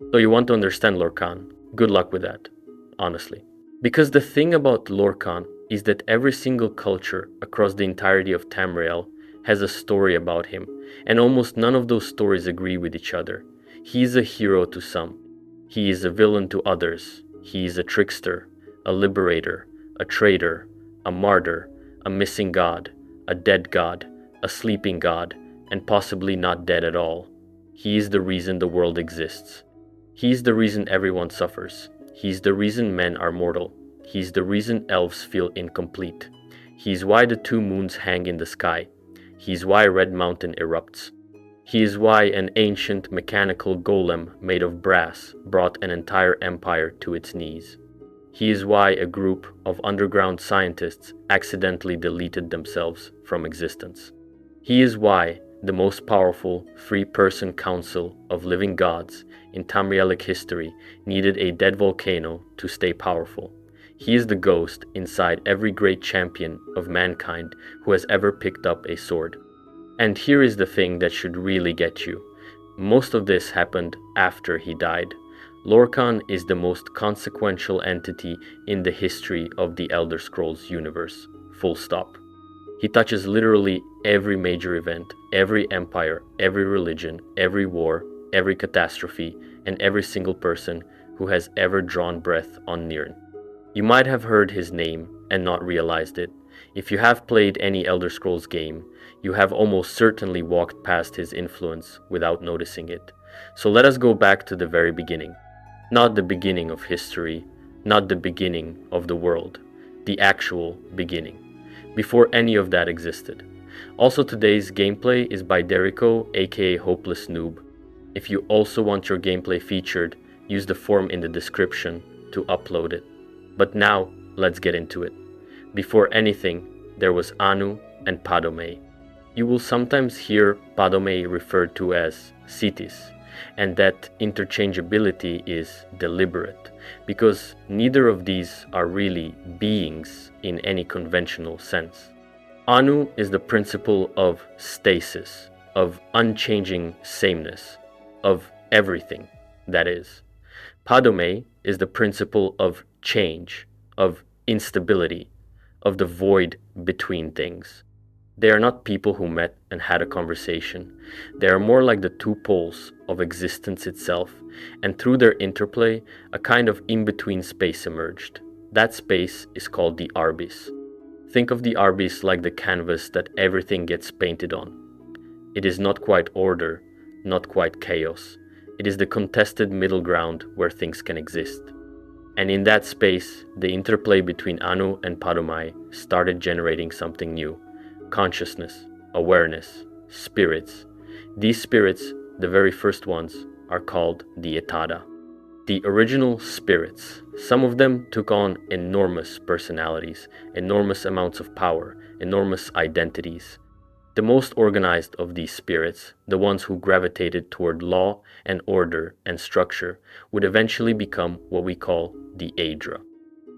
So you want to understand Lorkhan. Good luck with that, honestly. Because the thing about Lorkhan is that every single culture across the entirety of Tamriel has a story about him, and almost none of those stories agree with each other. He is a hero to some. He is a villain to others. He is a trickster, a liberator, a traitor, a martyr, a missing god, a dead god, a sleeping god, and possibly not dead at all. He is the reason the world exists. He is the reason everyone suffers. He is the reason men are mortal. He is the reason elves feel incomplete. He is why the two moons hang in the sky. He is why Red Mountain erupts. He is why an ancient mechanical golem made of brass brought an entire empire to its knees. He is why a group of underground scientists accidentally deleted themselves from existence. He is why the most powerful three-person council of living gods in Tamrielic history needed a dead volcano to stay powerful. He is the ghost inside every great champion of mankind who has ever picked up a sword. And here is the thing that should really get you. Most of this happened after he died. Lorkhan is the most consequential entity in the history of the Elder Scrolls universe. Full stop. He touches literally every major event, every empire, every religion, every war, every catastrophe, and every single person who has ever drawn breath on Nirn. You might have heard his name and not realized it. If you have played any Elder Scrolls game, you have almost certainly walked past his influence without noticing it. So let us go back to the very beginning. Not the beginning of history, not the beginning of the world, the actual beginning, before any of that existed. Also, today's gameplay is by Derico, aka Hopeless Noob. If you also want your gameplay featured, use the form in the description to upload it. But now, let's get into it. Before anything, there was Anu and Padome. You will sometimes hear Padome referred to as Citis, and that interchangeability is deliberate, because neither of these are really beings in any conventional sense. Anu is the principle of stasis, of unchanging sameness, of everything, that is. Padome is the principle of change, of instability, of the void between things. They are not people who met and had a conversation. They are more like the two poles of existence itself, and through their interplay, a kind of in-between space emerged. That space is called the Arbis. Think of the Arbis like the canvas that everything gets painted on. It is not quite order, not quite chaos. It is the contested middle ground where things can exist. And in that space, the interplay between Anu and Padome started generating something new. Consciousness, awareness, spirits. These spirits, the very first ones, are called the Etada. The original spirits. Some of them took on enormous personalities, enormous amounts of power, enormous identities. The most organized of these spirits, the ones who gravitated toward law and order and structure, would eventually become what we call the Aedra.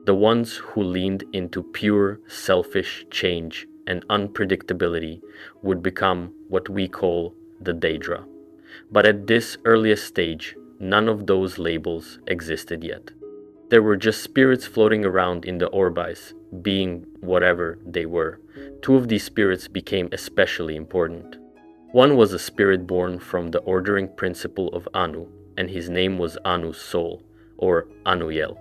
The ones who leaned into pure, selfish change and unpredictability would become what we call the Daedra. But at this earliest stage, none of those labels existed yet. There were just spirits floating around in the Arbis, being whatever they were. Two of these spirits became especially important. One was a spirit born from the ordering principle of Anu, and his name was Anu's soul, or Anuyel.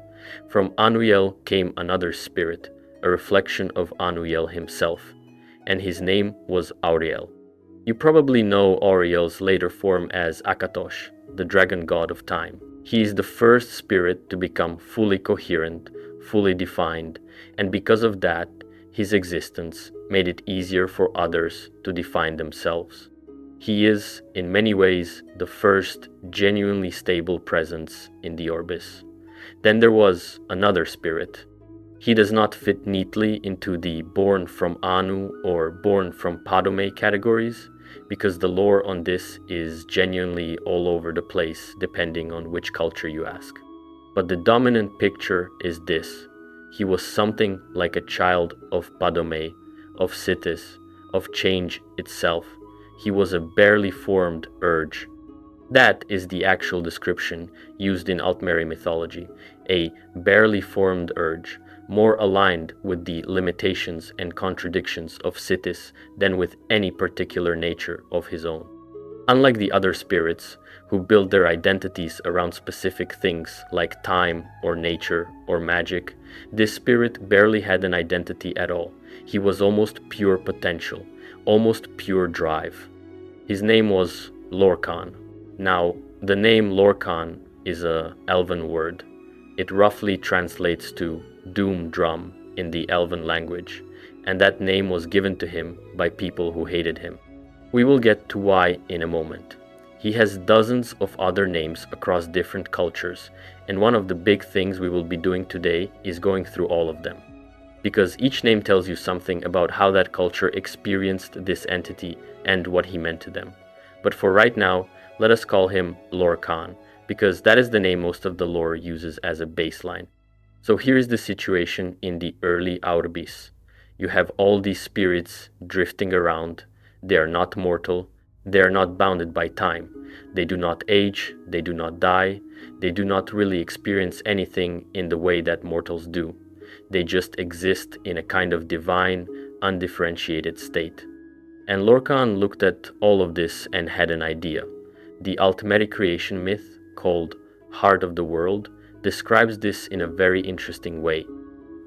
From Anuyel came another spirit, a reflection of Anuyel himself, and his name was Auriel. You probably know Auriel's later form as Akatosh, the dragon god of time. He is the first spirit to become fully coherent, fully defined, and because of that, his existence made it easier for others to define themselves. He is, in many ways, the first genuinely stable presence in the Arbis. Then there was another spirit. He does not fit neatly into the born from Anu or born from Padome categories, because the lore on this is genuinely all over the place depending on which culture you ask. But the dominant picture is this. He was something like a child of Padome, of Citis, of change itself. He was a barely formed urge. That is the actual description used in Altmeri mythology, a barely formed urge, more aligned with the limitations and contradictions of Sithis than with any particular nature of his own. Unlike the other spirits, who build their identities around specific things like time or nature or magic, this spirit barely had an identity at all. He was almost pure potential, almost pure drive. His name was Lorkhan. Now, the name Lorkhan is an elven word. It roughly translates to doom drum in the elven language, and that name was given to him by people who hated him. We will get to why in a moment. He has dozens of other names across different cultures, and one of the big things we will be doing today is going through all of them. Because each name tells you something about how that culture experienced this entity and what he meant to them. But for right now, let us call him Lorkhan, because that is the name most of the lore uses as a baseline. So here is the situation in the early Arbis. You have all these spirits drifting around. They are not mortal. They are not bounded by time. They do not age. They do not die. They do not really experience anything in the way that mortals do. They just exist in a kind of divine, undifferentiated state. And Lorkhan looked at all of this and had an idea. The Altmeri creation myth, called Heart of the World, describes this in a very interesting way.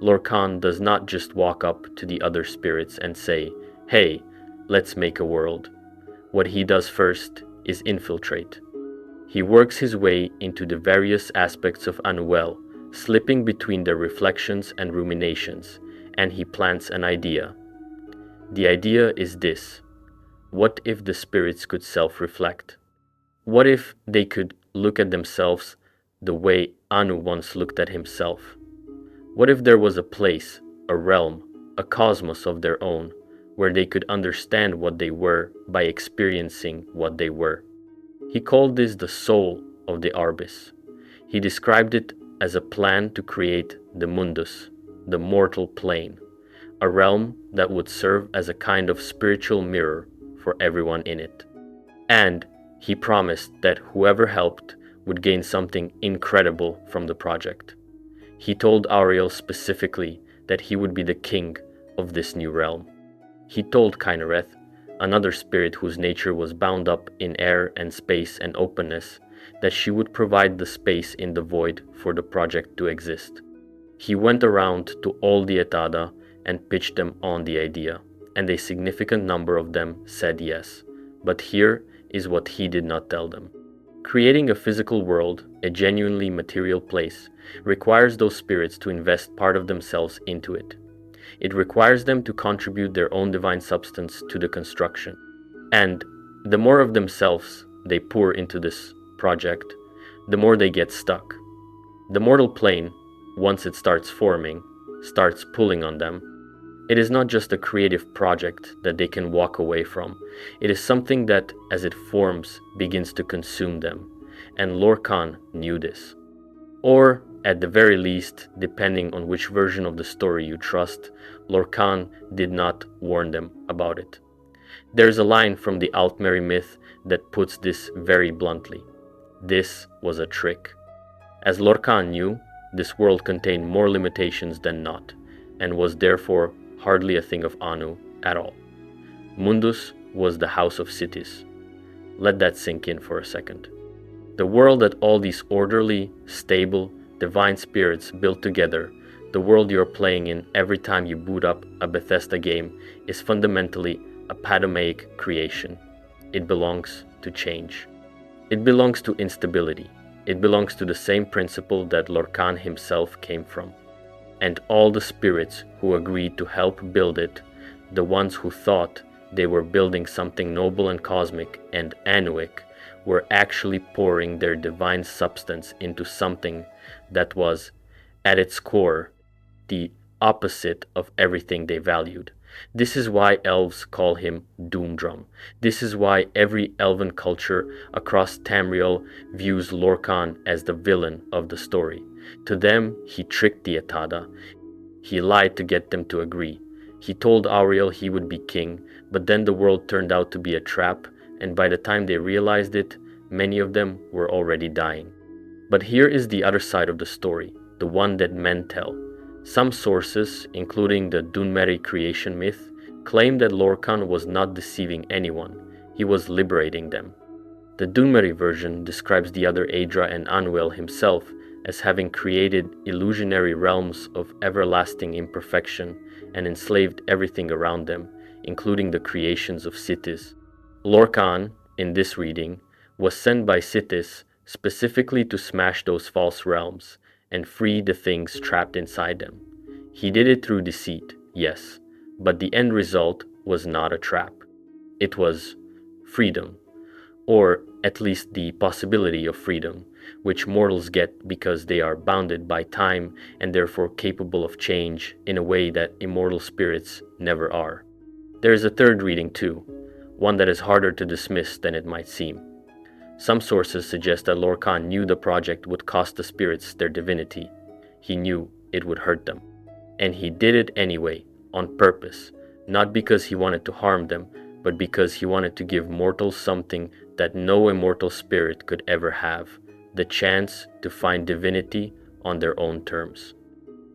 Lorkhan does not just walk up to the other spirits and say, "Hey, let's make a world." What he does first is infiltrate. He works his way into the various aspects of Anuel, slipping between their reflections and ruminations, and he plants an idea. The idea is this: what if the spirits could self-reflect? What if they could look at themselves the way Anu once looked at himself? What if there was a place, a realm, a cosmos of their own, where they could understand what they were by experiencing what they were? He called this the soul of the Arbis. He described it as a plan to create the Mundus, the mortal plane, a realm that would serve as a kind of spiritual mirror for everyone in it. And he promised that whoever helped would gain something incredible from the project. He told Ariel specifically that he would be the king of this new realm. He told Kynareth, another spirit whose nature was bound up in air and space and openness, that she would provide the space in the void for the project to exist. He went around to all the Etada and pitched them on the idea, and a significant number of them said yes. But here is what he did not tell them. Creating a physical world, a genuinely material place, requires those spirits to invest part of themselves into it. It requires them to contribute their own divine substance to the construction. And the more of themselves they pour into this project, the more they get stuck. The mortal plane, once it starts forming, starts pulling on them. It is not just a creative project that they can walk away from. It is something that, as it forms, begins to consume them. And Lorkhan knew this. Or, at the very least, depending on which version of the story you trust, Lorkhan did not warn them about it. There's a line from the Altmeri myth that puts this very bluntly. This was a trick. As Lorkhan knew, this world contained more limitations than not, and was therefore hardly a thing of Anu at all. Mundus was the house of cities. Let that sink in for a second. The world that all these orderly, stable, divine spirits built together, the world you're playing in every time you boot up a Bethesda game, is fundamentally a padomaic creation. It belongs to change. It belongs to instability. It belongs to the same principle that Lorkhan himself came from. And all the spirits who agreed to help build it, the ones who thought they were building something noble and cosmic and anuic, were actually pouring their divine substance into something that was, at its core, the opposite of everything they valued. This is why elves call him Doomdrum. This is why every elven culture across Tamriel views Lorkhan as the villain of the story. To them, he tricked the Etada. He lied to get them to agree. He told Ariel he would be king, but then the world turned out to be a trap, and by the time they realized it, many of them were already dying. But here is the other side of the story, the one that men tell. Some sources, including the Dunmeri creation myth, claim that Lorkhan was not deceiving anyone, he was liberating them. The Dunmeri version describes the other Aedra and Anwel himself as having created illusionary realms of everlasting imperfection and enslaved everything around them, including the creations of cities. Lorkhan, in this reading, was sent by Citis specifically to smash those false realms and free the things trapped inside them. He did it through deceit, yes, but the end result was not a trap. It was freedom, or at least the possibility of freedom, which mortals get because they are bounded by time and therefore capable of change in a way that immortal spirits never are. There is a third reading too, one that is harder to dismiss than it might seem. Some sources suggest that Lorkhan knew the project would cost the spirits their divinity. He knew it would hurt them. And he did it anyway, on purpose, not because he wanted to harm them, but because he wanted to give mortals something that no immortal spirit could ever have, the chance to find divinity on their own terms.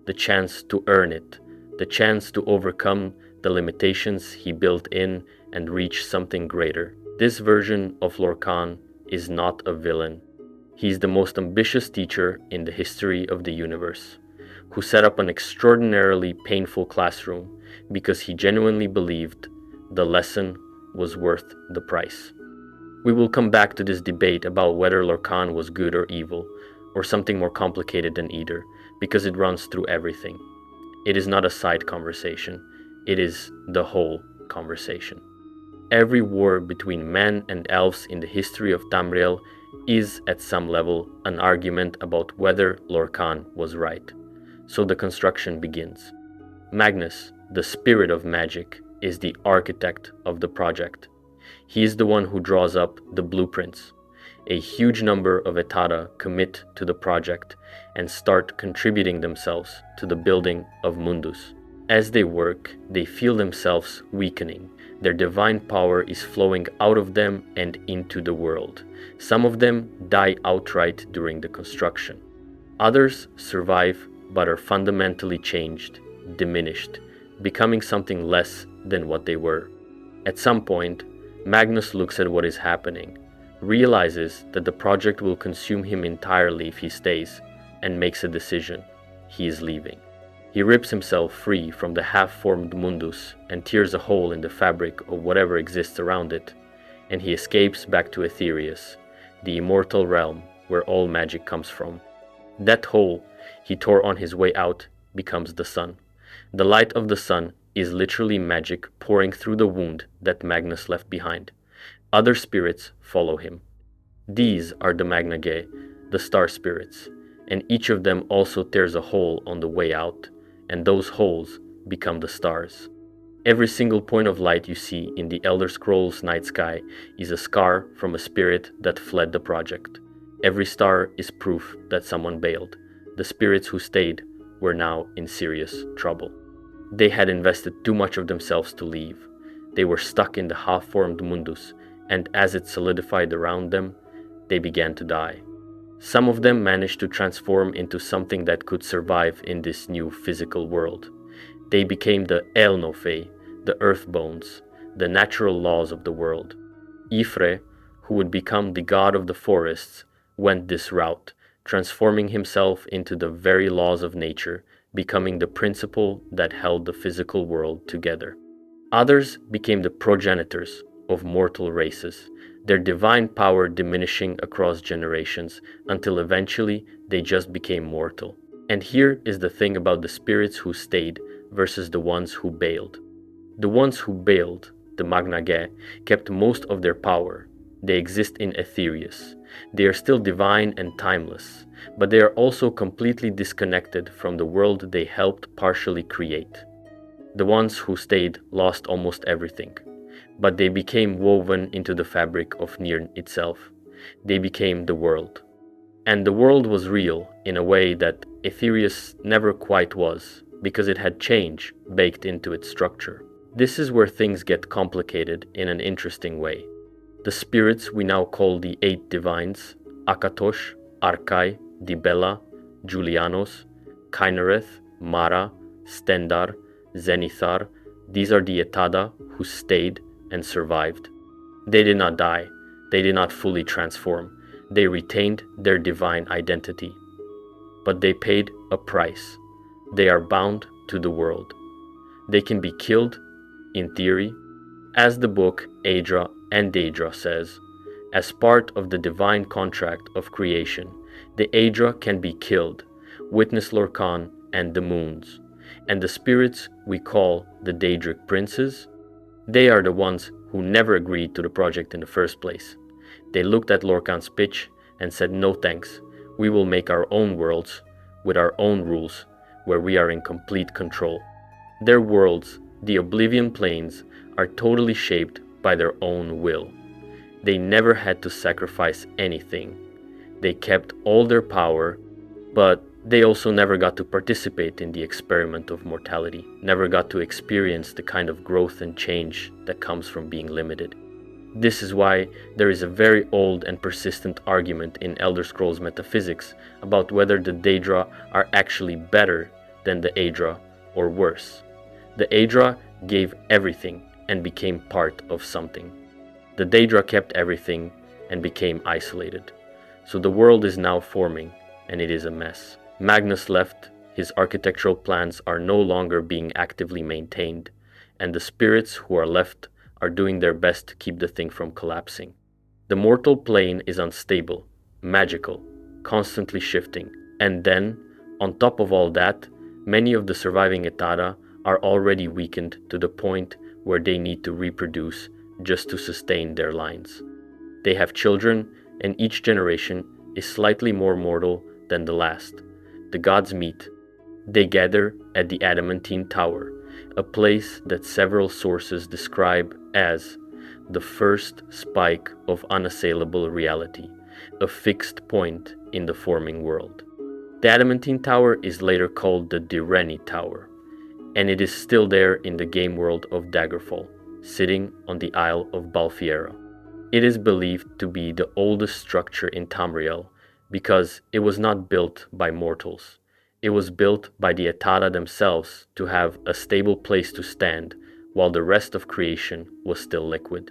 The chance to earn it, the chance to overcome the limitations he built in and reach something greater. This version of Lorkhan is not a villain. He's the most ambitious teacher in the history of the universe, who set up an extraordinarily painful classroom because he genuinely believed the lesson was worth the price. We will come back to this debate about whether Lorkhan was good or evil, or something more complicated than either, because it runs through everything. It is not a side conversation, it is the whole conversation. Every war between men and elves in the history of Tamriel is, at some level, an argument about whether Lorkhan was right. So the construction begins. Magnus, the spirit of magic, is the architect of the project. He is the one who draws up the blueprints. A huge number of Etara commit to the project and start contributing themselves to the building of Mundus. As they work, they feel themselves weakening. Their divine power is flowing out of them and into the world. Some of them die outright during the construction. Others survive but are fundamentally changed, diminished, becoming something less than what they were. At some point, Magnus looks at what is happening, realizes that the project will consume him entirely if he stays, and makes a decision. He is leaving. He rips himself free from the half-formed Mundus and tears a hole in the fabric of whatever exists around it, and he escapes back to Aetherius, the immortal realm where all magic comes from. That hole he tore on his way out becomes the sun. The light of the sun is literally magic pouring through the wound that Magnus left behind. Other spirits follow him. These are the Magnage, the star spirits, and each of them also tears a hole on the way out, and those holes become the stars. Every single point of light you see in the Elder Scrolls night sky is a scar from a spirit that fled the project. Every star is proof that someone bailed. The spirits who stayed were now in serious trouble. They had invested too much of themselves to leave. They were stuck in the half-formed Mundus, and as it solidified around them, they began to die. Some of them managed to transform into something that could survive in this new physical world. They became the Elnofay, the earth bones, the natural laws of the world. Ifre, who would become the god of the forests, went this route, transforming himself into the very laws of nature, becoming the principle that held the physical world together. Others became the progenitors of mortal races, their divine power diminishing across generations until eventually they just became mortal. And here is the thing about the spirits who stayed versus the ones who bailed. The ones who bailed, the Magnage, kept most of their power. They exist in Aetherius. They are still divine and timeless, but they are also completely disconnected from the world they helped partially create. The ones who stayed lost almost everything, but they became woven into the fabric of Nirn itself. They became the world. And the world was real in a way that Aetherius never quite was, because it had change baked into its structure. This is where things get complicated in an interesting way. The spirits we now call the 8 divines, Akatosh, Arkai, Dibella, Julianos, Kainereth, Mara, Stendar, Zenithar, these are the Etada who stayed and survived. They did not die, they did not fully transform, they retained their divine identity. But they paid a price. They are bound to the world. They can be killed, in theory, as the book Aedra and Daedra says. As part of the divine contract of creation, the Aedra can be killed, witness Lorkhan and the moons. And the spirits we call the Daedric princes, they are the ones who never agreed to the project in the first place. They looked at Lorkhan's pitch and said, no thanks, we will make our own worlds with our own rules where we are in complete control. Their worlds, the Oblivion Planes, are totally shaped by their own will. They never had to sacrifice anything. They kept all their power, but they also never got to participate in the experiment of mortality, never got to experience the kind of growth and change that comes from being limited. This is why there is a very old and persistent argument in Elder Scrolls metaphysics about whether the Daedra are actually better than the Aedra or worse. The Aedra gave everything and became part of something. The Daedra kept everything and became isolated. So the world is now forming, and it is a mess. Magnus left, his architectural plans are no longer being actively maintained, and the spirits who are left are doing their best to keep the thing from collapsing. The mortal plane is unstable, magical, constantly shifting, and then, on top of all that, many of the surviving Etada are already weakened to the point where they need to reproduce just to sustain their lines. They have children, and each generation is slightly more mortal than the last. The gods meet. They gather at the Adamantine Tower, a place that several sources describe as the first spike of unassailable reality, a fixed point in the forming world. The Adamantine Tower is later called the Direni Tower, and it is still there in the game world of Daggerfall, sitting on the Isle of Balfiera. It is believed to be the oldest structure in Tamriel because it was not built by mortals. It was built by the Etada themselves to have a stable place to stand while the rest of creation was still liquid.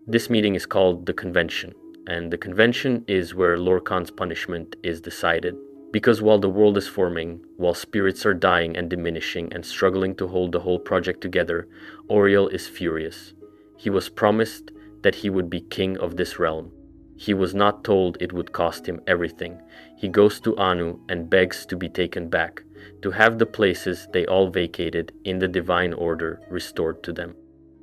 This meeting is called the Convention, and the Convention is where Lorkhan's punishment is decided. Because while the world is forming, while spirits are dying and diminishing and struggling to hold the whole project together, Auriel is furious. He was promised that he would be king of this realm. He was not told it would cost him everything. He goes to Anu and begs to be taken back, to have the places they all vacated in the divine order restored to them.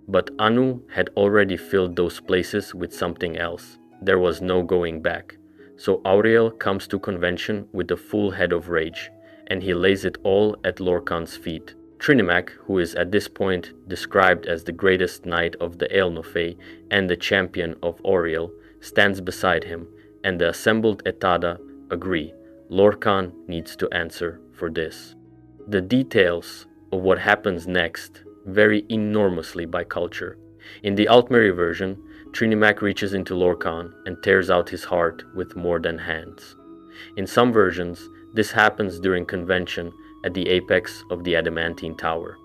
But Anu had already filled those places with something else. There was no going back. So Auriel comes to Convention with a full head of rage, and he lays it all at Lorkhan's feet. Trinimac, who is at this point described as the greatest knight of the Elnofay and the champion of Auriel, stands beside him, and the assembled Etada agree Lorkhan needs to answer for this. The details of what happens next vary enormously by culture. In the Altmeri version, Trinimac reaches into Lorkhan and tears out his heart with more than hands. In some versions, this happens during Convention at the apex of the Adamantine Tower.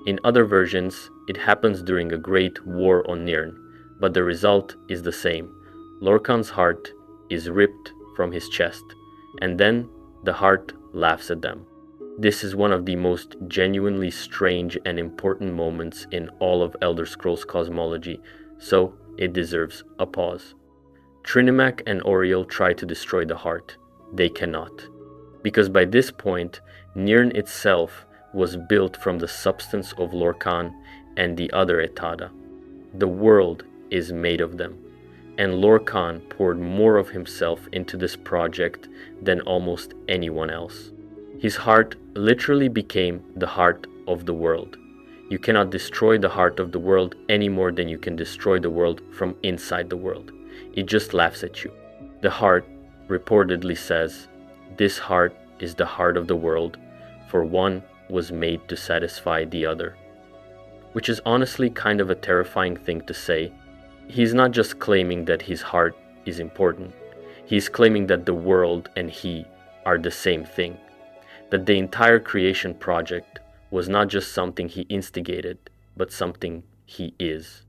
In other versions, it happens during a great war on Nirn, but the result is the same. Lorkhan's heart is ripped from his chest, and then the heart laughs at them. This is one of the most genuinely strange and important moments in all of Elder Scrolls cosmology, so it deserves a pause. Trinimac and Auriel try to destroy the heart. They cannot. Because by this point, Nirn itself was built from the substance of Lorkhan and the other Etada. The world is made of them, and Lorkhan poured more of himself into this project than almost anyone else. His heart literally became the heart of the world. You cannot destroy the heart of the world any more than you can destroy the world from inside the world. It just laughs at you. The heart reportedly says, "This heart is the heart of the world, for one was made to satisfy the other." Which is honestly kind of a terrifying thing to say, He's not just claiming that his heart is important, he's claiming that the world and he are the same thing, that the entire creation project was not just something he instigated, but something he is.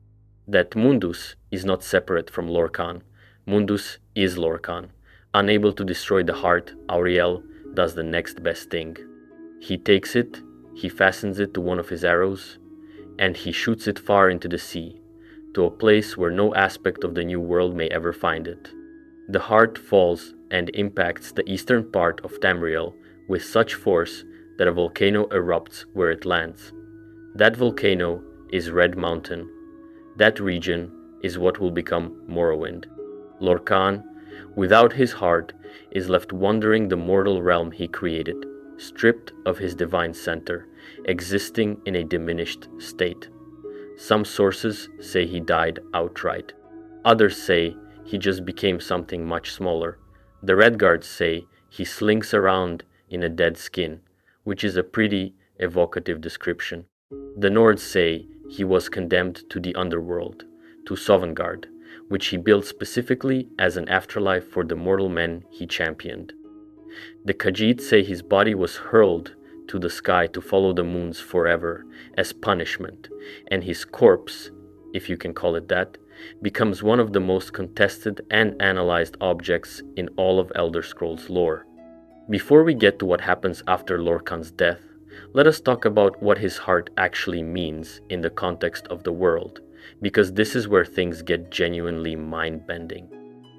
That Mundus is not separate from Lorkhan. Mundus is Lorkhan. Unable to destroy the heart, Auriel does the next best thing. He takes it, he fastens it to one of his arrows, and he shoots it far into the sea, to a place where no aspect of the new world may ever find it. The heart falls and impacts the eastern part of Tamriel with such force that a volcano erupts where it lands. That volcano is Red Mountain. That region is what will become Morrowind. Lorkhan, without his heart, is left wandering the mortal realm he created, stripped of his divine center, existing in a diminished state. Some sources say he died outright. Others say he just became something much smaller. The Redguards say he slinks around in a dead skin, which is a pretty evocative description. The Nords say he was condemned to the underworld, to Sovngarde, which he built specifically as an afterlife for the mortal men he championed. The Khajiit say his body was hurled to the sky to follow the moons forever as punishment, and his corpse, if you can call it that, becomes one of the most contested and analyzed objects in all of Elder Scrolls lore. Before we get to what happens after Lorkhan's death, let us talk about what his heart actually means in the context of the world, because this is where things get genuinely mind-bending.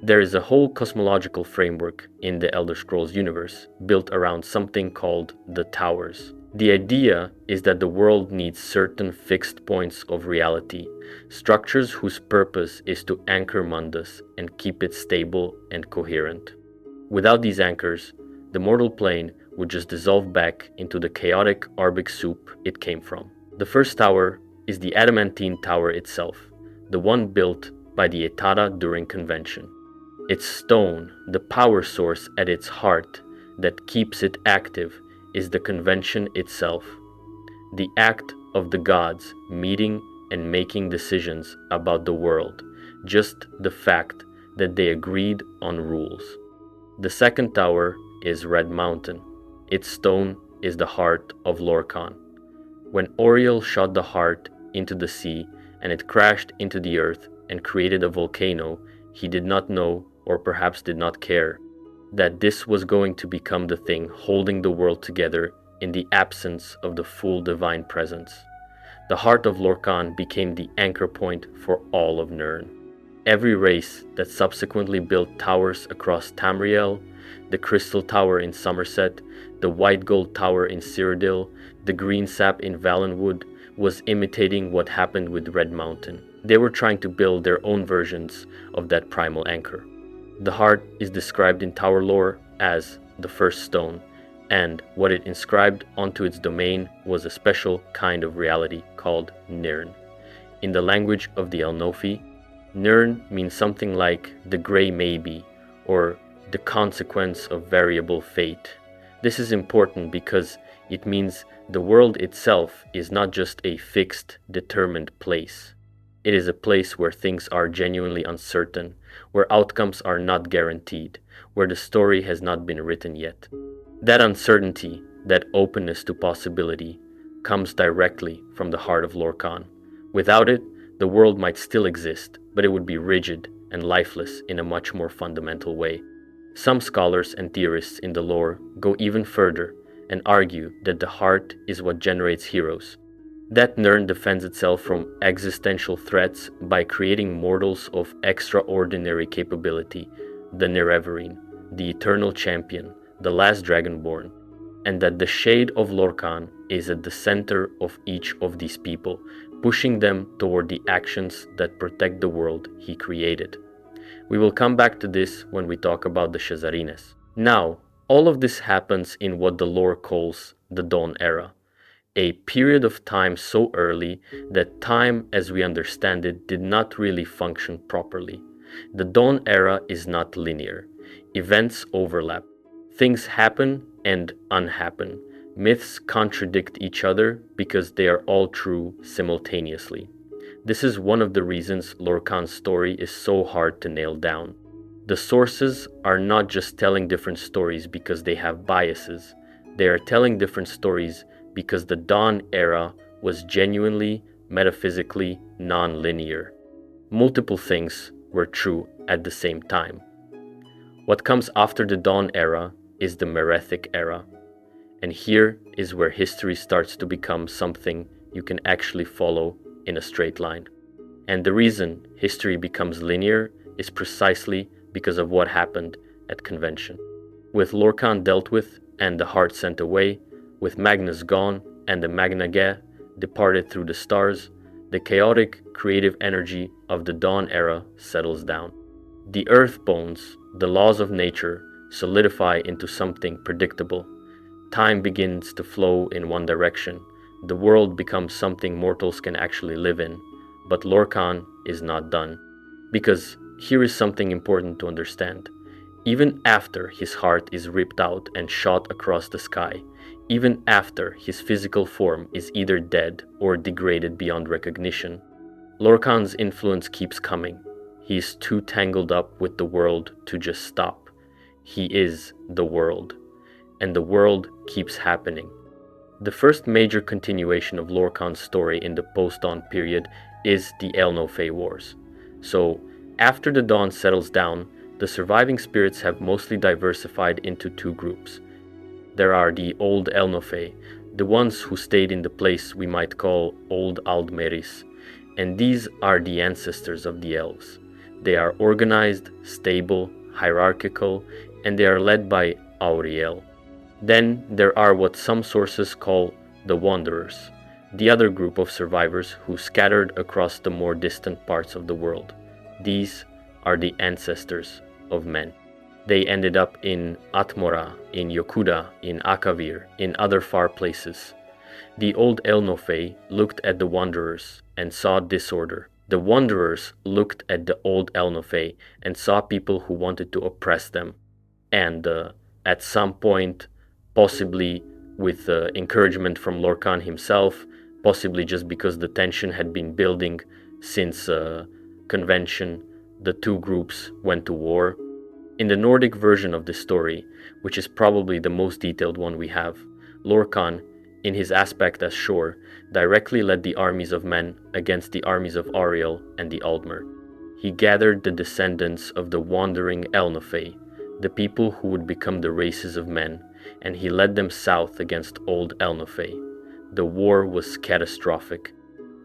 There is a whole cosmological framework in the Elder Scrolls universe built around something called the Towers. The idea is that the world needs certain fixed points of reality, structures whose purpose is to anchor Mundus and keep it stable and coherent. Without these anchors, the mortal plane would just dissolve back into the chaotic Arbic soup it came from. The first tower is the adamantine tower itself, the one built by the Etada during convention. Its stone, the power source at its heart that keeps it active, is the convention itself, the act of the gods meeting and making decisions about the world, just the fact that they agreed on rules. The second tower is Red Mountain. Its stone is the heart of Lorkhan. When Auriel shot the heart into the sea and it crashed into the earth and created a volcano, he did not know, or perhaps did not care, that this was going to become the thing holding the world together in the absence of the full divine presence. The heart of Lorkhan became the anchor point for all of Nirn. Every race that subsequently built towers across Tamriel, the Crystal Tower in Somerset, the White Gold Tower in Cyrodiil, the Green Sap in Valenwood, was imitating what happened with Red Mountain. They were trying to build their own versions of that primal anchor. The heart is described in tower lore as the first stone, and what it inscribed onto its domain was a special kind of reality called Nirn. In the language of the Elnofay, Nirn means something like the gray maybe, or the consequence of variable fate. This is important because it means the world itself is not just a fixed, determined place. It is a place where things are genuinely uncertain, where outcomes are not guaranteed, where the story has not been written yet. That uncertainty, that openness to possibility, comes directly from the heart of Lorkhan. Without it, the world might still exist, but it would be rigid and lifeless in a much more fundamental way. Some scholars and theorists in the lore go even further and argue that the heart is what generates heroes. That Nirn defends itself from existential threats by creating mortals of extraordinary capability, the Nerevarine, the eternal champion, the last dragonborn, and that the shade of Lorkhan is at the center of each of these people, pushing them toward the actions that protect the world he created. We will come back to this when we talk about the Shesarines. Now, all of this happens in what the lore calls the Dawn Era, a period of time so early that time as we understand it did not really function properly. The Dawn Era is not linear. Events overlap. Things happen and unhappen. Myths contradict each other because they are all true simultaneously. This is one of the reasons Lorkhan's story is so hard to nail down. The sources are not just telling different stories because they have biases. They are telling different stories because the Dawn era was genuinely, metaphysically non-linear. Multiple things were true at the same time. What comes after the Dawn era is the Merethic era. And here is where history starts to become something you can actually follow in a straight line. And the reason history becomes linear is precisely because of what happened at convention. With Lorkhan dealt with and the heart sent away, with Magnus gone and the Magnage departed through the stars, the chaotic, creative energy of the Dawn era settles down. The earth bones, the laws of nature, solidify into something predictable. Time begins to flow in one direction. The world becomes something mortals can actually live in. But Lorkhan is not done. Because here is something important to understand. Even after his heart is ripped out and shot across the sky, even after his physical form is either dead or degraded beyond recognition, Lorkhan's influence keeps coming. He is too tangled up with the world to just stop. He is the world. And the world keeps happening. The first major continuation of Lorkhan's story in the post-Dawn period is the Elnofay Wars. So, after the Dawn settles down, the surviving spirits have mostly diversified into two groups. There are the Old Elnofay, the ones who stayed in the place we might call Old Aldmeris, and these are the ancestors of the elves. They are organized, stable, hierarchical, and they are led by Auriel. Then there are what some sources call the Wanderers, the other group of survivors who scattered across the more distant parts of the world. These are the ancestors of men. They ended up in Atmora, in Yokuda, in Akavir, in other far places. The old Elnofay looked at the Wanderers and saw disorder. The Wanderers looked at the old Elnofay and saw people who wanted to oppress them. And at some point, possibly with encouragement from Lorkhan himself, possibly just because the tension had been building since convention, the two groups went to war. In the Nordic version of this story, which is probably the most detailed one we have, Lorkhan, in his aspect as Shor, directly led the armies of men against the armies of Auriel and the Aldmer. He gathered the descendants of the wandering Elnofay, the people who would become the races of men, and he led them south against old Elnofay. The war was catastrophic.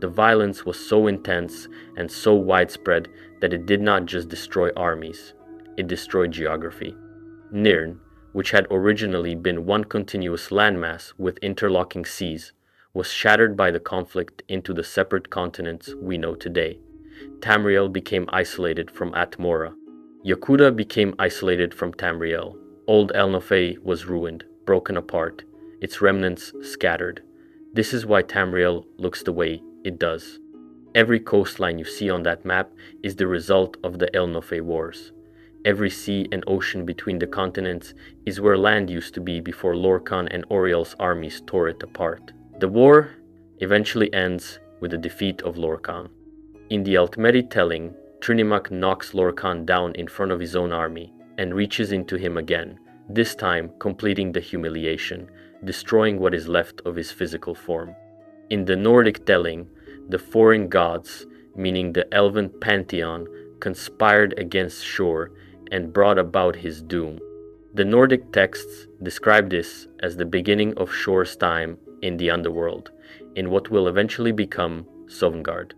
The violence was so intense and so widespread that it did not just destroy armies, it destroyed geography. Nirn, which had originally been one continuous landmass with interlocking seas, was shattered by the conflict into the separate continents we know today. Tamriel became isolated from Atmora. Yokuda became isolated from Tamriel. Old Elnofay was ruined, broken apart, its remnants scattered. This is why Tamriel looks the way it does. Every coastline you see on that map is the result of the Elnofay Wars. Every sea and ocean between the continents is where land used to be before Lorkhan and Auriel's armies tore it apart. The war eventually ends with the defeat of Lorkhan. In the Altmeri telling, Trinimac knocks Lorkhan down in front of his own army and reaches into him again, this time completing the humiliation, destroying what is left of his physical form. In the Nordic telling, the foreign gods, meaning the elven pantheon, conspired against Shor and brought about his doom. The Nordic texts describe this as the beginning of Shor's time in the underworld, in what will eventually become Sovngarde.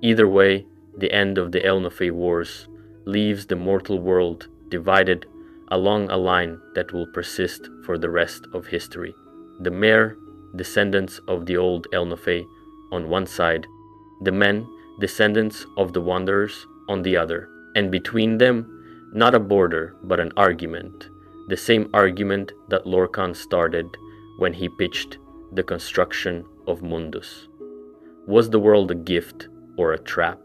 Either way, the end of the Elnofay Wars leaves the mortal world divided along a line that will persist for the rest of history. The Mare, descendants of the old Elnofay, on one side, the men, descendants of the Wanderers, on the other, and between them, not a border, but an argument, the same argument that Lorkhan started when he pitched the construction of Mundus. Was the world a gift or a trap?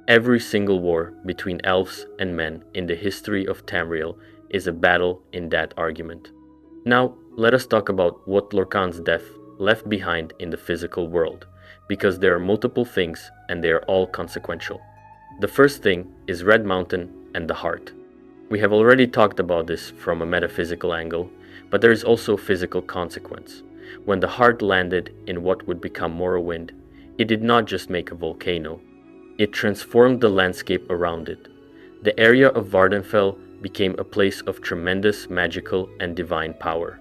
Every single war between elves and men in the history of Tamriel is a battle in that argument. Now, let us talk about what Lorkhan's death left behind in the physical world, because there are multiple things and they are all consequential. The first thing is Red Mountain and the heart. We have already talked about this from a metaphysical angle, but there is also a physical consequence. When the heart landed in what would become Morrowind, it did not just make a volcano, it transformed the landscape around it. The area of Vardenfell became a place of tremendous magical and divine power.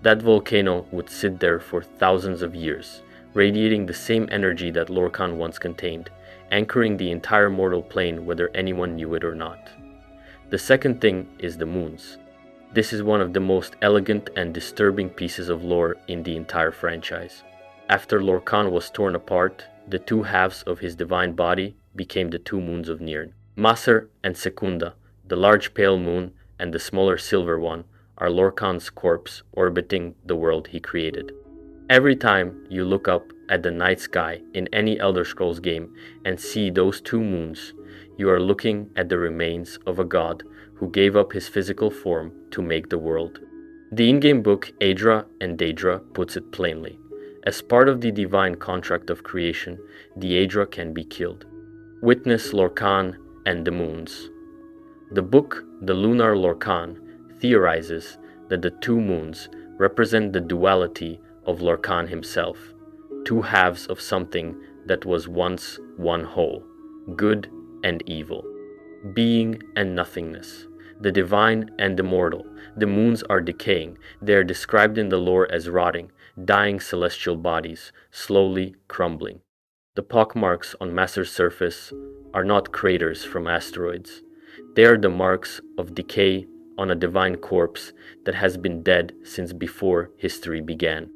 That volcano would sit there for thousands of years, radiating the same energy that Lorkhan once contained, anchoring the entire mortal plane whether anyone knew it or not. The second thing is the moons. This is one of the most elegant and disturbing pieces of lore in the entire franchise. After Lorkhan was torn apart, the two halves of his divine body became the two moons of Nirn. Maser and Secunda, the large pale moon and the smaller silver one, are Lorkhan's corpse orbiting the world he created. Every time you look up at the night sky in any Elder Scrolls game and see those two moons, you are looking at the remains of a god who gave up his physical form to make the world. The in-game book Aedra and Daedra puts it plainly. As part of the divine contract of creation, the Aedra can be killed. Witness Lorkhan and the moons. The book The Lunar Lorkhan theorizes that the two moons represent the duality of Lorkhan himself, two halves of something that was once one whole, good and evil, being and nothingness, the divine and the mortal. The moons are decaying. They are described in the lore as rotting, dying celestial bodies, slowly crumbling. The pockmarks on Maser's surface are not craters from asteroids. They are the marks of decay on a divine corpse that has been dead since before history began.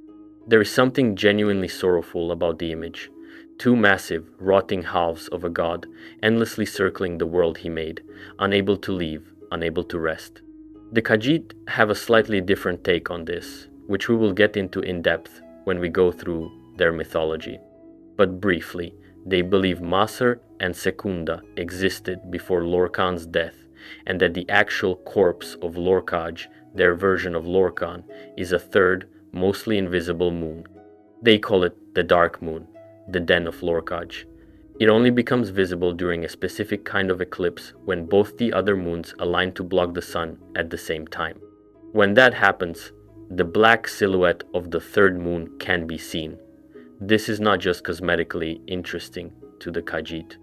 There is something genuinely sorrowful about the image. Two massive, rotting halves of a god, endlessly circling the world he made, unable to leave, unable to rest. The Khajiit have a slightly different take on this, which we will get into in depth when we go through their mythology. But briefly, they believe Maser and Secunda existed before Lorkhan's death, and that the actual corpse of Lorkhaj, their version of Lorkhan, is a third, mostly invisible moon. They call it the Dark Moon, the Den of Lorkhaj. It only becomes visible during a specific kind of eclipse when both the other moons align to block the sun at the same time. When that happens, the black silhouette of the third moon can be seen. This is not just cosmetically interesting to the Khajiit.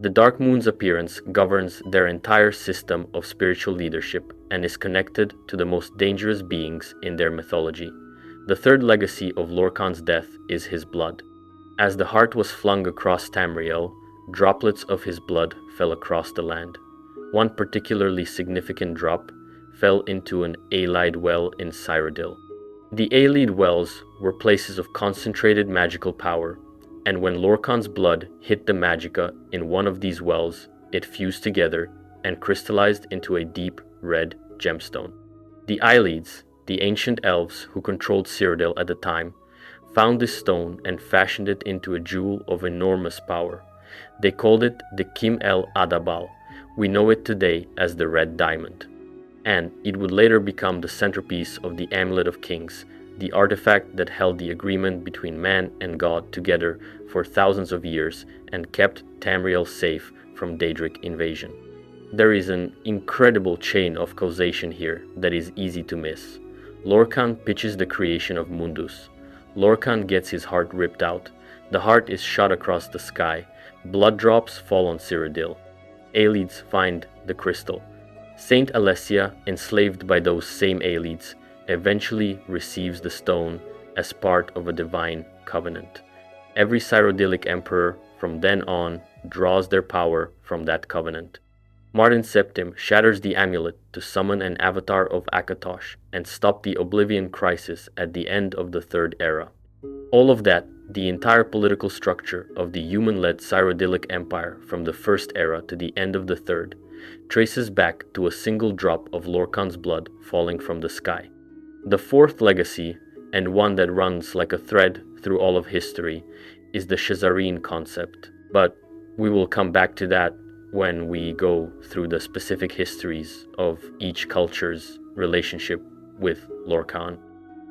The Dark Moon's appearance governs their entire system of spiritual leadership and is connected to the most dangerous beings in their mythology. The third legacy of Lorkhan's death is his blood. As the heart was flung across Tamriel, droplets of his blood fell across the land. One particularly significant drop fell into an Aelide well in Cyrodiil. The Aelide wells were places of concentrated magical power, and when Lorkhan's blood hit the magicka in one of these wells, it fused together and crystallized into a deep red gemstone. The Aelides, the ancient elves who controlled Cyrodiil at the time, found this stone and fashioned it into a jewel of enormous power. They called it the Kim El Adabal. We know it today as the Red Diamond. And it would later become the centerpiece of the Amulet of Kings, the artifact that held the agreement between man and God together for thousands of years and kept Tamriel safe from Daedric invasion. There is an incredible chain of causation here that is easy to miss. Lorkhan pitches the creation of Mundus. Lorkhan gets his heart ripped out. The heart is shot across the sky. Blood drops fall on Cyrodiil. Aelids find the crystal. Saint Alessia, enslaved by those same Aelids, eventually receives the stone as part of a divine covenant. Every Cyrodiilic emperor from then on draws their power from that covenant. Martin Septim shatters the amulet to summon an avatar of Akatosh and stop the Oblivion crisis at the end of the Third Era. All of that, the entire political structure of the human-led Cyrodiilic Empire from the First Era to the end of the Third, traces back to a single drop of Lorkhan's blood falling from the sky. The fourth legacy, and one that runs like a thread through all of history, is the Shesarine concept, but we will come back to that when we go through the specific histories of each culture's relationship with Lorkhan.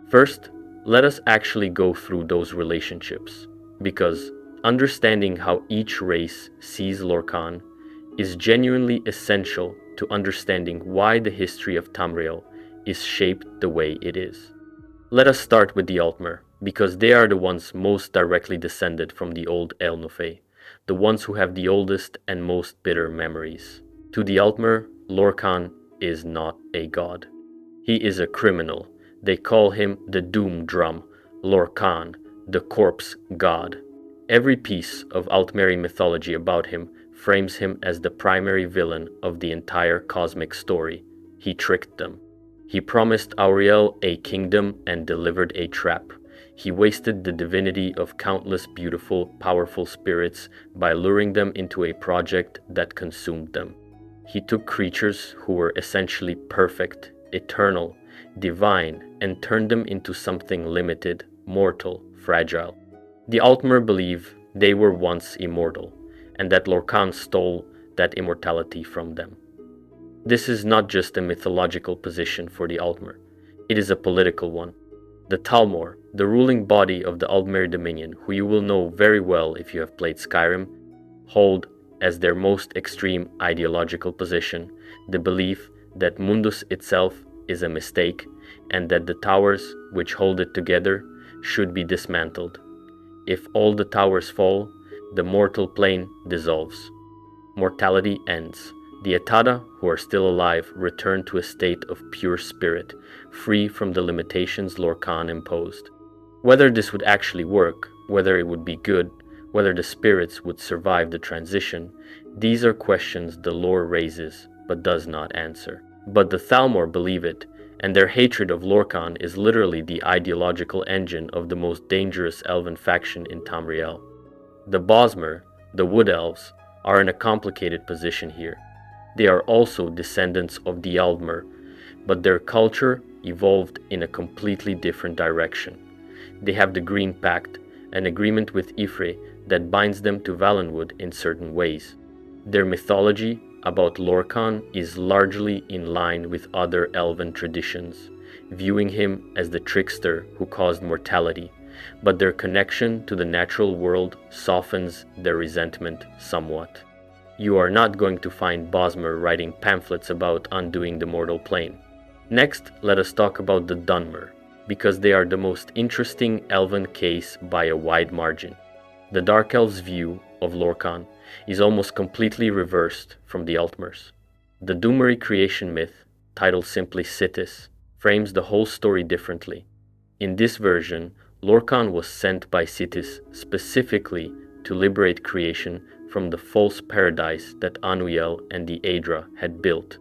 First, let us actually go through those relationships. because understanding how each race sees Lorkhan is genuinely essential to understanding why the history of Tamriel is shaped the way it is. Let us start with the Altmer, because they are the ones most directly descended from the old Elnofay, the ones who have the oldest and most bitter memories. To the Altmer, Lorkhan is not a god. He is a criminal. They call him the Doom Drum, Lorkhan, the corpse god. Every piece of Altmeri mythology about him frames him as the primary villain of the entire cosmic story. He tricked them. He promised Auriel a kingdom and delivered a trap. He wasted the divinity of countless beautiful, powerful spirits by luring them into a project that consumed them. He took creatures who were essentially perfect, eternal, divine, and turned them into something limited, mortal, fragile. The Altmer believe they were once immortal, and that Lorkhan stole that immortality from them. This is not just a mythological position for the Altmer, it is a political one. The Talmor, the ruling body of the Altmer Dominion, who you will know very well if you have played Skyrim, hold as their most extreme ideological position the belief that Mundus itself is a mistake and that the towers which hold it together should be dismantled. If all the towers fall, the mortal plane dissolves. Mortality ends. The Etada, who are still alive, return to a state of pure spirit, free from the limitations Lorkhan imposed. Whether this would actually work, whether it would be good, whether the spirits would survive the transition, these are questions the lore raises but does not answer. But the Thalmor believe it, and their hatred of Lorkhan is literally the ideological engine of the most dangerous elven faction in Tamriel. The Bosmer, the Wood Elves, are in a complicated position here. They are also descendants of the Aldmer, but their culture evolved in a completely different direction. They have the Green Pact, an agreement with Ifre that binds them to Valenwood in certain ways. Their mythology about Lorkhan is largely in line with other elven traditions, viewing him as the trickster who caused mortality, but their connection to the natural world softens their resentment somewhat. You are not going to find Bosmer writing pamphlets about undoing the mortal plane. Next, let us talk about the Dunmer, because they are the most interesting elven case by a wide margin. The Dark Elves' view of Lorkhan is almost completely reversed from the Altmer's. The Dwemer creation myth, titled simply Sithis, frames the whole story differently. In this version, Lorkhan was sent by Sithis specifically to liberate creation from the false paradise that Anuiel and the Aedra had built.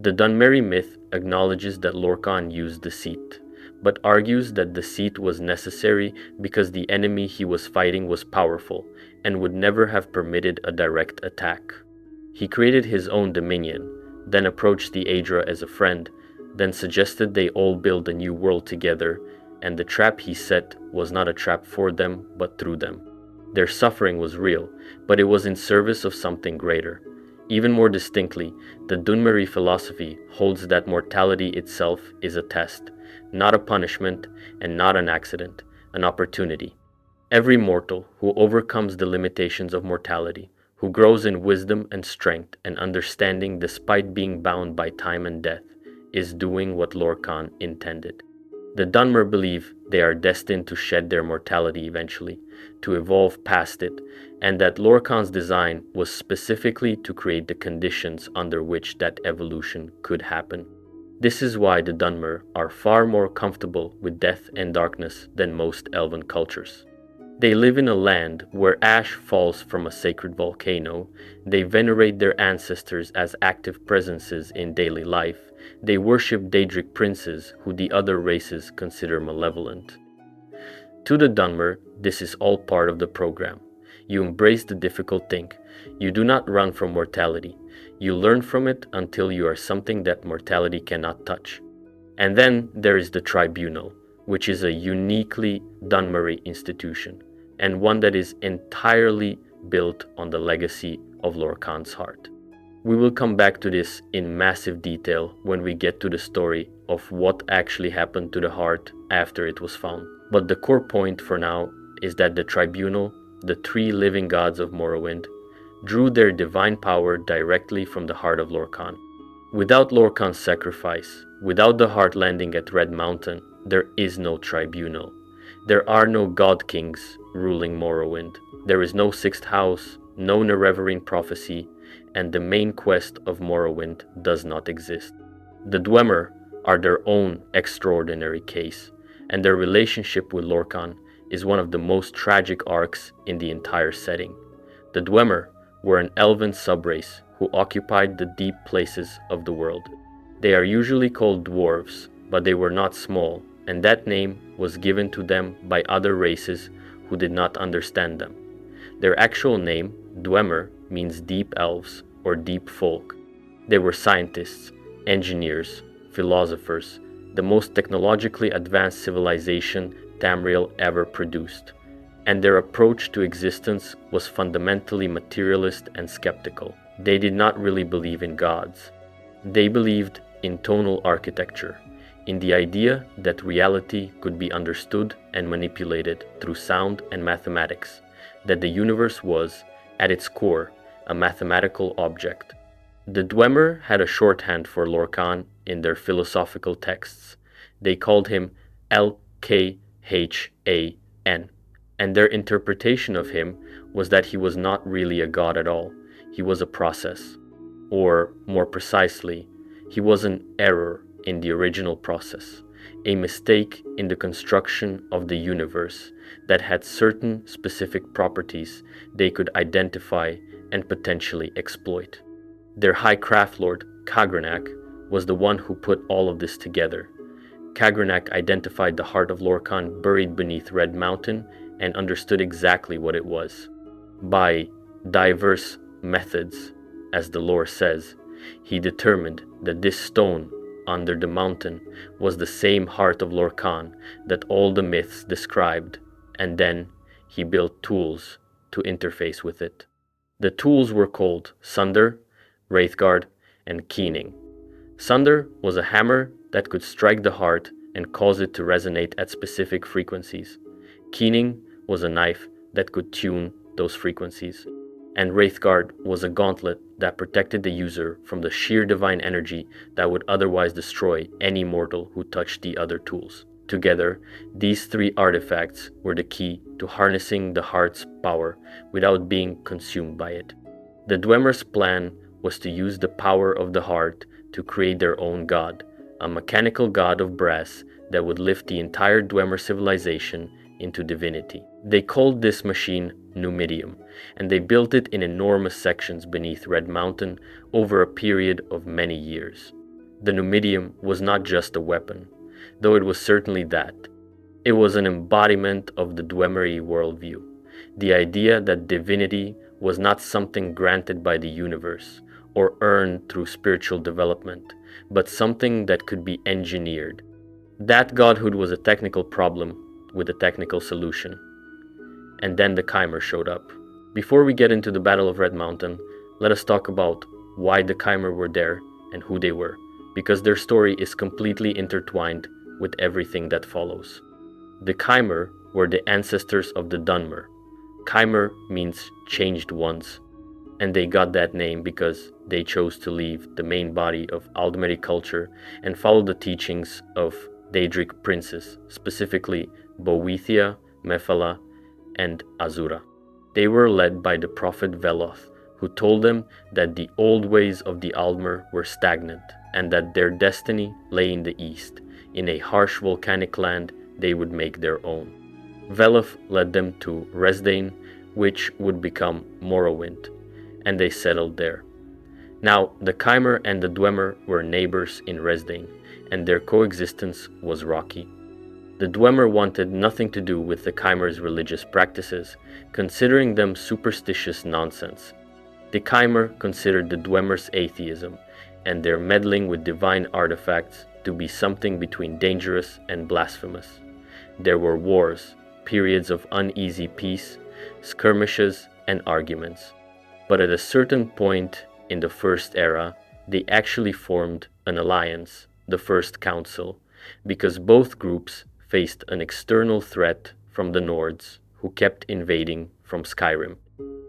The Dunmeri myth acknowledges that Lorkhan used deceit, but argues that deceit was necessary because the enemy he was fighting was powerful and would never have permitted a direct attack. He created his own dominion, then approached the Aedra as a friend, then suggested they all build a new world together, and the trap he set was not a trap for them, but through them. Their suffering was real, but it was in service of something greater. Even more distinctly, the Dunmeri philosophy holds that mortality itself is a test, not a punishment and not an accident, an opportunity. Every mortal who overcomes the limitations of mortality, who grows in wisdom and strength and understanding despite being bound by time and death, is doing what Lorkhan intended. The Dunmer believe they are destined to shed their mortality eventually, to evolve past it, and that Lorkhan's design was specifically to create the conditions under which that evolution could happen. This is why the Dunmer are far more comfortable with death and darkness than most elven cultures. They live in a land where ash falls from a sacred volcano, they venerate their ancestors as active presences in daily life, they worship Daedric princes who the other races consider malevolent. To the Dunmer, this is all part of the program. You embrace the difficult thing. You do not run from mortality. You learn from it until you are something that mortality cannot touch. And then there is the tribunal, which is a uniquely Dunmeri institution, and one that is entirely built on the legacy of Lorkhan's heart. We will come back to this in massive detail when we get to the story of what actually happened to the heart after it was found. But the core point for now is that the tribunal, the three living gods of Morrowind, drew their divine power directly from the heart of Lorkhan. Without Lorkhan's sacrifice, without the heart landing at Red Mountain, there is no tribunal. There are no god kings ruling Morrowind. There is no sixth house, no Nerevarine prophecy, and the main quest of Morrowind does not exist. The Dwemer are their own extraordinary case, and their relationship with Lorkhan is one of the most tragic arcs in the entire setting. The Dwemer were an elven subrace who occupied the deep places of the world. They are usually called dwarves, but they were not small, and that name was given to them by other races who did not understand them. Their actual name, Dwemer, means deep elves or deep folk. They were scientists, engineers, philosophers, the most technologically advanced civilization Tamriel ever produced, and their approach to existence was fundamentally materialist and skeptical. They did not really believe in gods. They believed in tonal architecture, in the idea that reality could be understood and manipulated through sound and mathematics, that the universe was, at its core, a mathematical object. The Dwemer had a shorthand for Lorkhan in their philosophical texts. They called him Lkhan, and their interpretation of him was that he was not really a god at all. He was a process, or more precisely, he was an error in the original process, a mistake in the construction of the universe that had certain specific properties they could identify and potentially exploit. Their High Craft Lord, Kagranak, was the one who put all of this together. Kagranak identified the heart of Lorkhan buried beneath Red Mountain and understood exactly what it was. By diverse methods, as the lore says, he determined that this stone under the mountain was the same heart of Lorkhan that all the myths described, and then he built tools to interface with it. The tools were called Sunder, Wraithguard, and Keening. Sunder was a hammer that could strike the heart and cause it to resonate at specific frequencies. Keening was a knife that could tune those frequencies. And Wraithguard was a gauntlet that protected the user from the sheer divine energy that would otherwise destroy any mortal who touched the other tools. Together, these three artifacts were the key to harnessing the heart's power without being consumed by it. The Dwemer's plan was to use the power of the heart to create their own god, a mechanical god of brass that would lift the entire Dwemer civilization into divinity. They called this machine Numidium, and they built it in enormous sections beneath Red Mountain over a period of many years. The Numidium was not just a weapon, though it was certainly that. It was an embodiment of the Dwemery worldview, the idea that divinity was not something granted by the universe or earned through spiritual development, but something that could be engineered. That godhood was a technical problem with a technical solution. And then the Chimer showed up. Before we get into the Battle of Red Mountain, let us talk about why the Chimer were there and who they were, because their story is completely intertwined with everything that follows. The Chimer were the ancestors of the Dunmer. Chimer means changed ones, and they got that name because they chose to leave the main body of Aldmeri culture and follow the teachings of Daedric princes, specifically Boethia, Mephala, and Azura. They were led by the prophet Veloth, who told them that the old ways of the Aldmer were stagnant and that their destiny lay in the east, in a harsh volcanic land they would make their own. Veloth led them to Resdain, which would become Morrowind, and they settled there. Now, the Chimer and the Dwemer were neighbors in Resdain, and their coexistence was rocky. The Dwemer wanted nothing to do with the Chimer's religious practices, considering them superstitious nonsense. The Chimer considered the Dwemer's atheism and their meddling with divine artifacts to be something between dangerous and blasphemous. There were wars, periods of uneasy peace, skirmishes, and arguments. But at a certain point in the First Era, they actually formed an alliance, the First Council, because both groups faced an external threat from the Nords, who kept invading from Skyrim.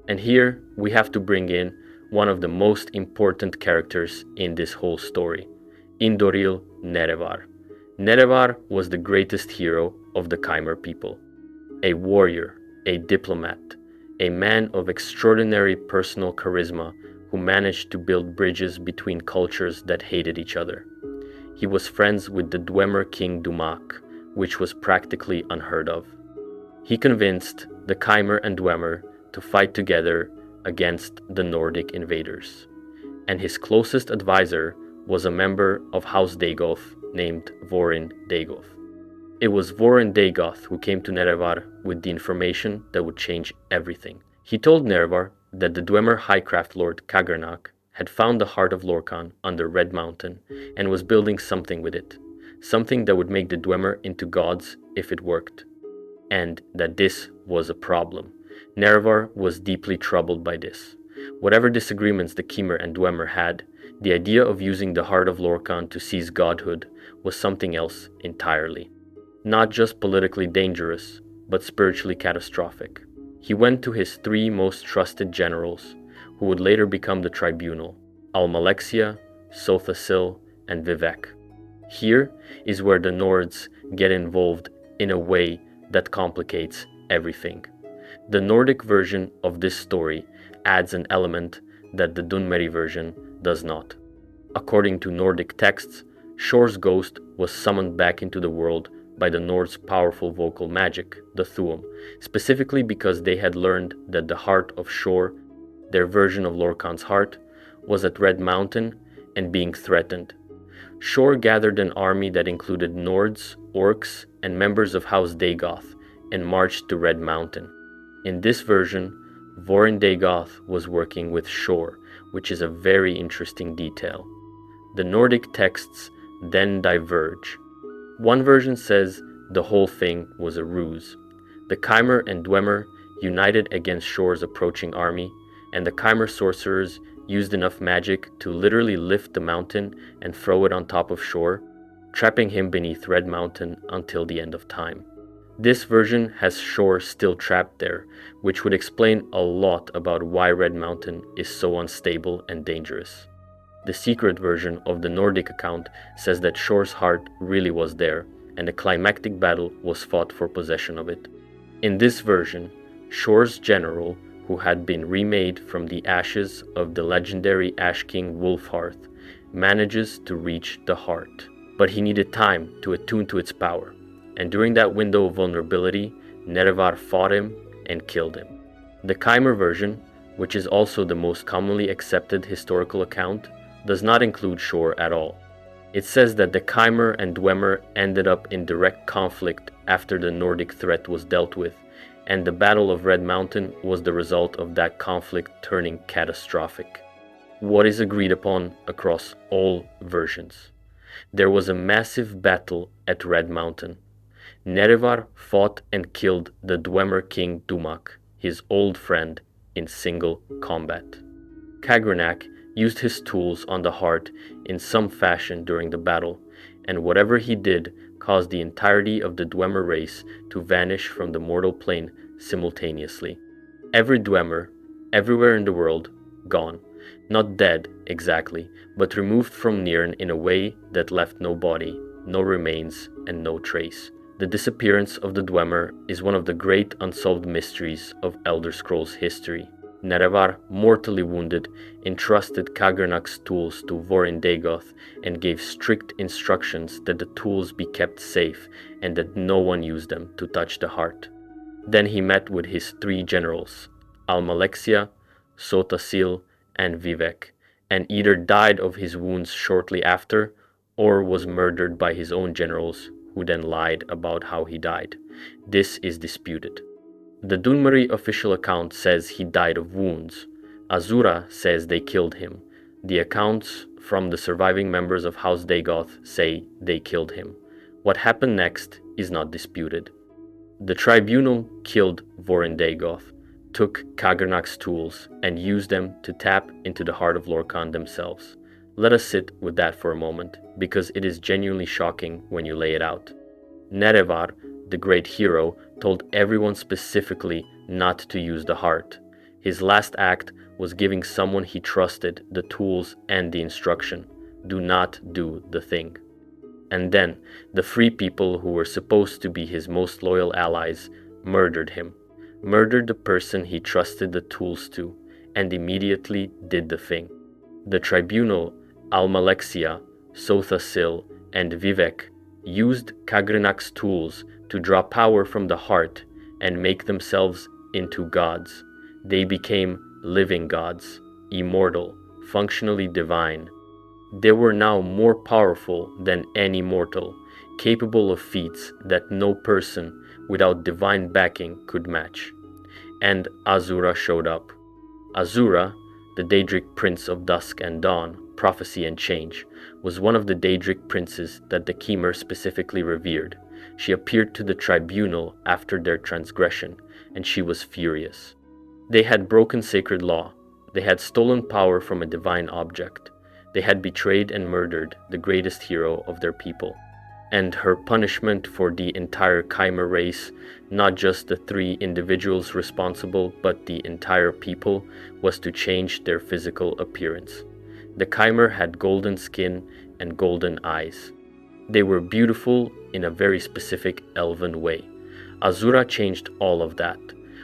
And here we have to bring in one of the most important characters in this whole story, Indoril Nerevar. Nerevar was the greatest hero of the Chimer people. A warrior, a diplomat, a man of extraordinary personal charisma who managed to build bridges between cultures that hated each other. He was friends with the Dwemer king Dumak, which was practically unheard of. He convinced the Chimer and Dwemer to fight together against the Nordic invaders. And his closest advisor was a member of House Dagoth named Vorin Dagoth. It was Vorin Dagoth who came to Nerevar with the information that would change everything. He told Nerevar that the Dwemer Highcraft Lord Kagernak had found the heart of Lorkhan under Red Mountain and was building something with it, something that would make the Dwemer into gods if it worked, and that this was a problem. Nerevar was deeply troubled by this. Whatever disagreements the Chimer and Dwemer had, the idea of using the heart of Lorkhan to seize godhood was something else entirely. Not just politically dangerous, but spiritually catastrophic. He went to his three most trusted generals, who would later become the tribunal, Almalexia, Sothasil, and Vivek. Here is where the Nords get involved in a way that complicates everything. The Nordic version of this story adds an element that the Dunmeri version does not. According to Nordic texts, Shor's ghost was summoned back into the world by the Nords' powerful vocal magic, the Thuum, specifically because they had learned that the heart of Shor, their version of Lorkhan's heart, was at Red Mountain and being threatened. Shor gathered an army that included Nords, Orcs, and members of House Dagoth and marched to Red Mountain. In this version, Vorin Dagoth was working with Shor, which is a very interesting detail. The Nordic texts then diverge. One version says the whole thing was a ruse. The Chimer and Dwemer united against Shor's approaching army, and the Chimer sorcerers used enough magic to literally lift the mountain and throw it on top of Shor, trapping him beneath Red Mountain until the end of time. This version has Shor still trapped there, which would explain a lot about why Red Mountain is so unstable and dangerous. The secret version of the Nordic account says that Shor's heart really was there, and a climactic battle was fought for possession of it. In this version, Shor's general, who had been remade from the ashes of the legendary Ash King Wolfhearth, manages to reach the heart. But he needed time to attune to its power, and during that window of vulnerability, Nerevar fought him and killed him. The Chimer version, which is also the most commonly accepted historical account, does not include Shor at all. It says that the Chimer and Dwemer ended up in direct conflict after the Nordic threat was dealt with, and the Battle of Red Mountain was the result of that conflict turning catastrophic. What is agreed upon across all versions? There was a massive battle at Red Mountain. Nerevar fought and killed the Dwemer king Dumak, his old friend, in single combat. Kagernak used his tools on the heart in some fashion during the battle, and whatever he did caused the entirety of the Dwemer race to vanish from the mortal plane simultaneously. Every Dwemer, everywhere in the world, gone. Not dead, exactly, but removed from Nirn in a way that left no body, no remains, and no trace. The disappearance of the Dwemer is one of the great unsolved mysteries of Elder Scrolls history. Nerevar, mortally wounded, entrusted Kagernak's tools to Vorin Dagoth and gave strict instructions that the tools be kept safe and that no one use them to touch the heart. Then he met with his three generals, Almalexia, Sothasil, and Vivek, and either died of his wounds shortly after or was murdered by his own generals, who then lied about how he died. This is disputed. The Dunmeri official account says he died of wounds. Azura says they killed him. The accounts from the surviving members of House Dagoth say they killed him. What happened next is not disputed. The tribunal killed Vorin Dagoth, took Kagernak's tools, and used them to tap into the heart of Lorkhan themselves. Let us sit with that for a moment, because it is genuinely shocking when you lay it out. Nerevar the great hero, told everyone specifically not to use the heart. His last act was giving someone he trusted the tools and the instruction: do not do the thing. And then, the free people who were supposed to be his most loyal allies murdered him, murdered the person he trusted the tools to, and immediately did the thing. The tribunal, Almalexia, Sothasil, and Vivek used Kagrenak's tools to draw power from the heart and make themselves into gods. They became living gods, immortal, functionally divine. They were now more powerful than any mortal, capable of feats that no person without divine backing could match. And Azura showed up. Azura, the Daedric prince of dusk and dawn, prophecy and change, was one of the Daedric princes that the Khmer specifically revered. She appeared to the tribunal after their transgression, and she was furious. They had broken sacred law. They had stolen power from a divine object. They had betrayed and murdered the greatest hero of their people. And her punishment for the entire Khmer race, not just the 3 individuals responsible, but the entire people, was to change their physical appearance. The Khmer had golden skin and golden eyes. They were beautiful in a very specific elven way. Azura changed all of that.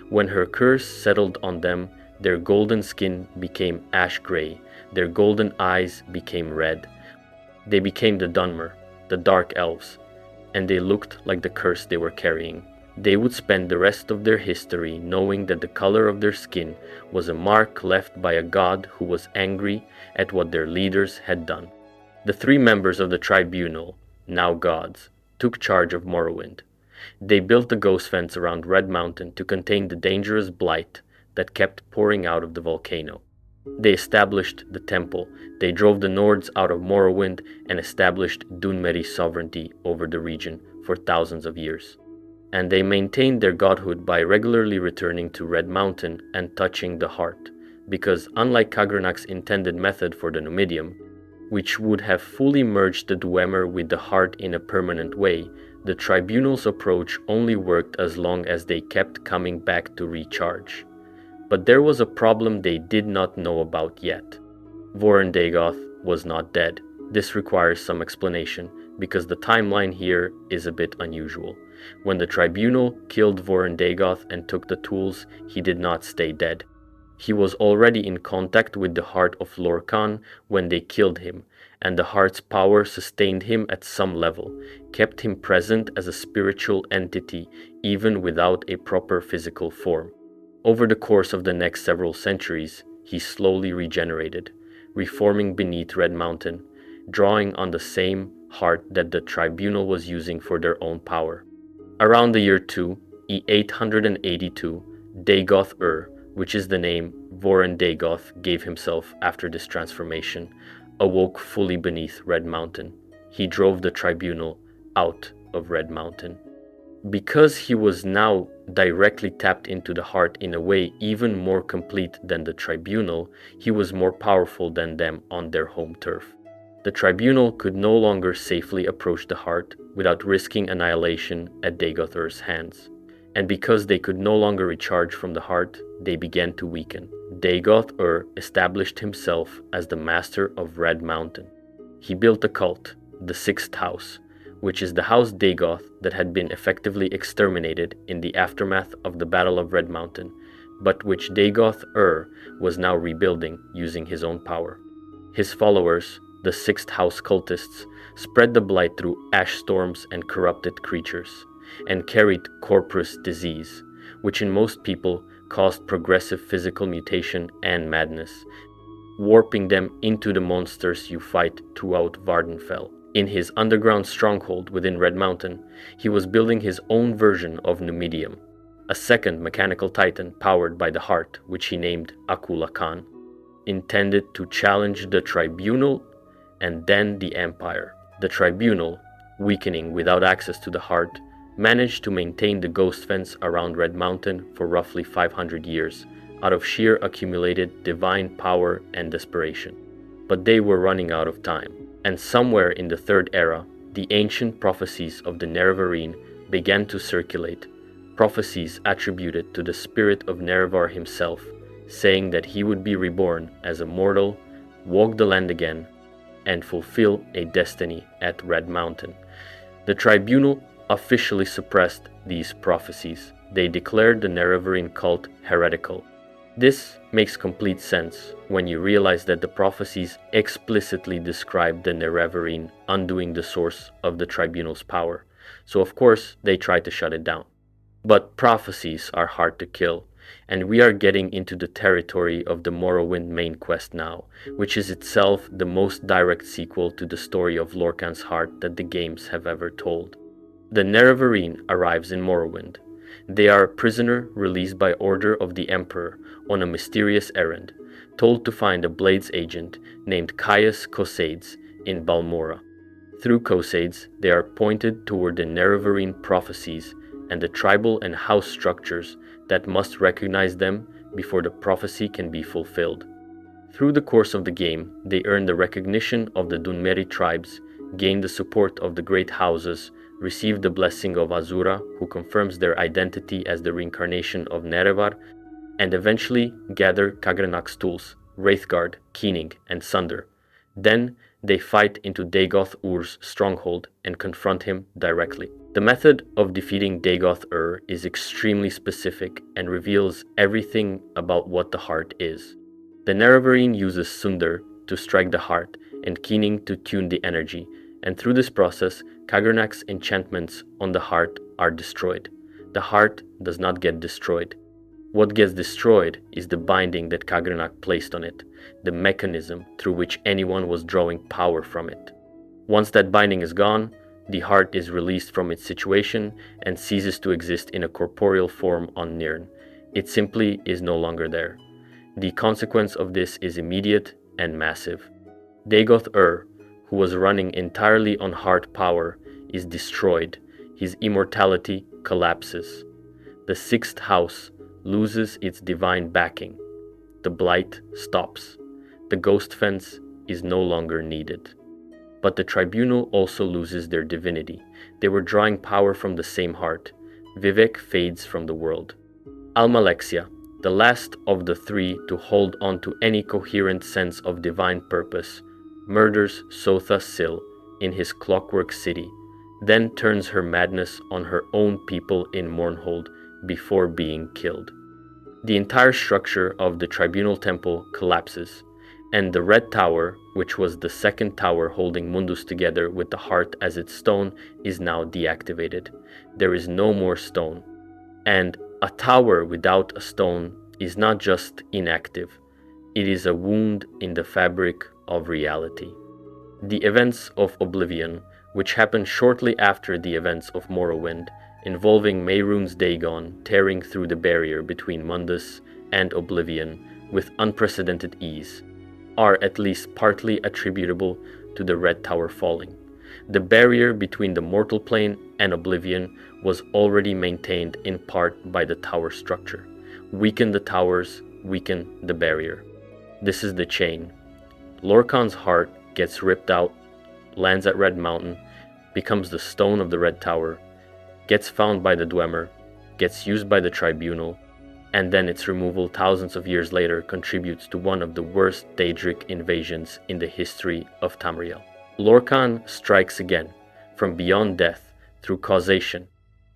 When her curse settled on them, their golden skin became ash gray, their golden eyes became red. They became the Dunmer, the Dark Elves, and they looked like the curse they were carrying. They would spend the rest of their history knowing that the color of their skin was a mark left by a god who was angry at what their leaders had done. The 3 members of the tribunal, now gods, took charge of Morrowind. They built the ghost fence around Red Mountain to contain the dangerous blight that kept pouring out of the volcano. They established the temple. They drove the Nords out of Morrowind and established Dunmeri's sovereignty over the region for thousands of years. And they maintained their godhood by regularly returning to Red Mountain and touching the heart, because unlike Kagrenak's intended method for the Numidium, which would have fully merged the Dwemer with the heart in a permanent way, the tribunal's approach only worked as long as they kept coming back to recharge. But there was a problem they did not know about yet. Voron Dagoth was not dead. This requires some explanation, because the timeline here is a bit unusual. When the tribunal killed Voron Dagoth and took the tools, he did not stay dead. He was already in contact with the heart of Lorkhan when they killed him, and the heart's power sustained him at some level, kept him present as a spiritual entity even without a proper physical form. Over the course of the next several centuries, he slowly regenerated, reforming beneath Red Mountain, drawing on the same heart that the tribunal was using for their own power. Around the year 2, E882, Dagoth Ur, which is the name Voron Dagoth gave himself after this transformation, awoke fully beneath Red Mountain. He drove the tribunal out of Red Mountain. Because he was now directly tapped into the heart in a way even more complete than the tribunal, he was more powerful than them on their home turf. The tribunal could no longer safely approach the heart without risking annihilation at Dagoth Ur's hands. And because they could no longer recharge from the heart, they began to weaken. Dagoth Ur established himself as the master of Red Mountain. He built a cult, the Sixth House, which is the House Dagoth that had been effectively exterminated in the aftermath of the Battle of Red Mountain, but which Dagoth Ur was now rebuilding using his own power. His followers, the Sixth House cultists, spread the blight through ash storms and corrupted creatures, and carried corporous disease, which in most people caused progressive physical mutation and madness, warping them into the monsters you fight throughout Vardenfell. In his underground stronghold within Red Mountain, he was building his own version of Numidium, a second mechanical titan powered by the heart, which he named Akula Khan, intended to challenge the tribunal and then the empire. The tribunal, weakening without access to the heart, managed to maintain the ghost fence around Red Mountain for roughly 500 years, out of sheer accumulated divine power and desperation. But they were running out of time. And somewhere in the Third Era, the ancient prophecies of the Nerevarine began to circulate, prophecies attributed to the spirit of Nerevar himself, saying that he would be reborn as a mortal, walk the land again, and fulfill a destiny at Red Mountain. The tribunal officially suppressed these prophecies. They declared the Nerevarine cult heretical. This makes complete sense when you realize that the prophecies explicitly describe the Nerevarine undoing the source of the tribunal's power, so of course they tried to shut it down. But prophecies are hard to kill, and we are getting into the territory of the Morrowind main quest now, which is itself the most direct sequel to the story of Lorkhan's heart that the games have ever told. The Nerevarine arrives in Morrowind. They are a prisoner released by order of the Emperor on a mysterious errand, told to find a Blades agent named Caius Cosades in Balmora. Through Cosades, they are pointed toward the Nerevarine prophecies and the tribal and house structures that must recognize them before the prophecy can be fulfilled. Through the course of the game, they earn the recognition of the Dunmeri tribes, gain the support of the great houses, receive the blessing of Azura, who confirms their identity as the reincarnation of Nerevar, and eventually gather Kagranak's tools, Wraithguard, Keening, and Sunder. Then they fight into Dagoth Ur's stronghold and confront him directly. The method of defeating Dagoth Ur is extremely specific and reveals everything about what the heart is. The Nerevarine uses Sunder to strike the heart and Keening to tune the energy, and through this process, Kagranak's enchantments on the heart are destroyed. The heart does not get destroyed. What gets destroyed is the binding that Kagranak placed on it, the mechanism through which anyone was drawing power from it. Once that binding is gone, the heart is released from its situation and ceases to exist in a corporeal form on Nirn. It simply is no longer there. The consequence of this is immediate and massive. Dagoth Ur, who was running entirely on heart power, is destroyed. His immortality collapses. The sixth house loses its divine backing. The blight stops. The ghost fence is no longer needed. But the tribunal also loses their divinity. They were drawing power from the same heart. Vivek fades from the world. Almalexia, the last of the three to hold on to any coherent sense of divine purpose, murders Sotha Sil in his clockwork city, then turns her madness on her own people in Mournhold before being killed. The entire structure of the tribunal temple collapses, and the Red Tower, which was the second tower holding Mundus together with the heart as its stone, is now deactivated. There is no more stone. And a tower without a stone is not just inactive, it is a wound in the fabric of reality. The events of Oblivion, which happened shortly after the events of Morrowind, involving Mehrunes Dagon tearing through the barrier between Mundus and Oblivion with unprecedented ease, are at least partly attributable to the Red Tower falling. The barrier between the mortal plane and Oblivion was already maintained in part by the tower structure. Weaken the towers, weaken the barrier. This is the chain. Lorkhan's heart gets ripped out, lands at Red Mountain, becomes the stone of the Red Tower, gets found by the Dwemer, gets used by the tribunal, and then its removal thousands of years later contributes to one of the worst Daedric invasions in the history of Tamriel. Lorkhan strikes again, from beyond death, through causation,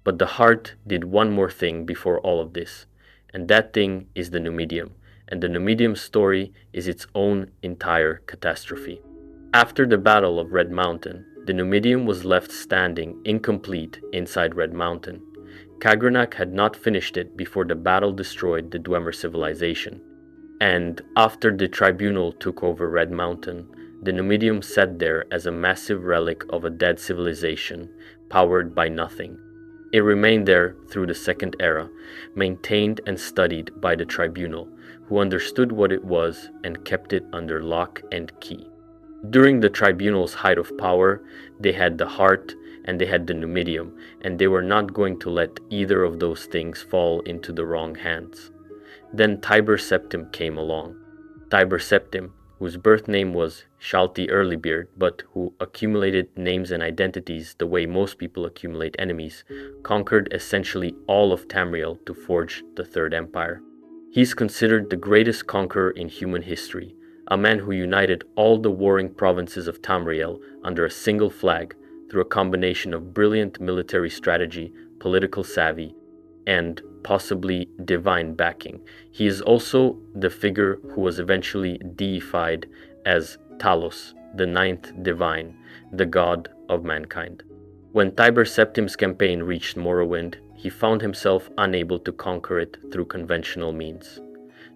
but the heart did one more thing before all of this, and that thing is the Numidium, and the Numidium story is its own entire catastrophe. After the Battle of Red Mountain, the Numidium was left standing incomplete inside Red Mountain. Kagranak had not finished it before the battle destroyed the Dwemer civilization. And after the tribunal took over Red Mountain, the Numidium sat there as a massive relic of a dead civilization, powered by nothing. It remained there through the Second Era, maintained and studied by the tribunal, who understood what it was and kept it under lock and key. During the tribunal's height of power, they had the heart and they had the Numidium, and they were not going to let either of those things fall into the wrong hands. Then Tiber Septim came along. Tiber Septim, whose birth name was Shalti Earlybeard, but who accumulated names and identities the way most people accumulate enemies, conquered essentially all of Tamriel to forge the Third Empire. He's considered the greatest conqueror in human history, a man who united all the warring provinces of Tamriel under a single flag through a combination of brilliant military strategy, political savvy, and possibly divine backing. He is also the figure who was eventually deified as Talos, the ninth divine, the god of mankind. When Tiber Septim's campaign reached Morrowind, he found himself unable to conquer it through conventional means.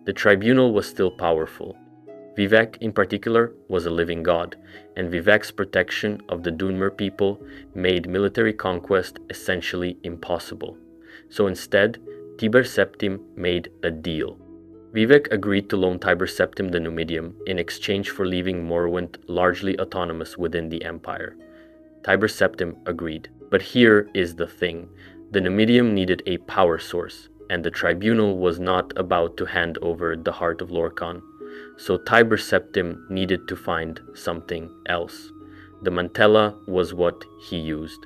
The tribunal was still powerful. Vivec, in particular, was a living god, and Vivec's protection of the Dwemer people made military conquest essentially impossible. So instead, Tiber Septim made a deal. Vivec agreed to loan Tiber Septim the Numidium in exchange for leaving Morrowind largely autonomous within the Empire. Tiber Septim agreed. But here is the thing. The Numidium needed a power source, and the tribunal was not about to hand over the heart of Lorkhan. So Tiber Septim needed to find something else. The Mantella was what he used.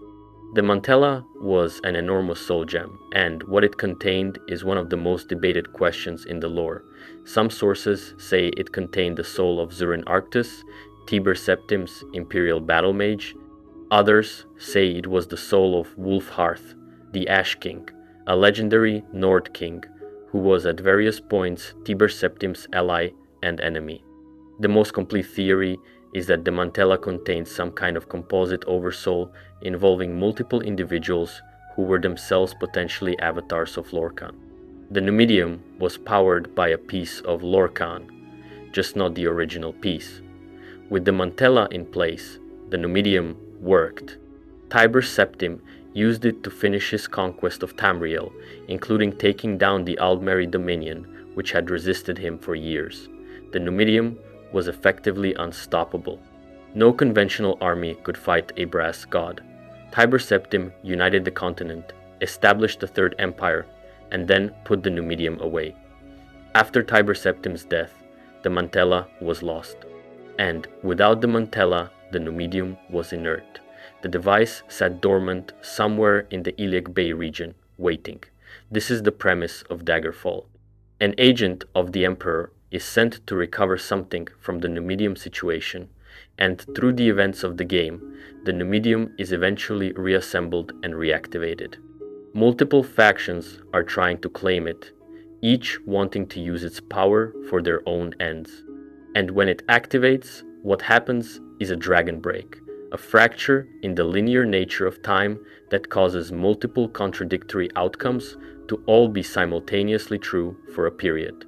The Mantella was an enormous soul gem, and what it contained is one of the most debated questions in the lore. Some sources say it contained the soul of Zurin Arctus, Tiber Septim's imperial battle mage. Others say it was the soul of Wulfharth, the Ash King, a legendary Nord king who was at various points Tiber Septim's ally and enemy. The most complete theory is that the Mantella contains some kind of composite oversoul involving multiple individuals who were themselves potentially avatars of Lorkhan. The Numidium was powered by a piece of Lorkhan, just not the original piece. With the Mantella in place, the Numidium worked. Tiber Septim used it to finish his conquest of Tamriel, including taking down the Aldmeri Dominion, which had resisted him for years. The Numidium was effectively unstoppable. No conventional army could fight a brass god. Tiber Septim united the continent, established the Third Empire, and then put the Numidium away. After Tiber Septim's death, the Mantella was lost. And without the Mantella, the Numidium was inert. The device sat dormant somewhere in the Iliac Bay region, waiting. This is the premise of Daggerfall. An agent of the Emperor is sent to recover something from the Numidium situation, and through the events of the game, the Numidium is eventually reassembled and reactivated. Multiple factions are trying to claim it, each wanting to use its power for their own ends. And when it activates, what happens is a dragon break, a fracture in the linear nature of time that causes multiple contradictory outcomes to all be simultaneously true for a period.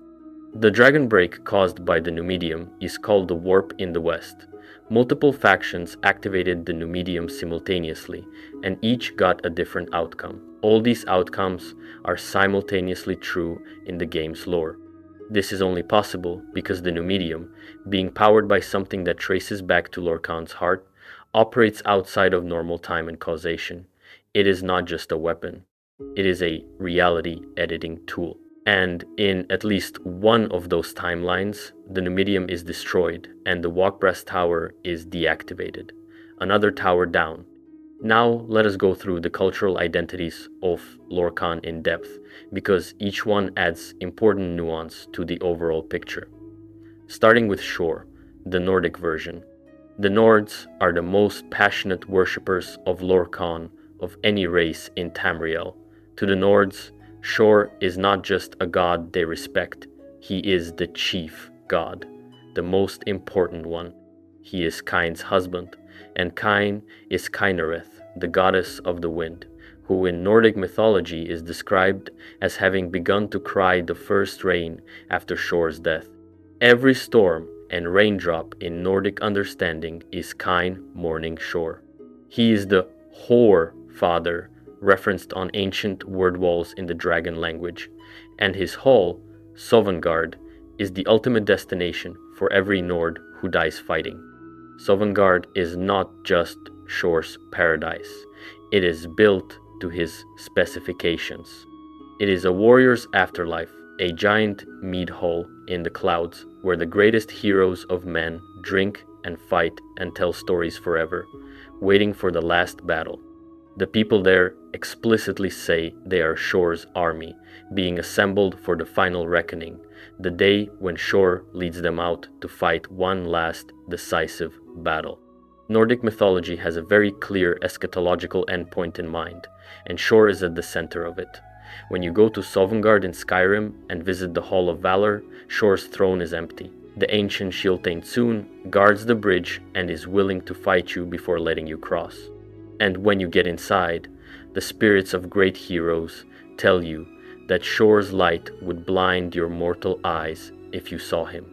The dragon break caused by the Numidium is called the Warp in the West. Multiple factions activated the Numidium simultaneously, and each got a different outcome. All these outcomes are simultaneously true in the game's lore. This is only possible because the Numidium, being powered by something that traces back to Lorkhan's heart, operates outside of normal time and causation. It is not just a weapon. It is a reality editing tool. And in at least one of those timelines, the Numidium is destroyed and the Walkbrass Tower is deactivated. Another tower down. Now let us go through the cultural identities of Lorkhan in depth, because each one adds important nuance to the overall picture. Starting with Shor, the Nordic version. The Nords are the most passionate worshippers of Lorkhan of any race in Tamriel. To the Nords, Shor is not just a god they respect, he is the chief god, the most important one. He is Kain's husband, and Kain is Kynareth, the goddess of the wind, who in Nordic mythology is described as having begun to cry the first rain after Shor's death. Every storm and raindrop in Nordic understanding is Kain mourning Shor. He is the Whore Father, referenced on ancient word walls in the dragon language, and his hall, Sovngarde, is the ultimate destination for every Nord who dies fighting. Sovngarde is not just Shor's paradise, it is built to his specifications. It is a warrior's afterlife, a giant mead hall in the clouds where the greatest heroes of men drink and fight and tell stories forever, waiting for the last battle. The people there explicitly say they are Shor's army, being assembled for the final reckoning, the day when Shor leads them out to fight one last decisive battle. Nordic mythology has a very clear eschatological endpoint in mind, and Shor is at the center of it. When you go to Sovngarde in Skyrim and visit the Hall of Valor, Shor's throne is empty. The ancient Shiltain Tsun guards the bridge and is willing to fight you before letting you cross. And when you get inside, the spirits of great heroes tell you that Shor's light would blind your mortal eyes if you saw him,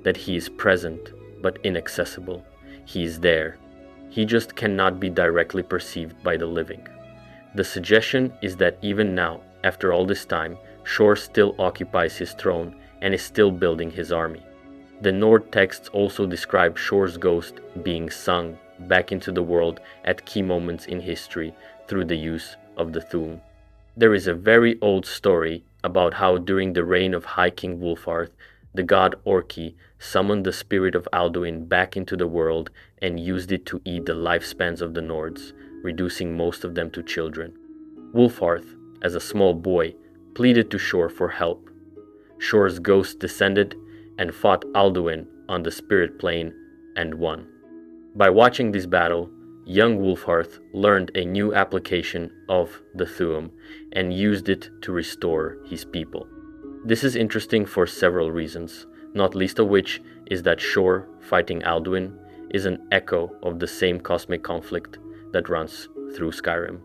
that he is present but inaccessible. He is there. He just cannot be directly perceived by the living. The suggestion is that even now, after all this time, Shor still occupies his throne and is still building his army. The Nord texts also describe Shor's ghost being sung back into the world at key moments in history through the use of the Thu'um. There is a very old story about how during the reign of High King Wulfharth, the god Orki summoned the spirit of Alduin back into the world and used it to eat the lifespans of the Nords, reducing most of them to children. Wulfharth, as a small boy, pleaded to Shor for help. Shor's ghost descended and fought Alduin on the spirit plane and won. By watching this battle, young Wulfharth learned a new application of the Thu'um and used it to restore his people. This is interesting for several reasons, not least of which is that Shor fighting Alduin is an echo of the same cosmic conflict that runs through Skyrim.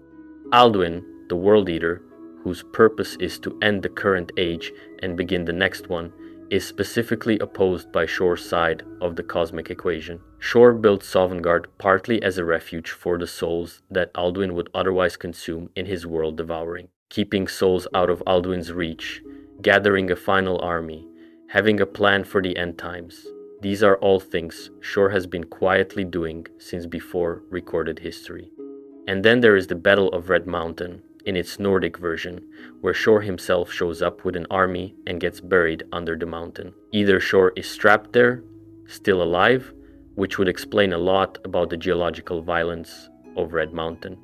Alduin, the World Eater, whose purpose is to end the current age and begin the next one, is specifically opposed by Shor's side of the cosmic equation. Shor built Sovngarde partly as a refuge for the souls that Alduin would otherwise consume in his world devouring, keeping souls out of Alduin's reach, gathering a final army, having a plan for the end times. These are all things Shor has been quietly doing since before recorded history. And then there is the Battle of Red Mountain, in its Nordic version, where Shor himself shows up with an army and gets buried under the mountain. Either Shor is trapped there, still alive, which would explain a lot about the geological violence of Red Mountain,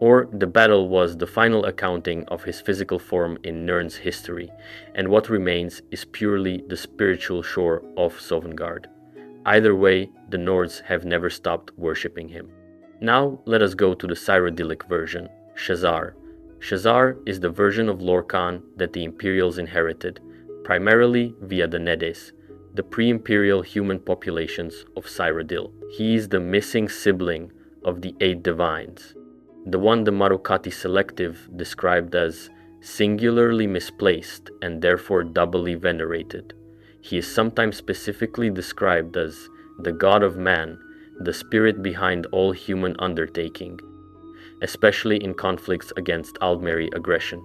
or the battle was the final accounting of his physical form in Nirn's history, and what remains is purely the spiritual Shor of Sovngarde. Either way, the Nords have never stopped worshipping him. Now let us go to the Cyrodiilic version, Shesar. Shesar is the version of Lorkhan that the Imperials inherited, primarily via the Nedes, the pre-imperial human populations of Cyrodiil. He is the missing sibling of the 8 divines, the one the Marukati Selective described as singularly misplaced and therefore doubly venerated. He is sometimes specifically described as the god of man, the spirit behind all human undertaking, especially in conflicts against Aldmeri aggression.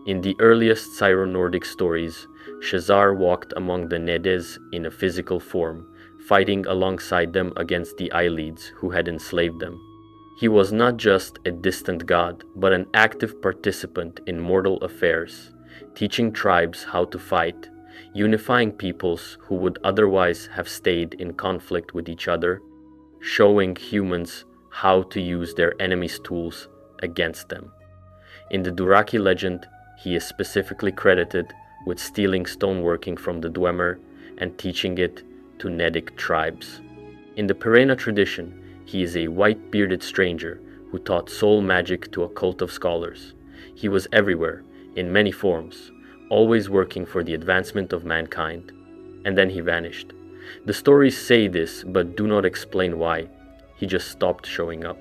In the earliest Syro-Nordic stories, Shesar walked among the Nedes in a physical form, fighting alongside them against the Eyelids who had enslaved them. He was not just a distant god, but an active participant in mortal affairs, teaching tribes how to fight, unifying peoples who would otherwise have stayed in conflict with each other, showing humans how to use their enemies' tools against them. In the Duraki legend, he is specifically credited with stealing stoneworking from the Dwemer and teaching it to Nedic tribes. In the Perena tradition, he is a white-bearded stranger who taught soul magic to a cult of scholars. He was everywhere, in many forms, always working for the advancement of mankind. And then he vanished. The stories say this, but do not explain why. He just stopped showing up.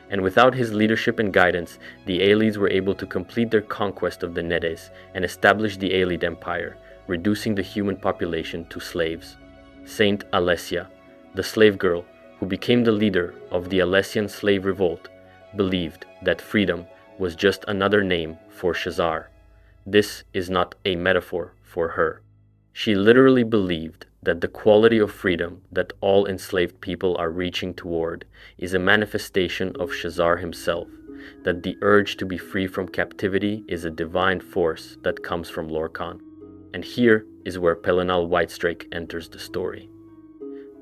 And without his leadership and guidance, the Aelids were able to complete their conquest of the Nedes and establish the Aelid Empire, reducing the human population to slaves. Saint Alessia, the slave girl who became the leader of the Alessian slave revolt, believed that freedom was just another name for Shesar. This is not a metaphor for her. She literally believed that the quality of freedom that all enslaved people are reaching toward is a manifestation of Shesar himself, that the urge to be free from captivity is a divine force that comes from Lorkhan. And here is where Pelinal Whitestrake enters the story.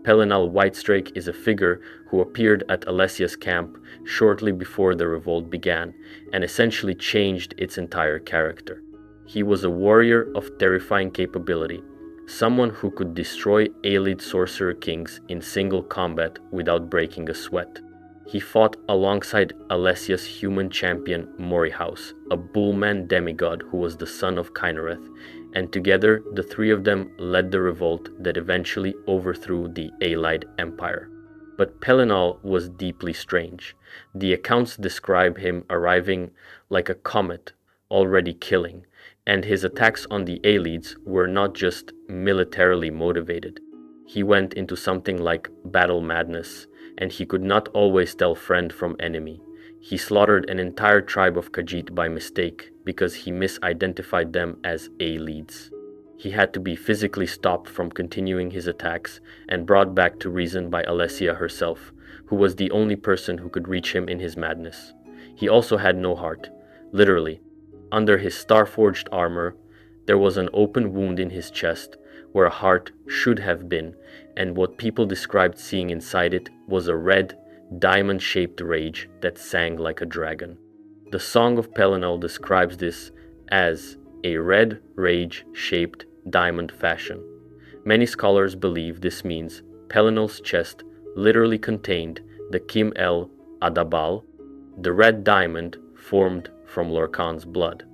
Pelinal Whitestrake is a figure who appeared at Alessia's camp shortly before the revolt began and essentially changed its entire character. He was a warrior of terrifying capability, someone who could destroy Aelid sorcerer kings in single combat without breaking a sweat. He fought alongside Alessia's human champion Morihaus, a bullman demigod who was the son of Kynareth, and together the three of them led the revolt that eventually overthrew the Aelid Empire. But Pelinal was deeply strange. The accounts describe him arriving like a comet, already killing, and his attacks on the Aelids were not just militarily motivated. He went into something like battle madness, and he could not always tell friend from enemy. He slaughtered an entire tribe of Khajiit by mistake because he misidentified them as Aelids. He had to be physically stopped from continuing his attacks and brought back to reason by Alessia herself, who was the only person who could reach him in his madness. He also had no heart, literally. Under his star-forged armor, there was an open wound in his chest where a heart should have been, and what people described seeing inside it was a red, diamond-shaped rage that sang like a dragon. The Song of Pelinal describes this as a red rage-shaped diamond fashion. Many scholars believe this means Pelinal's chest literally contained the Kim El Adabal, the red diamond formed from Lorkhan's blood.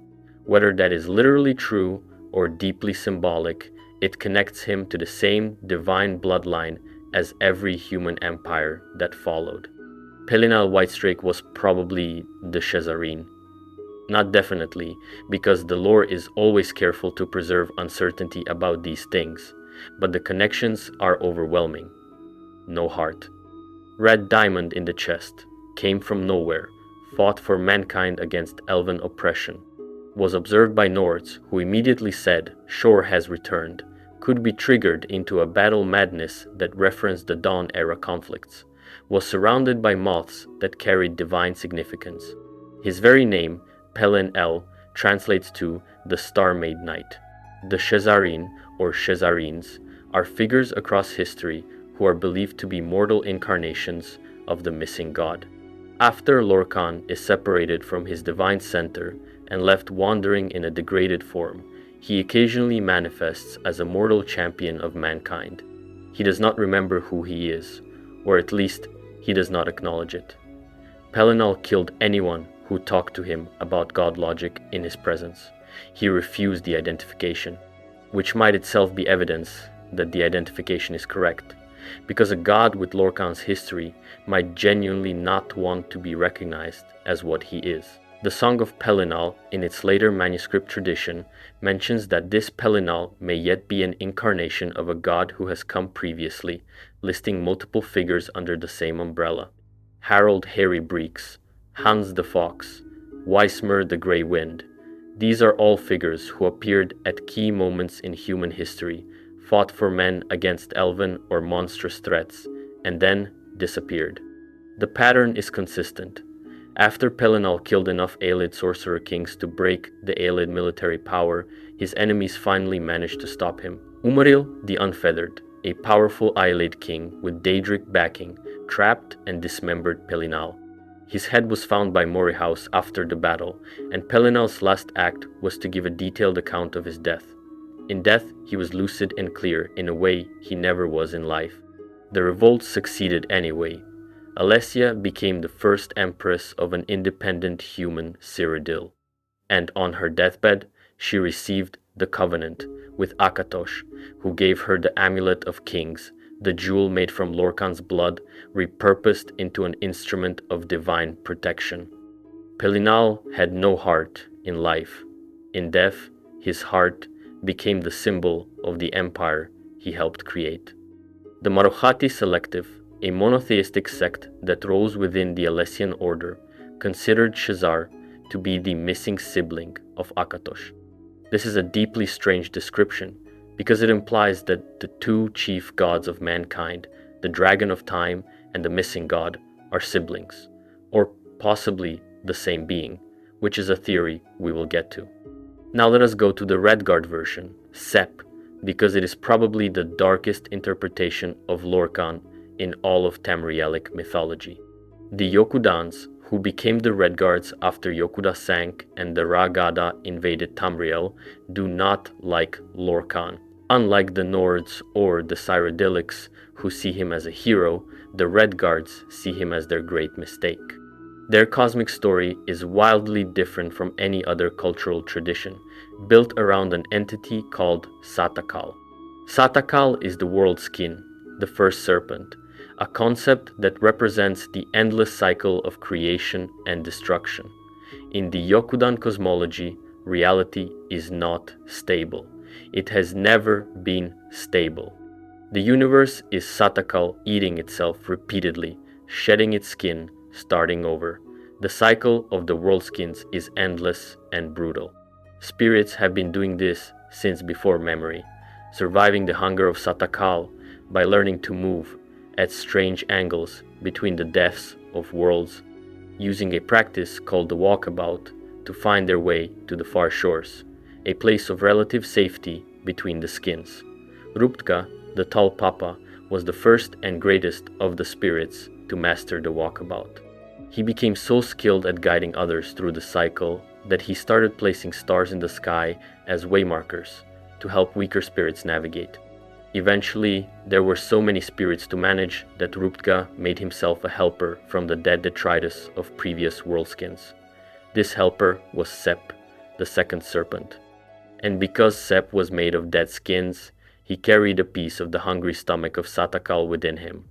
Whether that is literally true or deeply symbolic, it connects him to the same divine bloodline as every human empire that followed. Pelinal Whitestrake was probably the Shesarine. Not definitely, because the lore is always careful to preserve uncertainty about these things, but the connections are overwhelming. No heart. Red diamond in the chest, came from nowhere, fought for mankind against elven oppression, was observed by Nords who immediately said Shor has returned, could be triggered into a battle madness that referenced the Dawn era conflicts, was surrounded by moths that carried divine significance. His very name, Pelin El, translates to the Star-Made Knight. The Shesarine, or Shesarines, are figures across history who are believed to be mortal incarnations of the missing god. After Lorkhan is separated from his divine center and left wandering in a degraded form, he occasionally manifests as a mortal champion of mankind. He does not remember who he is, or at least he does not acknowledge it. Pelinal killed anyone who talked to him about god logic in his presence. He refused the identification, which might itself be evidence that the identification is correct, because a god with Lorkhan's history might genuinely not want to be recognized as what he is. The Song of Pelinal, in its later manuscript tradition, mentions that this Pelinal may yet be an incarnation of a god who has come previously, listing multiple figures under the same umbrella. Harold Hairy Breeks, Hans the Fox, Weismer the Grey Wind. These are all figures who appeared at key moments in human history, fought for men against elven or monstrous threats, and then disappeared. The pattern is consistent. After Pelinal killed enough Aelid sorcerer kings to break the Aelid military power, his enemies finally managed to stop him. Umaril the Unfeathered, a powerful Aelid king with Daedric backing, trapped and dismembered Pelinal. His head was found by Morihaus after the battle, and Pelinal's last act was to give a detailed account of his death. In death, he was lucid and clear in a way he never was in life. The revolt succeeded anyway. Alessia became the first empress of an independent human Cyrodiil, and on her deathbed, she received the covenant with Akatosh, who gave her the Amulet of Kings, the jewel made from Lorkhan's blood, repurposed into an instrument of divine protection. Pelinal had no heart in life. In death, his heart became the symbol of the empire he helped create. The Marochati Selective, a monotheistic sect that rose within the Alessian order, considered Shesar to be the missing sibling of Akatosh. This is a deeply strange description, because it implies that the two chief gods of mankind, the Dragon of Time and the Missing God, are siblings, or possibly the same being, which is a theory we will get to. Now let us go to the Redguard version, Sep, because it is probably the darkest interpretation of Lorkhan in all of Tamrielic mythology. The Yokudans, who became the Redguards after Yokuda sank and the Ragada invaded Tamriel, do not like Lorkhan. Unlike the Nords or the Cyrodiilics, who see him as a hero, the Redguards see him as their great mistake. Their cosmic story is wildly different from any other cultural tradition, built around an entity called Satakal. Satakal is the world skin, the first serpent, a concept that represents the endless cycle of creation and destruction. In the Yokudan cosmology, reality is not stable. It has never been stable. The universe is Satakal eating itself repeatedly, shedding its skin, starting over. The cycle of the world skins is endless and brutal. Spirits have been doing this since before memory, surviving the hunger of Satakal by learning to move at strange angles between the depths of worlds, using a practice called the walkabout to find their way to the far shores, a place of relative safety between the skins. Ruptka, the tall papa, was the first and greatest of the spirits to master the walkabout. He became so skilled at guiding others through the cycle that he started placing stars in the sky as waymarkers to help weaker spirits navigate. Eventually, there were so many spirits to manage that Ruptka made himself a helper from the dead detritus of previous worldskins. This helper was Sep, the second serpent. And because Sep was made of dead skins, he carried a piece of the hungry stomach of Satakal within him.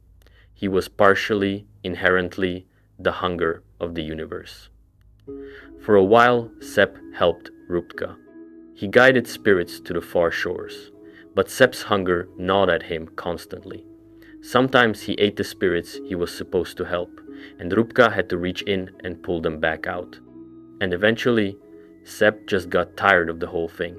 He was partially, inherently, the hunger of the universe. For a while, Sep helped Ruptka. He guided spirits to the far shores, but Sep's hunger gnawed at him constantly. Sometimes he ate the spirits he was supposed to help, and Ruptka had to reach in and pull them back out. And eventually, Sep just got tired of the whole thing.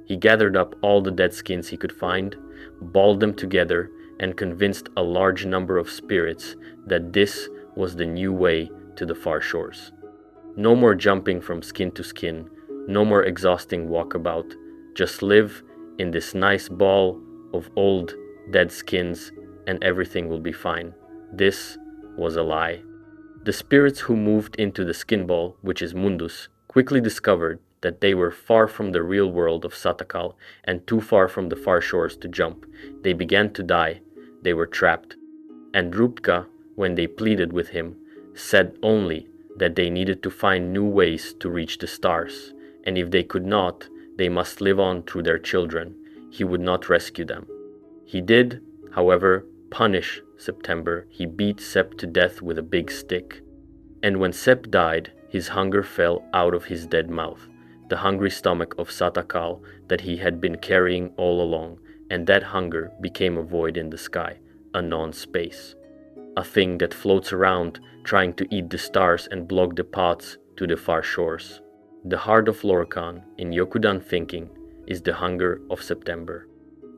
He gathered up all the dead skins he could find, balled them together, and convinced a large number of spirits that this was the new way to the far shores. No more jumping from skin to skin, no more exhausting walkabout, just live in this nice ball of old dead skins and everything will be fine. This was a lie. The spirits who moved into the skin ball, which is Mundus, quickly discovered that they were far from the real world of Satakal and too far from the far shores to jump. They began to die. They were trapped. And Ruptka, when they pleaded with him, said only that they needed to find new ways to reach the stars, and if they could not, they must live on through their children. He would not rescue them. He did, however, punish September. He beat Sep to death with a big stick. And when Sep died, his hunger fell out of his dead mouth, the hungry stomach of Satakal that he had been carrying all along, and that hunger became a void in the sky, a non-space. A thing that floats around trying to eat the stars and block the paths to the far shores. The heart of Lorkhan, in Yokudan thinking, is the hunger of September.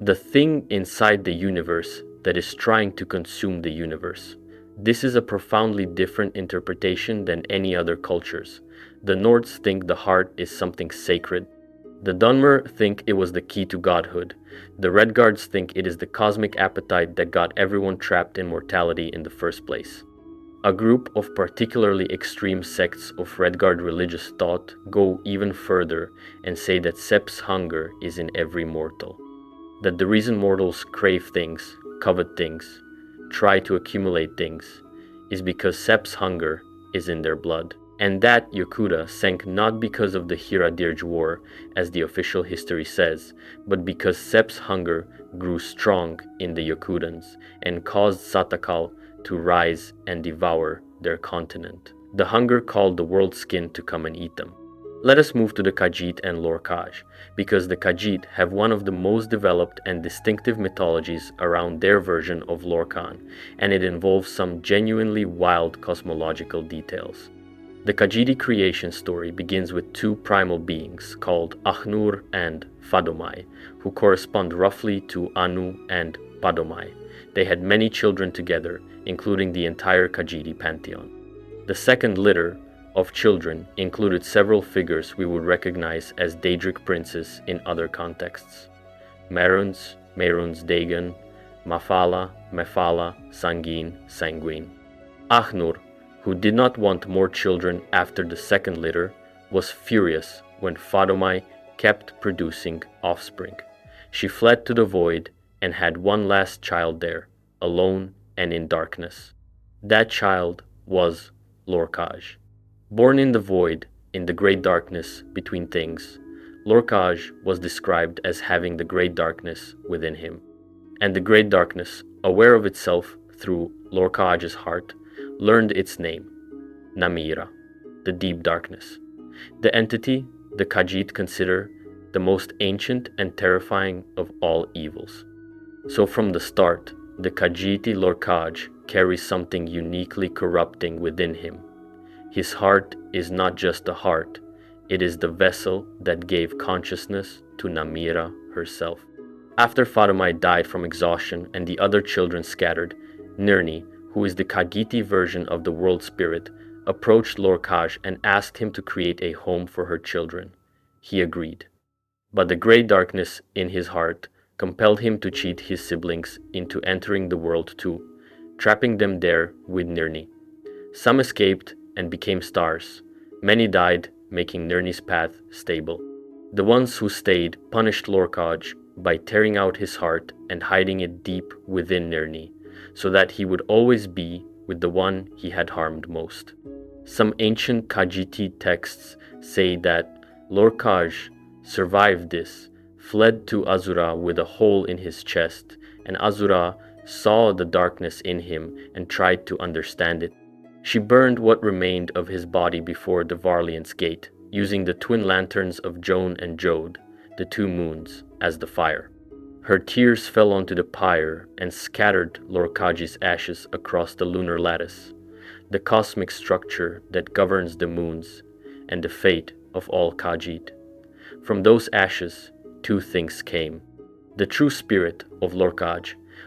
The thing inside the universe that is trying to consume the universe. This is a profoundly different interpretation than any other cultures. The Nords think the heart is something sacred. The Dwemer think it was the key to godhood. The Redguards think it is the cosmic appetite that got everyone trapped in mortality in the first place. A group of particularly extreme sects of Redguard religious thought go even further and say that Sep's hunger is in every mortal. That the reason mortals crave things, covet things, try to accumulate things, is because Sep's hunger is in their blood. And that Yokuda sank not because of the Hiradirj war, as the official history says, but because Sep's hunger grew strong in the Yokudans and caused Satakal to rise and devour their continent. The hunger called the world skin to come and eat them. Let us move to the Khajiit and Lorkhan, because the Khajiit have one of the most developed and distinctive mythologies around their version of Lorkhan, and it involves some genuinely wild cosmological details. The Khajiiti creation story begins with two primal beings called Akhnur and Fadomai, who correspond roughly to Anu and Padomai. They had many children together, including the entire Khajiiti pantheon. The second litter of children included several figures we would recognize as Daedric princes in other contexts. Meruns, Dagon, Mafala, Sangin, Sanguine. Achnur, who did not want more children after the second litter, was furious when Fadomai kept producing offspring. She fled to the void and had one last child there, alone and in darkness. That child was Lorkhan. Born in the void, in the great darkness between things, Lorkhan was described as having the great darkness within him. And the great darkness, aware of itself through Lorkhan's heart, learned its name, Namira, the deep darkness. The entity the Khajiit consider the most ancient and terrifying of all evils. So from the start, the Khajiiti Lorkhan carries something uniquely corrupting within him. His heart is not just a heart, it is the vessel that gave consciousness to Namira herself. After Fadomai died from exhaustion and the other children scattered, Nirni, who is the Khajiiti version of the world spirit, approached Lorkhan and asked him to create a home for her children. He agreed. But the great darkness in his heart compelled him to cheat his siblings into entering the world too, trapping them there with Nirni. Some escaped and became stars. Many died, making Nirni's path stable. The ones who stayed punished Lorkhan by tearing out his heart and hiding it deep within Nirni, so that he would always be with the one he had harmed most. Some ancient Khajiiti texts say that Lorkhan survived this, fled to Azura with a hole in his chest, and Azura saw the darkness in him and tried to understand it. She burned what remained of his body before the Varlian's gate, using the twin lanterns of Joan and Jode, the two moons, as the fire. Her tears fell onto the pyre and scattered Lorkhan's ashes across the lunar lattice, the cosmic structure that governs the moons and the fate of all Khajiit. From those ashes, two things came: the true spirit of Lorkhan,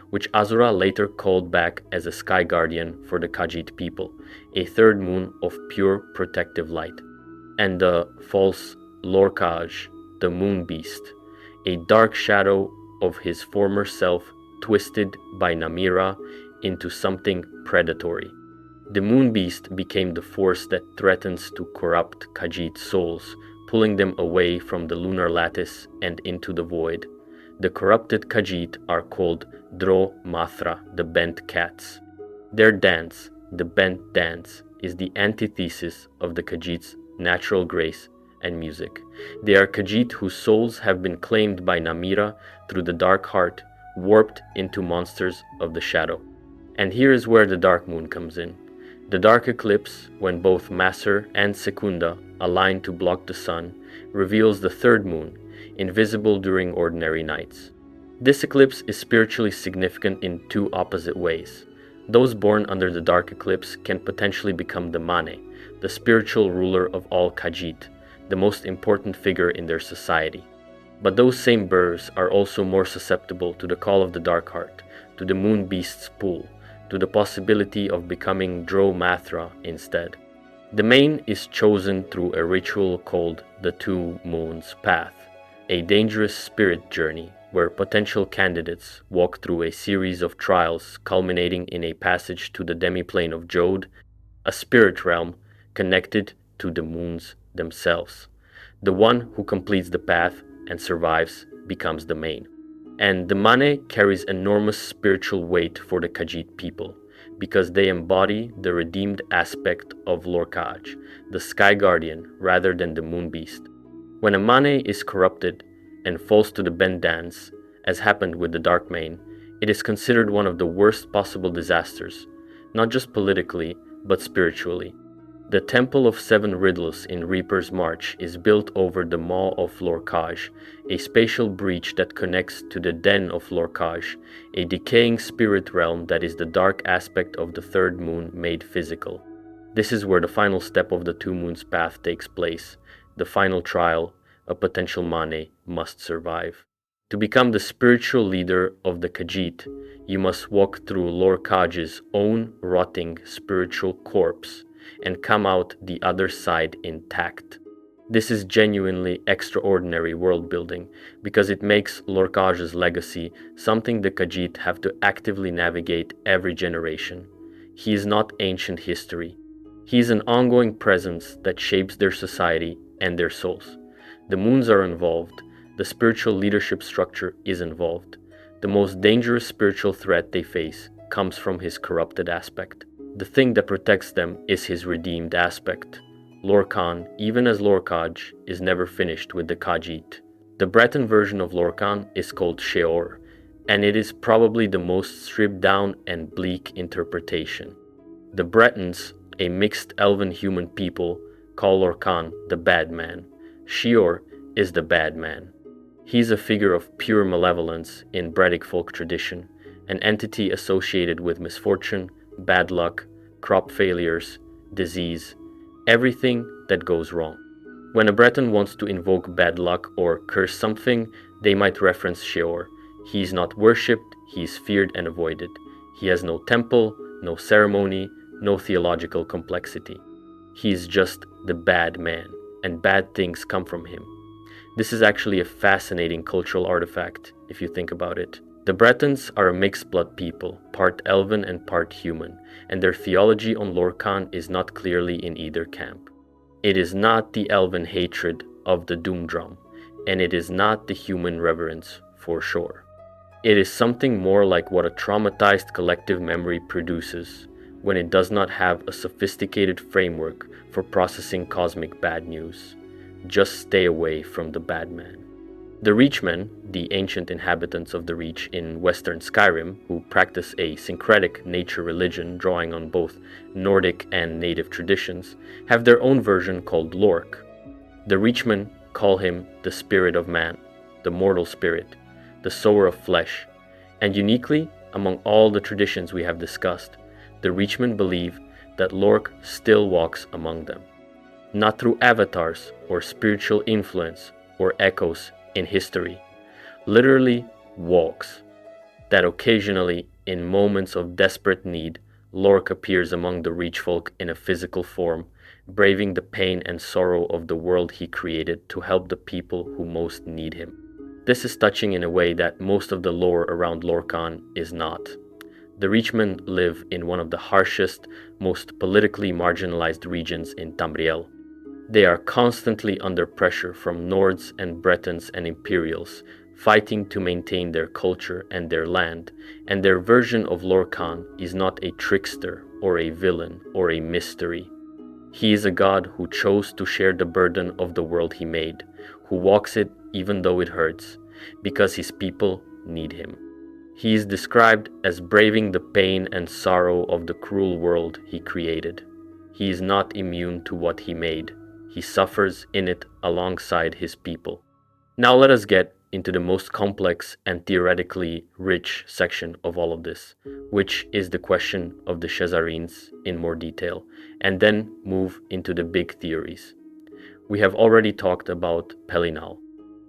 which Azura later called back as a sky guardian for the Khajiit people, a third moon of pure protective light, and the false Lorkhan, the moon beast, a dark shadow of his former self twisted by Namira into something predatory. The moon beast became the force that threatens to corrupt Khajiit souls, pulling them away from the lunar lattice and into the void. The corrupted Khajiit are called Dro Mathra, the bent cats. Their dance, the bent dance, is the antithesis of the Khajiit's natural grace and music. They are Khajiit whose souls have been claimed by Namira through the dark heart, warped into monsters of the shadow. And here is where the dark moon comes in. The dark eclipse, when both Maser and Secunda align to block the sun, reveals the third moon, invisible during ordinary nights. This eclipse is spiritually significant in two opposite ways. Those born under the dark eclipse can potentially become the Mane, the spiritual ruler of all Khajiit, the most important figure in their society. But those same births are also more susceptible to the call of the dark heart, to the moon beast's pull, to the possibility of becoming Dro Mathra instead. The main is chosen through a ritual called the Two Moons Path, a dangerous spirit journey where potential candidates walk through a series of trials culminating in a passage to the demiplane of Jode, a spirit realm connected to the moons themselves. The one who completes the path and survives becomes the main. And the Mane carries enormous spiritual weight for the Khajiit people, because they embody the redeemed aspect of Lorkhan, the Sky Guardian, rather than the Moon Beast. When a Mane is corrupted and falls to the bent dance, as happened with the Dark Mane, it is considered one of the worst possible disasters, not just politically, but spiritually. The Temple of Seven Riddles in Reaper's March is built over the Maw of Lorkhan, a spatial breach that connects to the Den of Lorkhan, a decaying spirit realm that is the dark aspect of the third moon made physical. This is where the final step of the Two Moons Path takes place, the final trial a potential Mane must survive. To become the spiritual leader of the Khajiit, you must walk through Lorkhan's own rotting spiritual corpse, and come out the other side intact. This is genuinely extraordinary world building because it makes Lorkhan's legacy something the Khajiit have to actively navigate every generation. He is not ancient history. He is an ongoing presence that shapes their society and their souls. The moons are involved. The spiritual leadership structure is involved. The most dangerous spiritual threat they face comes from his corrupted aspect. The thing that protects them is his redeemed aspect. Lorkhan, even as Lorkhaj, is never finished with the Khajiit. The Breton version of Lorkhan is called Sheor, and it is probably the most stripped down and bleak interpretation. The Bretons, a mixed elven-human people, call Lorkhan the bad man. Sheor is the bad man. He is a figure of pure malevolence in Bredic folk tradition, an entity associated with misfortune, bad luck, crop failures, disease, everything that goes wrong. When a Breton wants to invoke bad luck or curse something, they might reference Sheor. He is not worshipped, he is feared and avoided. He has no temple, no ceremony, no theological complexity. He is just the bad man, and bad things come from him. This is actually a fascinating cultural artifact, if you think about it. The Bretons are a mixed blood people, part elven and part human, and their theology on Lorkhan is not clearly in either camp. It is not the elven hatred of the doom drum, and it is not the human reverence, for sure. It is something more like what a traumatized collective memory produces when it does not have a sophisticated framework for processing cosmic bad news. Just stay away from the bad man. The Reachmen, the ancient inhabitants of the Reach in western Skyrim, who practice a syncretic nature religion drawing on both Nordic and native traditions, have their own version called Lork. The Reachmen call him the spirit of man, the mortal spirit, the sower of flesh, and uniquely, among all the traditions we have discussed, the Reachmen believe that Lork still walks among them. Not through avatars or spiritual influence or echoes in history, literally walks. That occasionally, in moments of desperate need, Lork appears among the Reach folk in a physical form, braving the pain and sorrow of the world he created to help the people who most need him. This is touching in a way that most of the lore around Lorkhan is not. The Reachmen live in one of the harshest, most politically marginalized regions in Tamriel. They are constantly under pressure from Nords and Bretons and Imperials, fighting to maintain their culture and their land, and their version of Lorkhan is not a trickster or a villain or a mystery. He is a god who chose to share the burden of the world he made, who walks it even though it hurts, because his people need him. He is described as braving the pain and sorrow of the cruel world he created. He is not immune to what he made. He suffers in it alongside his people. Now let us get into the most complex and theoretically rich section of all of this, which is the question of the Shesarines in more detail, and then move into the big theories. We have already talked about Pelinal.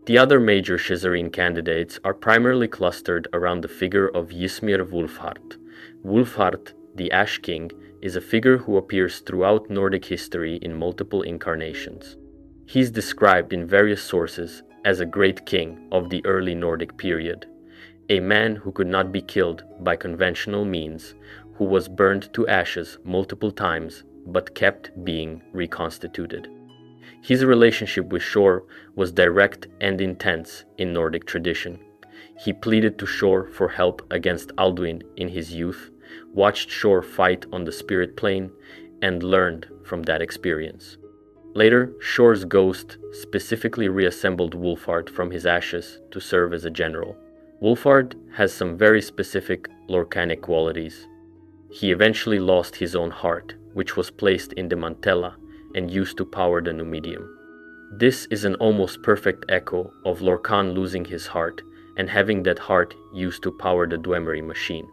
The other major Shesarine candidates are primarily clustered around the figure of Ysmir Wulfhart. Wulfhart, the Ash King, is a figure who appears throughout Nordic history in multiple incarnations. He is described in various sources as a great king of the early Nordic period, a man who could not be killed by conventional means, who was burned to ashes multiple times but kept being reconstituted. His relationship with Shor was direct and intense in Nordic tradition. He pleaded to Shor for help against Alduin in his youth, watched Shor fight on the spirit plane, and learned from that experience. Later, Shor's ghost specifically reassembled Wulfhart from his ashes to serve as a general. Wulfhart has some very specific Lorkhanic qualities. He eventually lost his own heart, which was placed in the Mantella and used to power the Numidium. This is an almost perfect echo of Lorkhan losing his heart and having that heart used to power the Dwemer machine.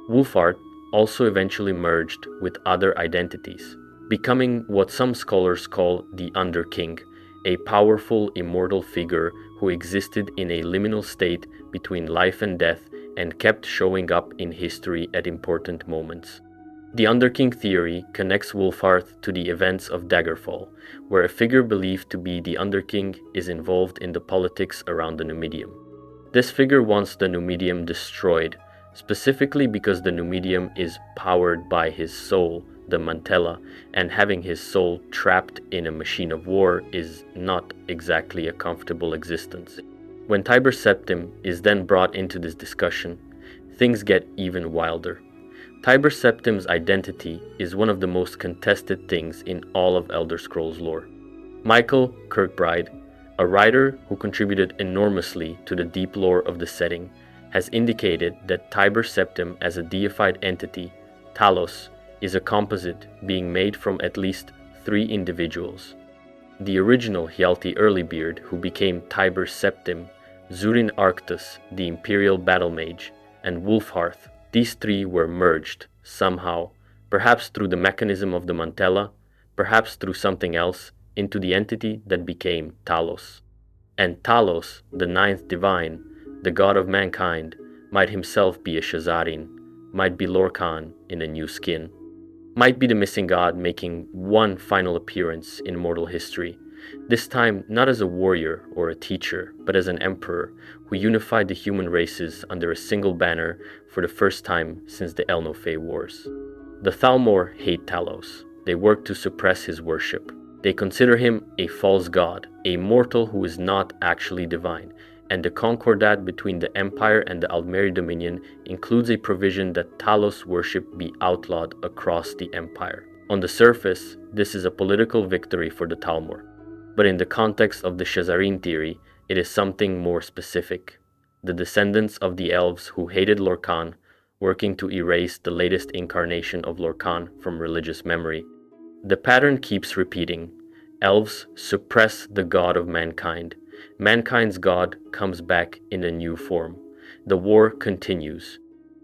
Wulfhart also eventually merged with other identities, becoming what some scholars call the Underking, a powerful immortal figure who existed in a liminal state between life and death and kept showing up in history at important moments. The Underking theory connects Wulfharth to the events of Daggerfall, where a figure believed to be the Underking is involved in the politics around the Numidium. This figure wants the Numidium destroyed, specifically because the Numidium is powered by his soul, the Mantella, and having his soul trapped in a machine of war is not exactly a comfortable existence. When Tiber Septim is then brought into this discussion, things get even wilder. Tiber Septim's identity is one of the most contested things in all of Elder Scrolls lore. Michael Kirkbride, a writer who contributed enormously to the deep lore of the setting, has indicated that Tiber Septim as a deified entity, Talos, is a composite being made from at least 3 individuals. The original Hjalti Earlybeard, who became Tiber Septim, Zurin Arctus, the Imperial Battle Mage, and Wulfharth. These 3 were merged, somehow, perhaps through the mechanism of the Mantella, perhaps through something else, into the entity that became Talos. And Talos, the 9th divine, the god of mankind, might himself be a Shesarine, might be Lorkhan in a new skin, might be the missing god making one final appearance in mortal history, this time not as a warrior or a teacher, but as an emperor who unified the human races under a single banner for the first time since the Elnofay Wars. The Thalmor hate Talos. They work to suppress his worship. They consider him a false god, a mortal who is not actually divine, and the concordat between the Empire and the Aldmeri Dominion includes a provision that Talos worship be outlawed across the Empire. On the surface, this is a political victory for the Thalmor, but in the context of the Shesarine theory, it is something more specific. The descendants of the elves who hated Lorkhan, working to erase the latest incarnation of Lorkhan from religious memory. The pattern keeps repeating. Elves suppress the god of mankind. Mankind's god comes back in a new form. The war continues.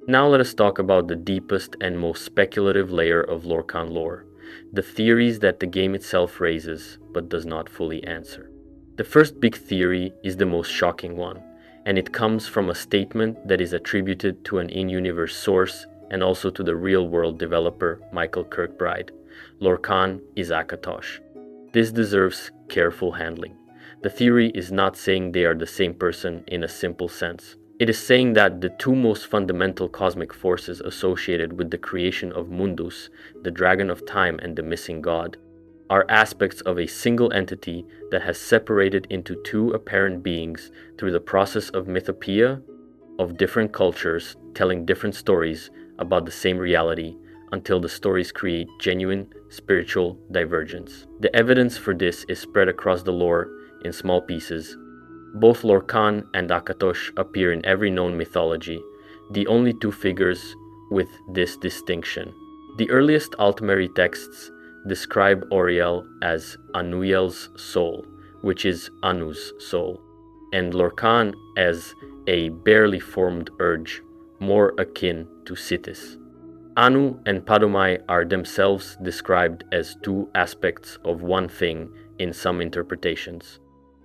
Now let us talk about the deepest and most speculative layer of Lorkhan lore, the theories that the game itself raises but does not fully answer. The first big theory is the most shocking one, and it comes from a statement that is attributed to an in-universe source and also to the real-world developer Michael Kirkbride. Lorkhan is Akatosh. This deserves careful handling. The theory is not saying they are the same person in a simple sense. It is saying that the 2 most fundamental cosmic forces associated with the creation of Mundus, the dragon of time and the missing god, are aspects of a single entity that has separated into 2 apparent beings through the process of mythopoeia, of different cultures telling different stories about the same reality, until the stories create genuine spiritual divergence. The evidence for this is spread across the lore in small pieces. Both Lorkhan and Akatosh appear in every known mythology, the only 2 figures with this distinction. The earliest Altmeri texts describe Auriel as Anuiel's soul, which is Anu's soul, and Lorkhan as a barely formed urge, more akin to Sithis. Anu and Padumai are themselves described as 2 aspects of one thing in some interpretations.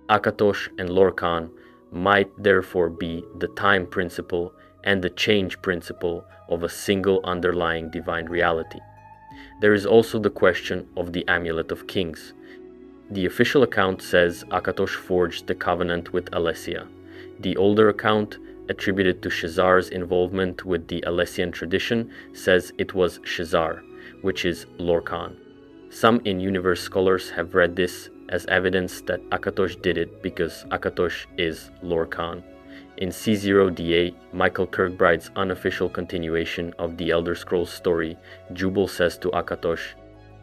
Akatosh and Lorkhan might therefore be the time principle and the change principle of a single underlying divine reality. There is also the question of the Amulet of Kings. The official account says Akatosh forged the covenant with Alessia. The older account, attributed to Shesar's involvement with the Alessian tradition, says it was Shesar, which is Lorkhan. Some in-universe scholars have read this as evidence that Akatosh did it because Akatosh is Lorkhan. In C0DA, Michael Kirkbride's unofficial continuation of the Elder Scrolls story, Jubal says to Akatosh,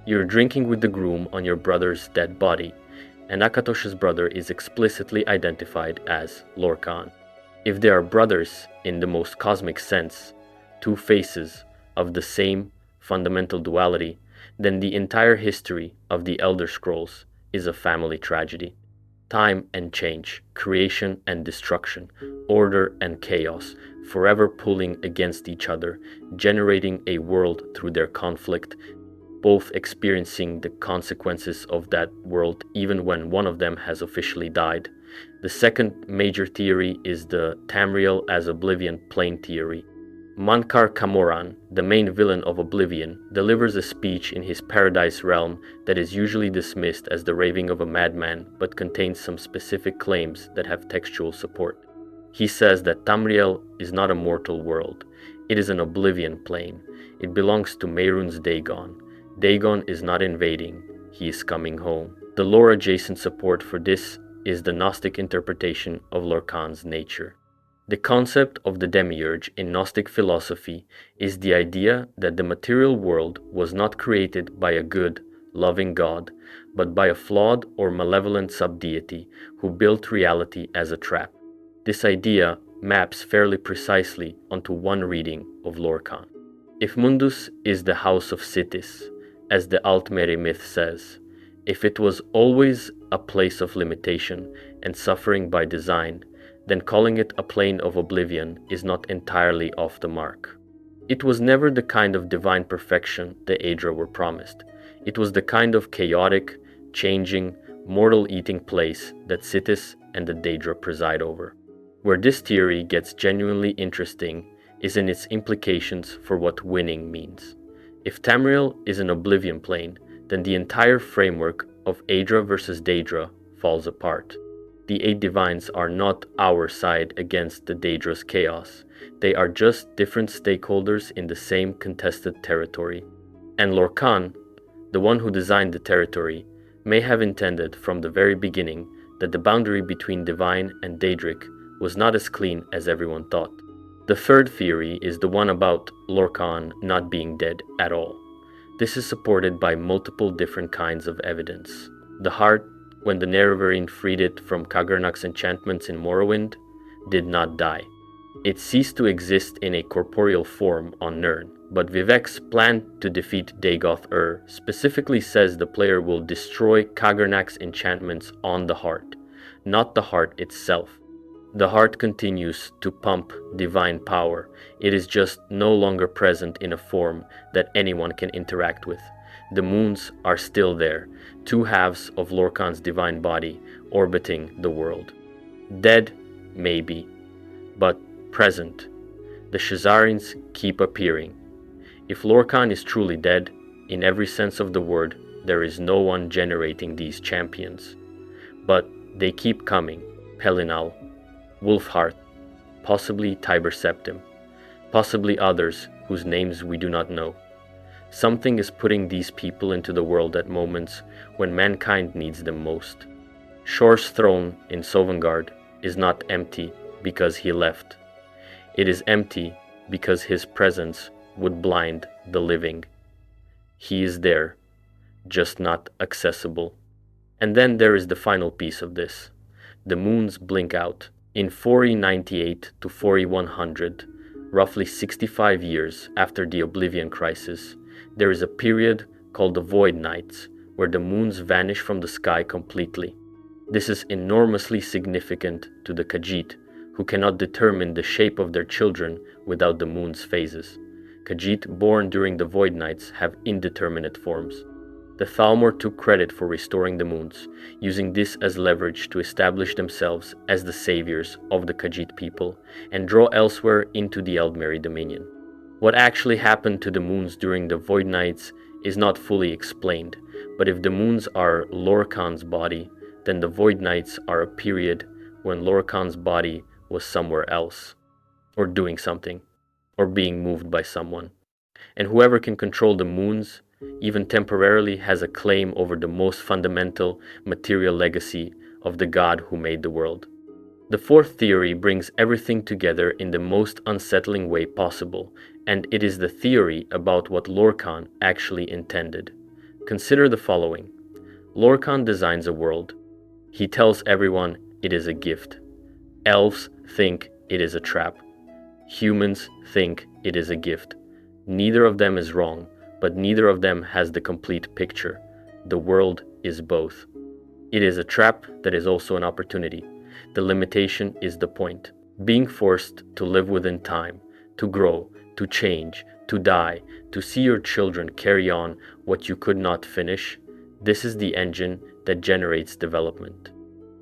"You're drinking with the groom on your brother's dead body," and Akatosh's brother is explicitly identified as Lorkhan. If they are brothers in the most cosmic sense, 2 faces of the same fundamental duality, then the entire history of the Elder Scrolls is a family tragedy. Time and change, creation and destruction, order and chaos, forever pulling against each other, generating a world through their conflict, both experiencing the consequences of that world even when one of them has officially died. The second major theory is the Tamriel as Oblivion plane theory. Mankar Camoran, the main villain of Oblivion, delivers a speech in his paradise realm that is usually dismissed as the raving of a madman, but contains some specific claims that have textual support. He says that Tamriel is not a mortal world. It is an Oblivion plane. It belongs to Mehrunes Dagon. Dagon is not invading. He is coming home. The lore-adjacent support for this is the Gnostic interpretation of Lorkhan's nature. The concept of the demiurge in Gnostic philosophy is the idea that the material world was not created by a good, loving God, but by a flawed or malevolent subdeity who built reality as a trap. This idea maps fairly precisely onto one reading of Lorkhan. If Mundus is the house of Sithis, as the Altmeri myth says, if it was always a place of limitation and suffering by design, then calling it a plane of oblivion is not entirely off the mark. It was never the kind of divine perfection the Aedra were promised. It was the kind of chaotic, changing, mortal-eating place that Sithis and the Daedra preside over. Where this theory gets genuinely interesting is in its implications for what winning means. If Tamriel is an oblivion plane, then the entire framework of Aedra versus Daedra falls apart. The 8 divines are not our side against the Daedra's chaos. They are just different stakeholders in the same contested territory. And Lorkhan, the one who designed the territory, may have intended from the very beginning that the boundary between divine and Daedric was not as clean as everyone thought. The third theory is the one about Lorkhan not being dead at all. This is supported by multiple different kinds of evidence. The heart, when the Nerevarine freed it from Kagernak's enchantments in Morrowind, did not die. It ceased to exist in a corporeal form on Nirn, but Vivek's plan to defeat Dagoth Ur specifically says the player will destroy Kagernak's enchantments on the heart, not the heart itself. The heart continues to pump divine power. It is just no longer present in a form that anyone can interact with. The moons are still there, 2 halves of Lorkhan's divine body orbiting the world. Dead, maybe, but present. The Shesarines keep appearing. If Lorkhan is truly dead, in every sense of the word, there is no one generating these champions. But they keep coming. Pelinal, Wolfheart, possibly Tiber Septim, possibly others whose names we do not know. Something is putting these people into the world at moments when mankind needs them most. Shor's throne in Sovngarde is not empty because he left. It is empty because his presence would blind the living. He is there, just not accessible. And then there is the final piece of this. The moons blink out. In 4098 to 4100, roughly 65 years after the Oblivion Crisis, there is a period called the Void Nights, where the moons vanish from the sky completely. This is enormously significant to the Khajiit, who cannot determine the shape of their children without the moon's phases. Khajiit born during the Void Nights have indeterminate forms. The Thalmor took credit for restoring the moons, using this as leverage to establish themselves as the saviors of the Khajiit people and draw elsewhere into the Eldmeri dominion. What actually happened to the moons during the Void Nights is not fully explained, but if the moons are Lorkhan's body, then the Void Nights are a period when Lorkhan's body was somewhere else, or doing something, or being moved by someone. And whoever can control the moons, even temporarily, has a claim over the most fundamental material legacy of the God who made the world. The fourth theory brings everything together in the most unsettling way possible, and it is the theory about what Lorkhan actually intended. Consider the following. Lorkhan designs a world. He tells everyone it is a gift. Elves think it is a trap. Humans think it is a gift. Neither of them is wrong, but neither of them has the complete picture. The world is both. It is a trap that is also an opportunity. The limitation is the point. Being forced to live within time, to grow, to change, to die, to see your children carry on what you could not finish, this is the engine that generates development.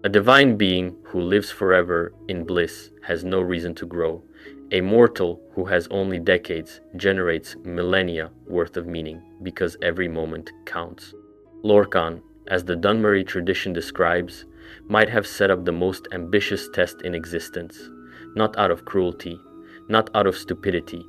A divine being who lives forever in bliss has no reason to grow, A mortal who has only decades generates millennia worth of meaning because every moment counts. Lorkhan, as the Dunmurry tradition describes, might have set up the most ambitious test in existence, not out of cruelty, not out of stupidity,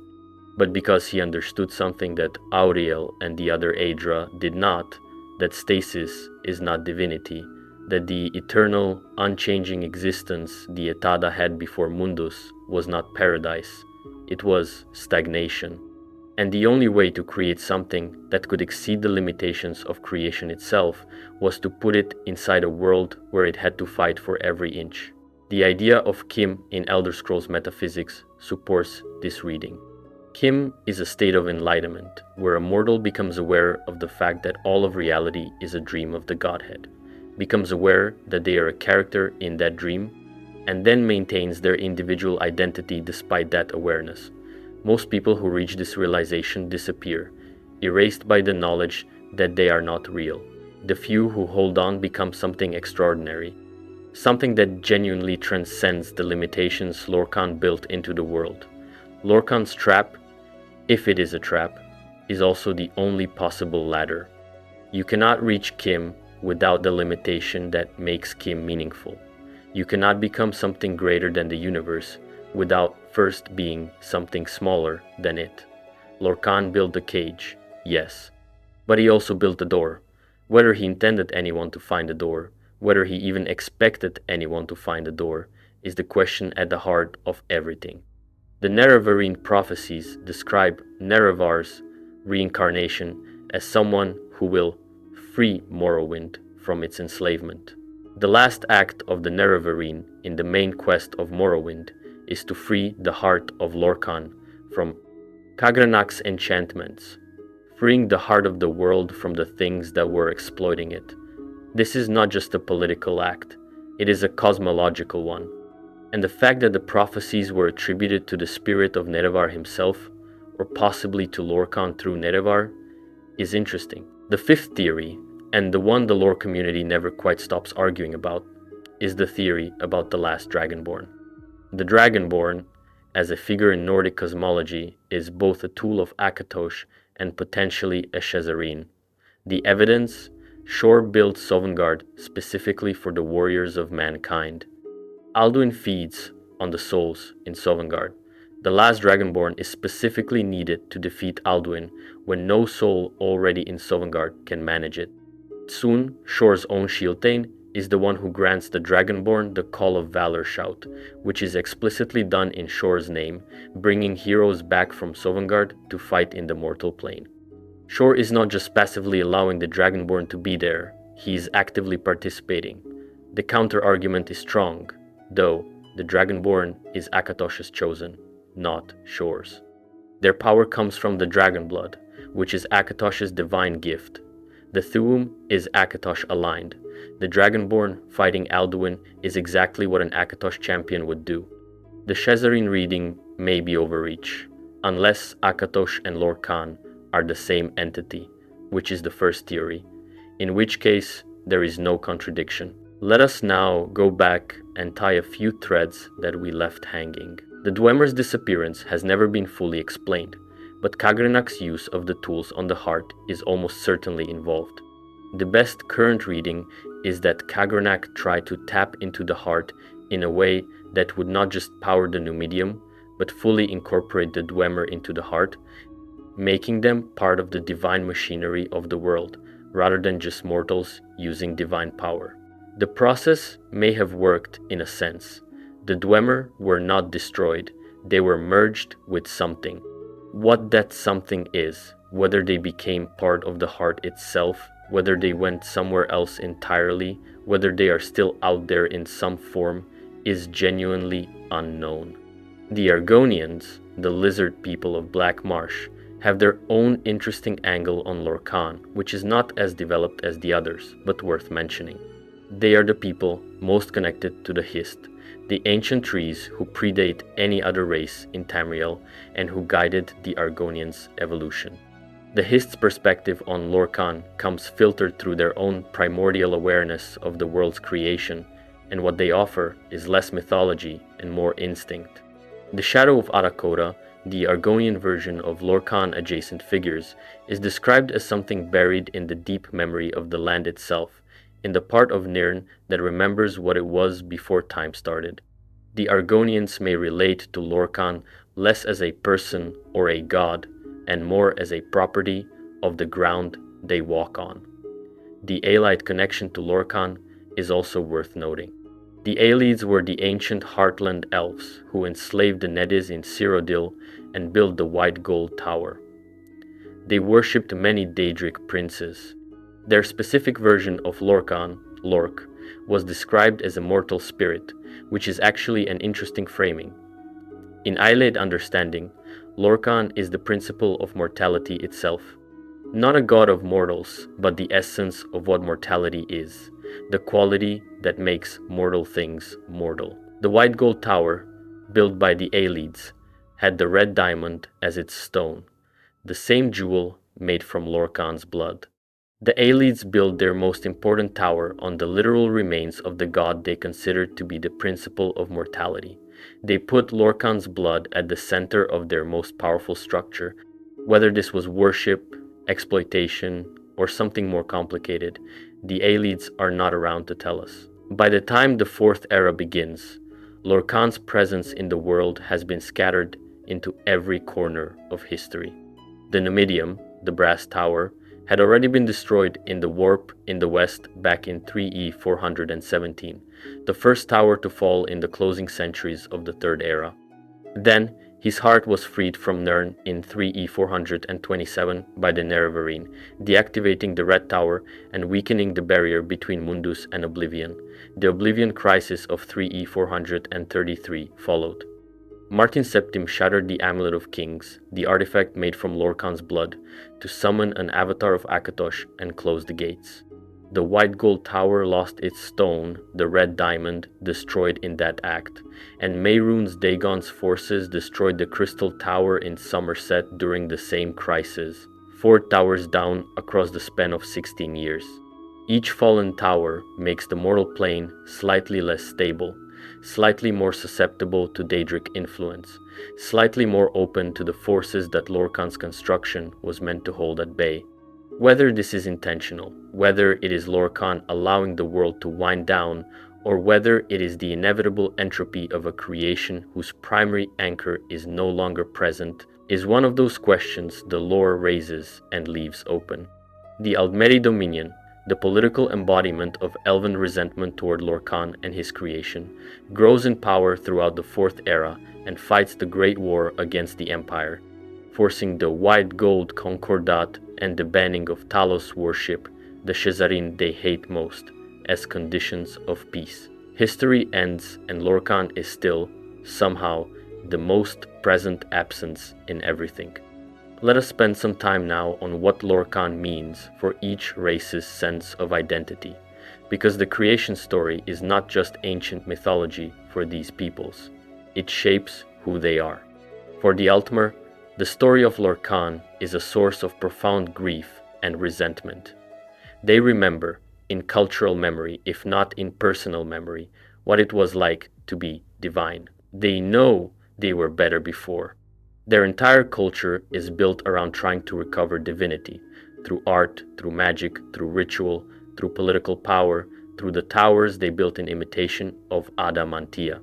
but because he understood something that Auriel and the other Aedra did not, that stasis is not divinity, that the eternal, unchanging existence the Etada had before Mundus was not paradise, it was stagnation. And the only way to create something that could exceed the limitations of creation itself was to put it inside a world where it had to fight for every inch. The idea of Kim in Elder Scrolls metaphysics supports this reading. Kim is a state of enlightenment, where a mortal becomes aware of the fact that all of reality is a dream of the Godhead, becomes aware that they are a character in that dream, and then maintains their individual identity despite that awareness. Most people who reach this realization disappear, erased by the knowledge that they are not real. The few who hold on become something extraordinary, something that genuinely transcends the limitations Lorkhan built into the world. Lorkhan's trap, if it is a trap, is also the only possible ladder. You cannot reach Kim without the limitation that makes Kim meaningful. You cannot become something greater than the universe without first being something smaller than it. Lorkhan built the cage, yes, but he also built the door. Whether he intended anyone to find the door, whether he even expected anyone to find the door, is the question at the heart of everything. The Nerevarine prophecies describe Nerevar's reincarnation as someone who will free Morrowind from its enslavement. The last act of the Nerevarine in the main quest of Morrowind is to free the heart of Lorkhan from Kagranak's enchantments, freeing the heart of the world from the things that were exploiting it. This is not just a political act, it is a cosmological one. And the fact that the prophecies were attributed to the spirit of Nerevar himself, or possibly to Lorkhan through Nerevar, is interesting. The fifth theory, and the one the lore community never quite stops arguing about, is the theory about the last Dragonborn. The Dragonborn, as a figure in Nordic cosmology, is both a tool of Akatosh and potentially a Shesarine. The evidence: Shor built Sovngarde specifically for the warriors of mankind. Alduin feeds on the souls in Sovngarde. The last Dragonborn is specifically needed to defeat Alduin when no soul already in Sovngarde can manage it. Soon, Shor's own Shieldthane is the one who grants the Dragonborn the Call of Valor shout, which is explicitly done in Shor's name, bringing heroes back from Sovngarde to fight in the mortal plane. Shor is not just passively allowing the Dragonborn to be there, he is actively participating. The counter-argument is strong, though the Dragonborn is Akatosh's chosen, not Shor's. Their power comes from the dragon blood, which is Akatosh's divine gift. The Thu'um is Akatosh aligned. The Dragonborn fighting Alduin is exactly what an Akatosh champion would do. The Shesarine reading may be overreach, unless Akatosh and Lorkhan are the same entity, which is the first theory, in which case there is no contradiction. Let us now go back and tie a few threads that we left hanging. The Dwemer's disappearance has never been fully explained, but Kagranak's use of the tools on the heart is almost certainly involved. The best current reading is that Kagranak tried to tap into the heart in a way that would not just power the Numidium, but fully incorporate the Dwemer into the heart, making them part of the divine machinery of the world, rather than just mortals using divine power. The process may have worked in a sense. The Dwemer were not destroyed, they were merged with something. What that something is, whether they became part of the heart itself, whether they went somewhere else entirely, whether they are still out there in some form, is genuinely unknown. The Argonians, the lizard people of Black Marsh, have their own interesting angle on Lorkhan, which is not as developed as the others, but worth mentioning. They are the people most connected to the Hist, the ancient trees who predate any other race in Tamriel and who guided the Argonians' evolution. The Hist's perspective on Lorkhan comes filtered through their own primordial awareness of the world's creation, and what they offer is less mythology and more instinct. The shadow of Arakota, the Argonian version of Lorkhan adjacent figures, is described as something buried in the deep memory of the land itself, in the part of Nirn that remembers what it was before time started. The Argonians may relate to Lorkhan less as a person or a god, and more as a property of the ground they walk on. The Aelite connection to Lorkhan is also worth noting. The Aelids were the ancient Heartland elves who enslaved the Nedis in Cyrodiil and built the White Gold Tower. They worshipped many Daedric princes. Their specific version of Lorkhan, Lork, was described as a mortal spirit, which is actually an interesting framing. In Aelid understanding, Lorkhan is the principle of mortality itself. Not a god of mortals, but the essence of what mortality is, the quality that makes mortal things mortal. The White Gold Tower, built by the Aelids, had the red diamond as its stone, the same jewel made from Lorkhan's blood. The Aelids built their most important tower on the literal remains of the god they considered to be the principle of mortality. They put Lorkhan's blood at the center of their most powerful structure. Whether this was worship, exploitation, or something more complicated, the Aelids are not around to tell us. By the time the Fourth Era begins, Lorkhan's presence in the world has been scattered into every corner of history. The Numidium, the brass tower, had already been destroyed in the warp in the west back in 3E 417, the first tower to fall in the closing centuries of the Third Era. Then, his heart was freed from Nirn in 3E 427 by the Nerevarine, deactivating the Red Tower and weakening the barrier between Mundus and Oblivion. The Oblivion crisis of 3E 433 followed. Martin Septim shattered the Amulet of Kings, the artifact made from Lorkhan's blood, to summon an avatar of Akatosh and close the gates. The White Gold Tower lost its stone, the Red Diamond, destroyed in that act, and Mehrunes Dagon's forces destroyed the Crystal Tower in Somerset during the same crisis, 4 towers down across the span of 16 years. Each fallen tower makes the mortal plane slightly less stable, slightly more susceptible to Daedric influence, slightly more open to the forces that Lorkhan's construction was meant to hold at bay. Whether this is intentional, whether it is Lorkhan allowing the world to wind down, or whether it is the inevitable entropy of a creation whose primary anchor is no longer present, is one of those questions the lore raises and leaves open. The Aldmeri Dominion, the political embodiment of elven resentment toward Lorkhan and his creation, grows in power throughout the Fourth Era and fights the Great War against the Empire, forcing the White Gold Concordat and the banning of Talos worship, the Shesarine they hate most, as conditions of peace. History ends and Lorkhan is still, somehow, the most present absence in everything. Let us spend some time now on what Lorkhan means for each race's sense of identity, because the creation story is not just ancient mythology for these peoples, it shapes who they are. For the Altmer, the story of Lorkhan is a source of profound grief and resentment. They remember, in cultural memory, if not in personal memory, what it was like to be divine. They know they were better before. Their entire culture is built around trying to recover divinity, through art, through magic, through ritual, through political power, through the towers they built in imitation of Adamantia.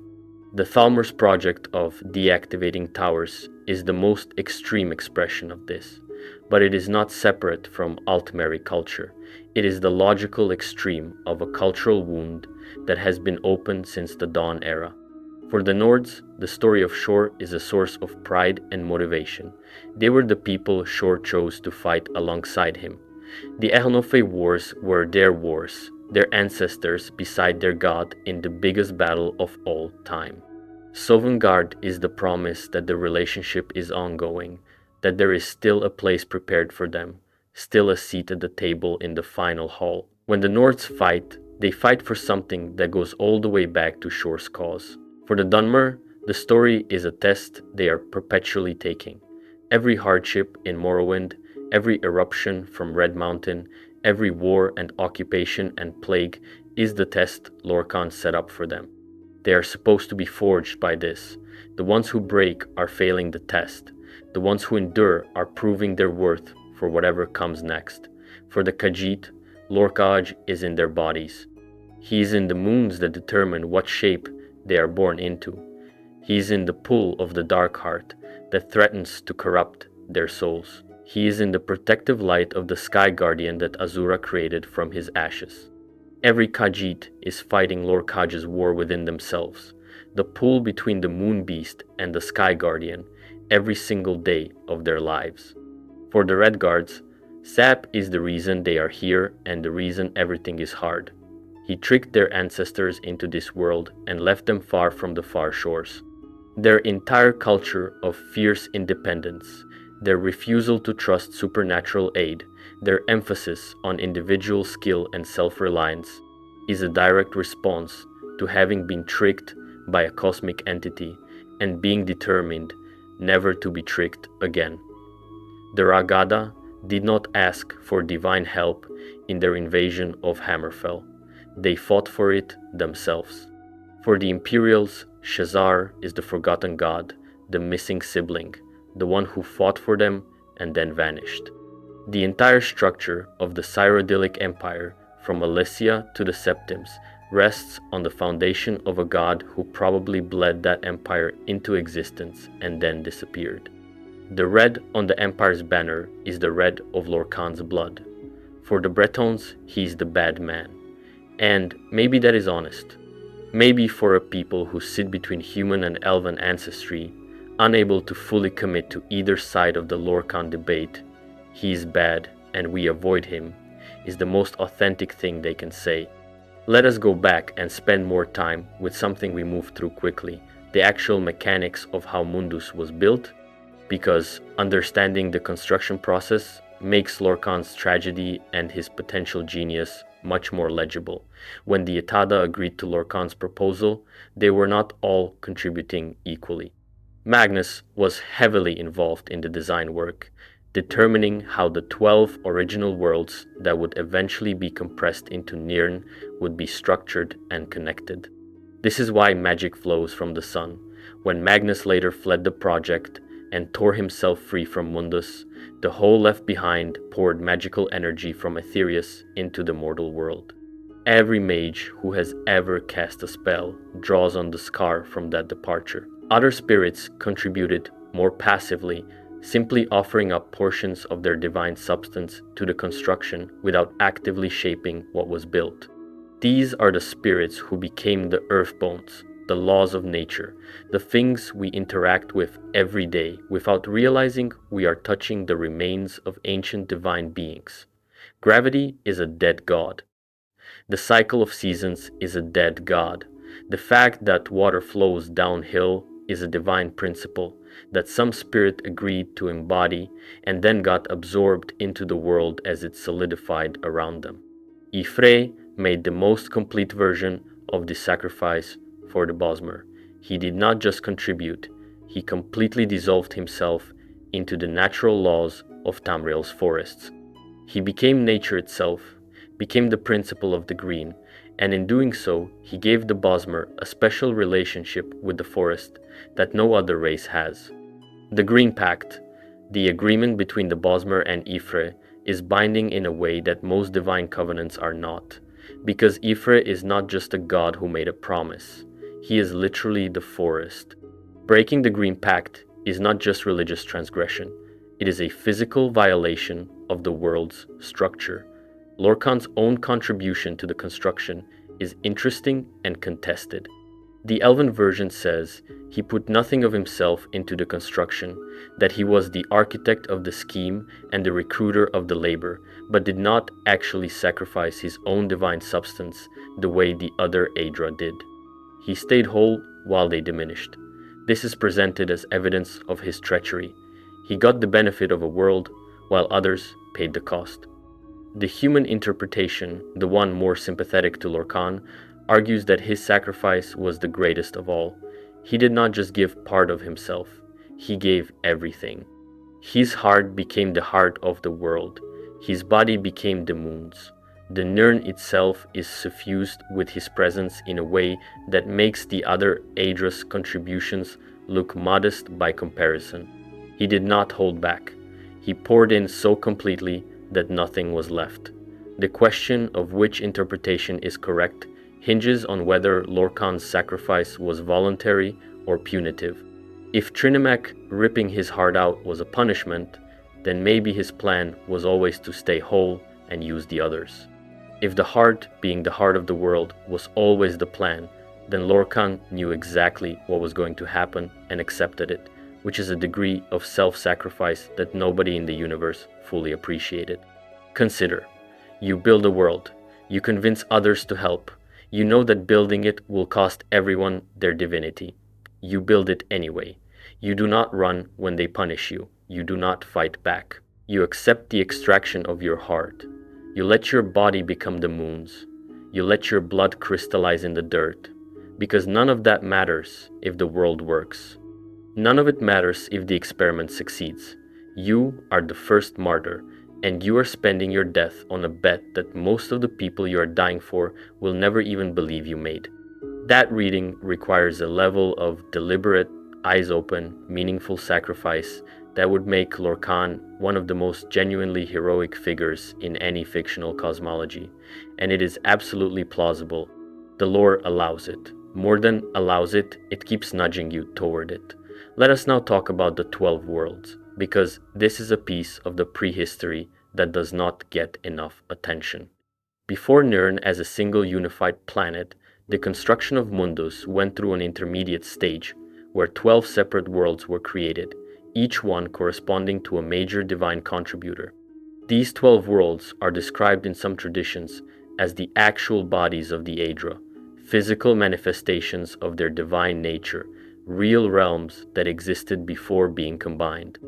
The Thalmor's project of deactivating towers is the most extreme expression of this, but it is not separate from Altmeri culture. It is the logical extreme of a cultural wound that has been open since the Dawn era. For the Nords, the story of Shor is a source of pride and motivation. They were the people Shor chose to fight alongside him. The Elnofay wars were their wars, their ancestors beside their god in the biggest battle of all time. Sovngarde is the promise that the relationship is ongoing, that there is still a place prepared for them, still a seat at the table in the final hall. When the Nords fight, they fight for something that goes all the way back to Shor's cause. For the Dunmer, the story is a test they are perpetually taking. Every hardship in Morrowind, every eruption from Red Mountain, every war and occupation and plague is the test Lorkhan set up for them. They are supposed to be forged by this, The ones who break are failing the test. The ones who endure are proving their worth for whatever comes next. For the Khajiit, Lorkhaj is in their bodies. He is in the moons that determine what shape they are born into. He is in the pull of the dark heart that threatens to corrupt their souls. He is in the protective light of the sky guardian that Azura created from his ashes. Every Khajiit is fighting Lorkhaj's war within themselves, the pull between the moon beast and the sky guardian, every single day of their lives. For the Red Guards, Sap is the reason they are here and the reason everything is hard. He tricked their ancestors into this world and left them far from the far shores. Their entire culture of fierce independence, their refusal to trust supernatural aid, their emphasis on individual skill and self-reliance, is a direct response to having been tricked by a cosmic entity and being determined never to be tricked again. The Ragada did not ask for divine help in their invasion of Hammerfell. They fought for it themselves. For the Imperials, Shesar is the forgotten god, the missing sibling, the one who fought for them and then vanished. The entire structure of the Cyrodiilic Empire, from Elysia to the Septims, rests on the foundation of a god who probably bled that empire into existence and then disappeared. The red on the empire's banner is the red of Lorkhan's blood. For the Bretons, he is the bad man. And maybe that is honest. Maybe for a people who sit between human and elven ancestry, unable to fully commit to either side of the Lorkhan debate, he is bad and we avoid him, is the most authentic thing they can say. Let us go back and spend more time with something we moved through quickly, the actual mechanics of how Mundus was built, because understanding the construction process makes Lorkhan's tragedy and his potential genius much more legible. When the Etada agreed to Lorkhan's proposal, they were not all contributing equally. Magnus was heavily involved in the design work, determining how the 12 original worlds that would eventually be compressed into Nirn would be structured and connected. This is why magic flows from the sun. When Magnus later fled the project and tore himself free from Mundus, the hole left behind poured magical energy from Aetherius into the mortal world. Every mage who has ever cast a spell draws on the scar from that departure. Other spirits contributed more passively, simply offering up portions of their divine substance to the construction without actively shaping what was built. These are the spirits who became the earthbones, the laws of nature, the things we interact with every day without realizing we are touching the remains of ancient divine beings. Gravity is a dead god. The cycle of seasons is a dead god. The fact that water flows downhill is a divine principle that some spirit agreed to embody and then got absorbed into the world as it solidified around them. Y'ffre made the most complete version of this sacrifice for the Bosmer. He did not just contribute, he completely dissolved himself into the natural laws of Tamriel's forests. He became nature itself, became the principle of the green, and in doing so, he gave the Bosmer a special relationship with the forest that no other race has. The Green Pact, the agreement between the Bosmer and Y'ffre, is binding in a way that most divine covenants are not, because Y'ffre is not just a god who made a promise. He is literally the forest. Breaking the Green Pact is not just religious transgression, it is a physical violation of the world's structure. Lorkhan's own contribution to the construction is interesting and contested. The Elven version says he put nothing of himself into the construction, that he was the architect of the scheme and the recruiter of the labor, but did not actually sacrifice his own divine substance the way the other Aedra did. He stayed whole while they diminished. This is presented as evidence of his treachery. He got the benefit of a world, while others paid the cost. The human interpretation, the one more sympathetic to Lorkhan, argues that his sacrifice was the greatest of all. He did not just give part of himself, he gave everything. His heart became the heart of the world. His body became the moon's. The Nirn itself is suffused with his presence in a way that makes the other Aedra's contributions look modest by comparison. He did not hold back. He poured in so completely that nothing was left. The question of which interpretation is correct hinges on whether Lorkhan's sacrifice was voluntary or punitive. If Trinimec ripping his heart out was a punishment, then maybe his plan was always to stay whole and use the others. If the heart, being the heart of the world, was always the plan, then Lorkhan knew exactly what was going to happen and accepted it, which is a degree of self-sacrifice that nobody in the universe fully appreciated. Consider, you build a world, you convince others to help, you know that building it will cost everyone their divinity. You build it anyway. You do not run when they punish you. You do not fight back. You accept the extraction of your heart. You let your body become the moon's. You let your blood crystallize in the dirt. Because none of that matters if the world works. None of it matters if the experiment succeeds. You are the first martyr, and you are spending your death on a bet that most of the people you are dying for will never even believe you made. That reading requires a level of deliberate, eyes open, meaningful sacrifice that would make Lorkhan one of the most genuinely heroic figures in any fictional cosmology, and it is absolutely plausible. The lore allows it. More than allows it, it keeps nudging you toward it. Let us now talk about the 12 worlds, because this is a piece of the prehistory that does not get enough attention. Before Nirn as a single unified planet, the construction of Mundus went through an intermediate stage, where 12 separate worlds were created, each one corresponding to a major divine contributor. These 12 worlds are described in some traditions as the actual bodies of the Aedra, physical manifestations of their divine nature, real realms that existed before being combined.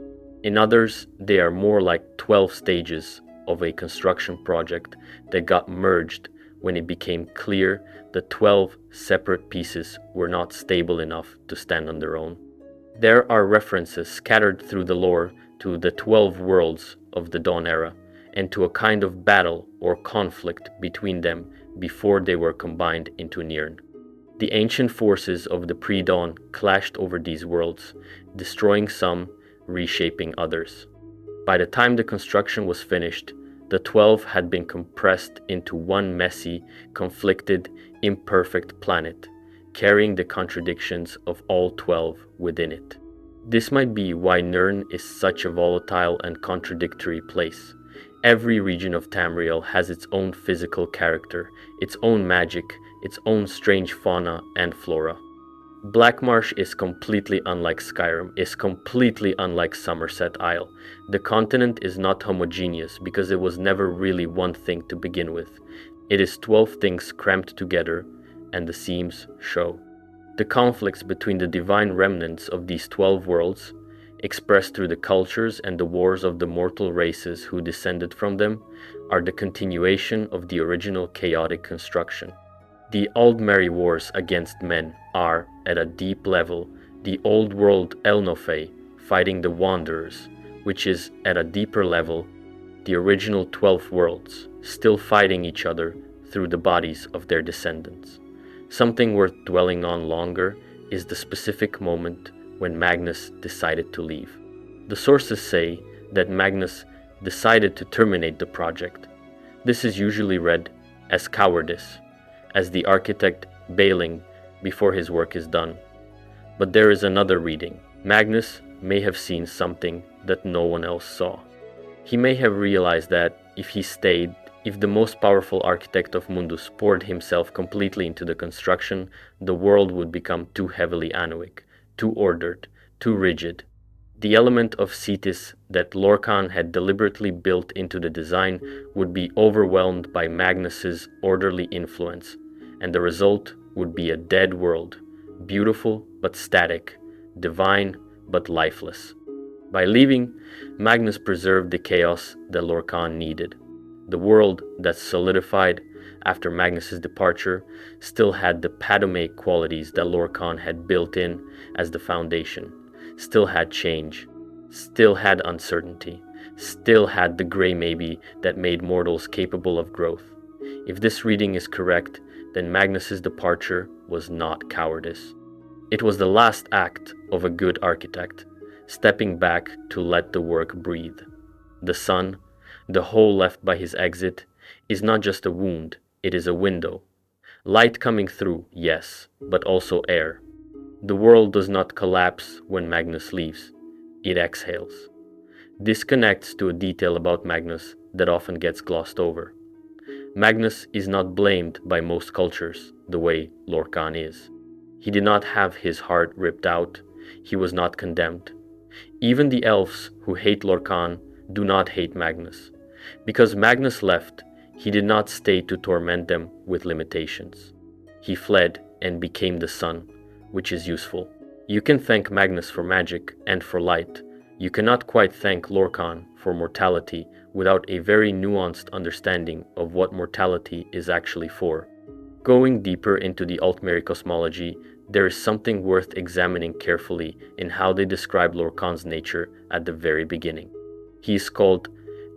In others, they are more like 12 stages of a construction project that got merged when it became clear that 12 separate pieces were not stable enough to stand on their own. There are references scattered through the lore to the 12 worlds of the Dawn era, and to a kind of battle or conflict between them before they were combined into Nirn. The ancient forces of the pre-dawn clashed over these worlds, destroying some, reshaping others. By the time the construction was finished, the 12 had been compressed into one messy, conflicted, imperfect planet, carrying the contradictions of all 12 within it. This might be why Nirn is such a volatile and contradictory place. Every region of Tamriel has its own physical character, its own magic, its own strange fauna and flora. Blackmarsh is completely unlike Skyrim, is completely unlike Somerset Isle. The continent is not homogeneous because it was never really one thing to begin with. It is 12 things crammed together, and the seams show. The conflicts between the divine remnants of these 12 worlds, expressed through the cultures and the wars of the mortal races who descended from them, are the continuation of the original chaotic construction. The Aldmeri wars against men are, at a deep level, the old world Elnofay fighting the Wanderers, which is, at a deeper level, the original 12 worlds, still fighting each other through the bodies of their descendants. Something worth dwelling on longer is the specific moment when Magnus decided to leave. The sources say that Magnus decided to terminate the project. This is usually read as cowardice, as the architect bailing before his work is done. But there is another reading. Magnus may have seen something that no one else saw. He may have realized that if he stayed, if the most powerful architect of Mundus poured himself completely into the construction, the world would become too heavily Anuic, too ordered, too rigid. The element of Cetis that Lorkhan had deliberately built into the design would be overwhelmed by Magnus's orderly influence, and the result would be a dead world, beautiful but static, divine but lifeless. By leaving, Magnus preserved the chaos that Lorkhan needed. The world that solidified after Magnus's departure still had the Padome qualities that Lorkhan had built in as the foundation, still had change, still had uncertainty, still had the gray maybe that made mortals capable of growth. If this reading is correct, then Magnus's departure was not cowardice. It was the last act of a good architect, stepping back to let the work breathe. The sun, the hole left by his exit, is not just a wound, it is a window. Light coming through, yes, but also air. The world does not collapse when Magnus leaves, it exhales. This connects to a detail about Magnus that often gets glossed over. Magnus is not blamed by most cultures the way Lorkhan is. He did not have his heart ripped out, he was not condemned. Even the elves who hate Lorkhan do not hate Magnus. Because Magnus left, he did not stay to torment them with limitations. He fled and became the sun, which is useful. You can thank Magnus for magic and for light. You cannot quite thank Lorkhan for mortality without a very nuanced understanding of what mortality is actually for. Going deeper into the Altmeri cosmology, there is something worth examining carefully in how they describe Lorkhan's nature at the very beginning. He is called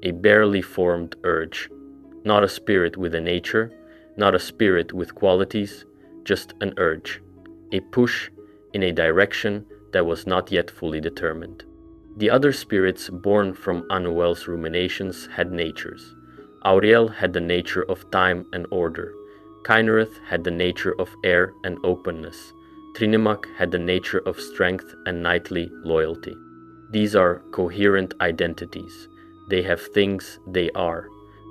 a barely formed urge, not a spirit with a nature, not a spirit with qualities, just an urge, a push in a direction that was not yet fully determined. The other spirits born from Anuel's ruminations had natures. Auriel had the nature of time and order. Kynareth had the nature of air and openness. Trinimak had the nature of strength and knightly loyalty. These are coherent identities. They have things they are,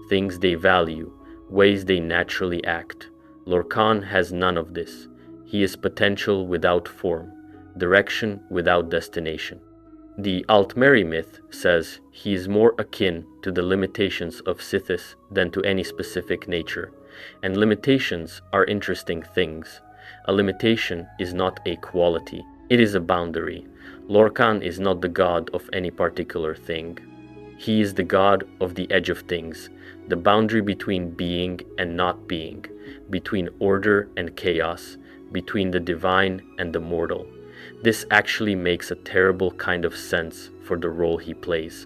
things they value, ways they naturally act. Lorkhan has none of this. He is potential without form, direction without destination. The Altmeri myth says he is more akin to the limitations of Sithis than to any specific nature, and limitations are interesting things. A limitation is not a quality, it is a boundary. Lorkhan is not the god of any particular thing. He is the god of the edge of things, the boundary between being and not being, between order and chaos, between the divine and the mortal. This actually makes a terrible kind of sense for the role he plays.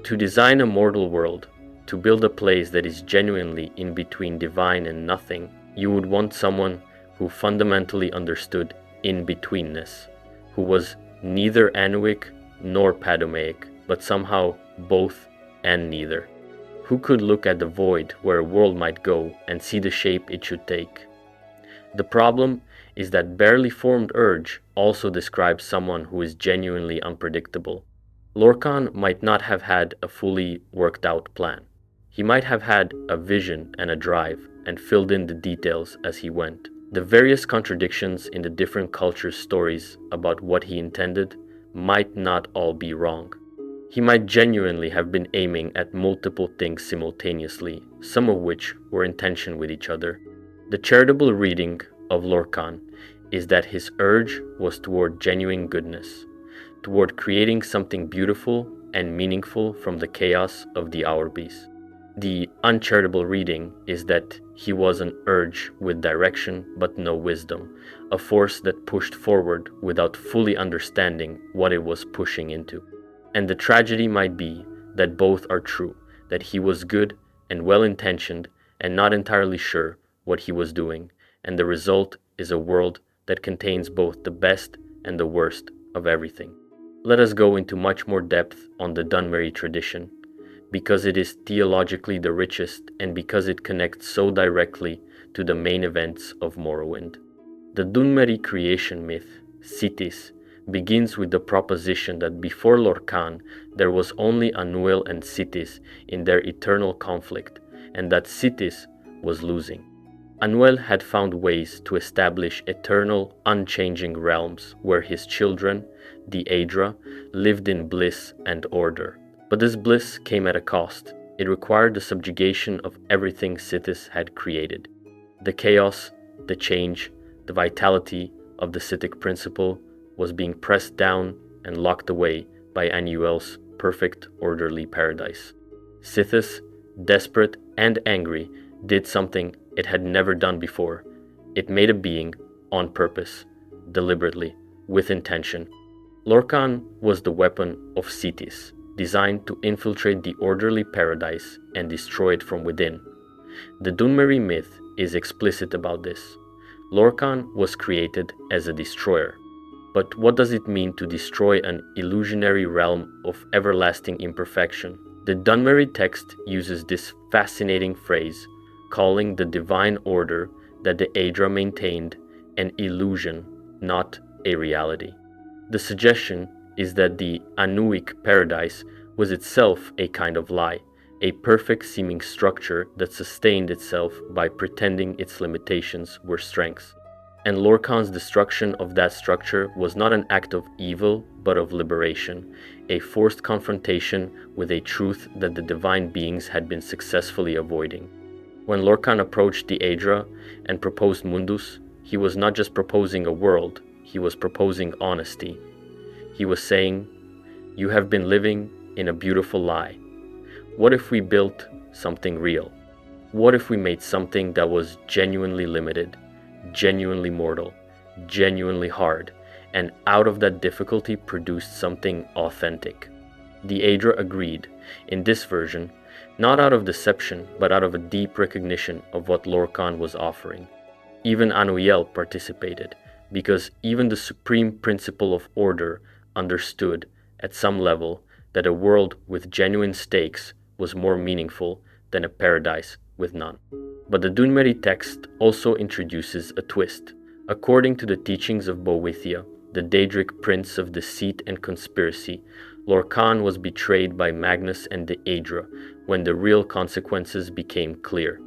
To design a mortal world, to build a place that is genuinely in between divine and nothing, you would want someone who fundamentally understood in-betweenness, who was neither Anuic nor Padomaic, but somehow both and neither. Who could look at the void where a world might go and see the shape it should take? The problem is that barely formed urge also describes someone who is genuinely unpredictable. Lorkhan might not have had a fully worked out plan. He might have had a vision and a drive and filled in the details as he went. The various contradictions in the different cultures' stories about what he intended might not all be wrong. He might genuinely have been aiming at multiple things simultaneously, some of which were in tension with each other. The charitable reading of Lorkhan is that his urge was toward genuine goodness, toward creating something beautiful and meaningful from the chaos of the Arbis. The uncharitable reading is that he was an urge with direction but no wisdom, a force that pushed forward without fully understanding what it was pushing into. And the tragedy might be that both are true, that he was good and well-intentioned and not entirely sure what he was doing, and the result is a world that contains both the best and the worst of everything. Let us go into much more depth on the Dunmeri tradition, because it is theologically the richest and because it connects so directly to the main events of Morrowind. The Dunmeri creation myth, Sithis, begins with the proposition that before Lorkhan there was only Anuel and Sithis in their eternal conflict, and that Sithis was losing. Anuel had found ways to establish eternal, unchanging realms where his children, the Aedra, lived in bliss and order. But this bliss came at a cost. It required the subjugation of everything Sithis had created. The chaos, the change, the vitality of the Sithic principle was being pressed down and locked away by Anuel's perfect, orderly paradise. Sithis, desperate and angry, did something it had never done before. It made a being on purpose, deliberately, with intention. Lorkhan was the weapon of Sithis, designed to infiltrate the orderly paradise and destroy it from within. The Dunmeri myth is explicit about this. Lorkhan was created as a destroyer. But what does it mean to destroy an illusionary realm of everlasting imperfection? The Dunmeri text uses this fascinating phrase, calling the divine order that the Aedra maintained an illusion, not a reality. The suggestion is that the Anuic paradise was itself a kind of lie, a perfect seeming structure that sustained itself by pretending its limitations were strengths. And Lorkhan's destruction of that structure was not an act of evil, but of liberation, a forced confrontation with a truth that the divine beings had been successfully avoiding. When Lorkhan approached the Aedra and proposed Mundus, he was not just proposing a world, he was proposing honesty. He was saying, "You have been living in a beautiful lie. What if we built something real? What if we made something that was genuinely limited, genuinely mortal, genuinely hard, and out of that difficulty produced something authentic?" The Aedra agreed, in this version, not out of deception, but out of a deep recognition of what Lorkhan was offering. Even Anuiel participated, because even the supreme principle of order understood, at some level, that a world with genuine stakes was more meaningful than a paradise with none. But the Dunmeri text also introduces a twist. According to the teachings of Boethia, the Daedric prince of deceit and conspiracy, Lorkhan was betrayed by Magnus and the Aedra when the real consequences became clear.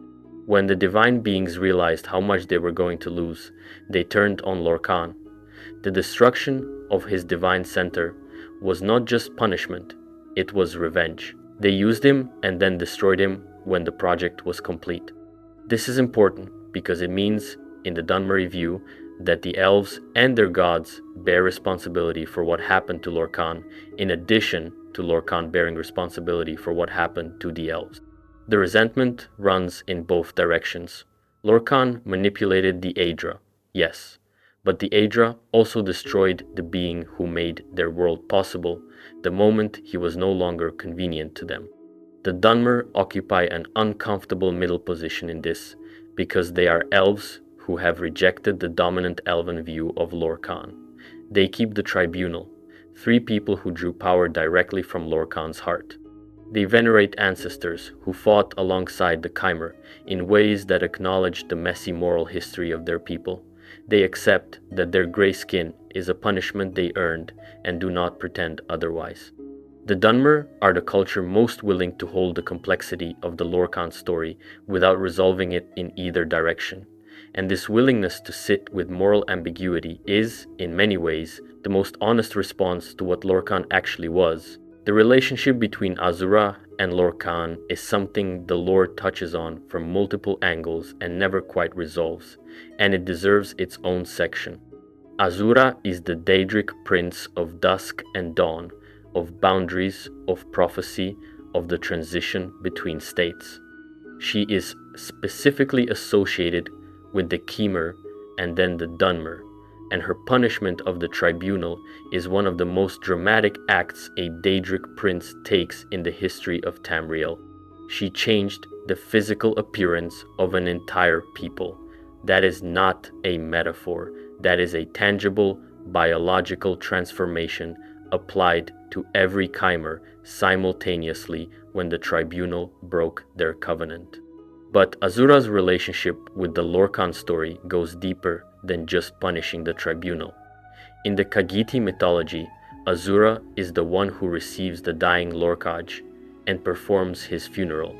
When the divine beings realized how much they were going to lose, they turned on Lorkhan. The destruction of his divine center was not just punishment, it was revenge. They used him and then destroyed him when the project was complete. This is important because it means, in the Dunmeri view, that the elves and their gods bear responsibility for what happened to Lorkhan, in addition to Lorkhan bearing responsibility for what happened to the elves. The resentment runs in both directions. Lorkhan manipulated the Aedra, yes, but the Aedra also destroyed the being who made their world possible the moment he was no longer convenient to them. The Dunmer occupy an uncomfortable middle position in this, because they are elves who have rejected the dominant elven view of Lorkhan. They keep the tribunal, three people who drew power directly from Lorkhan's heart. They venerate ancestors who fought alongside the Chimer in ways that acknowledge the messy moral history of their people. They accept that their gray skin is a punishment they earned and do not pretend otherwise. The Dunmer are the culture most willing to hold the complexity of the Lorkhan story without resolving it in either direction. And this willingness to sit with moral ambiguity is, in many ways, the most honest response to what Lorkhan actually was. The relationship between Azura and Lorkhan is something the lore touches on from multiple angles and never quite resolves, and it deserves its own section. Azura is the Daedric prince of dusk and dawn, of boundaries, of prophecy, of the transition between states. She is specifically associated with the Chimer and then the Dunmer, and her punishment of the tribunal is one of the most dramatic acts a Daedric prince takes in the history of Tamriel. She changed the physical appearance of an entire people. That is not a metaphor, that is a tangible, biological transformation applied to every Chimer simultaneously when the tribunal broke their covenant. But Azura's relationship with the Lorkhan story goes deeper than just punishing the tribunal. In the Khajiit mythology, Azura is the one who receives the dying Lorkhaj and performs his funeral.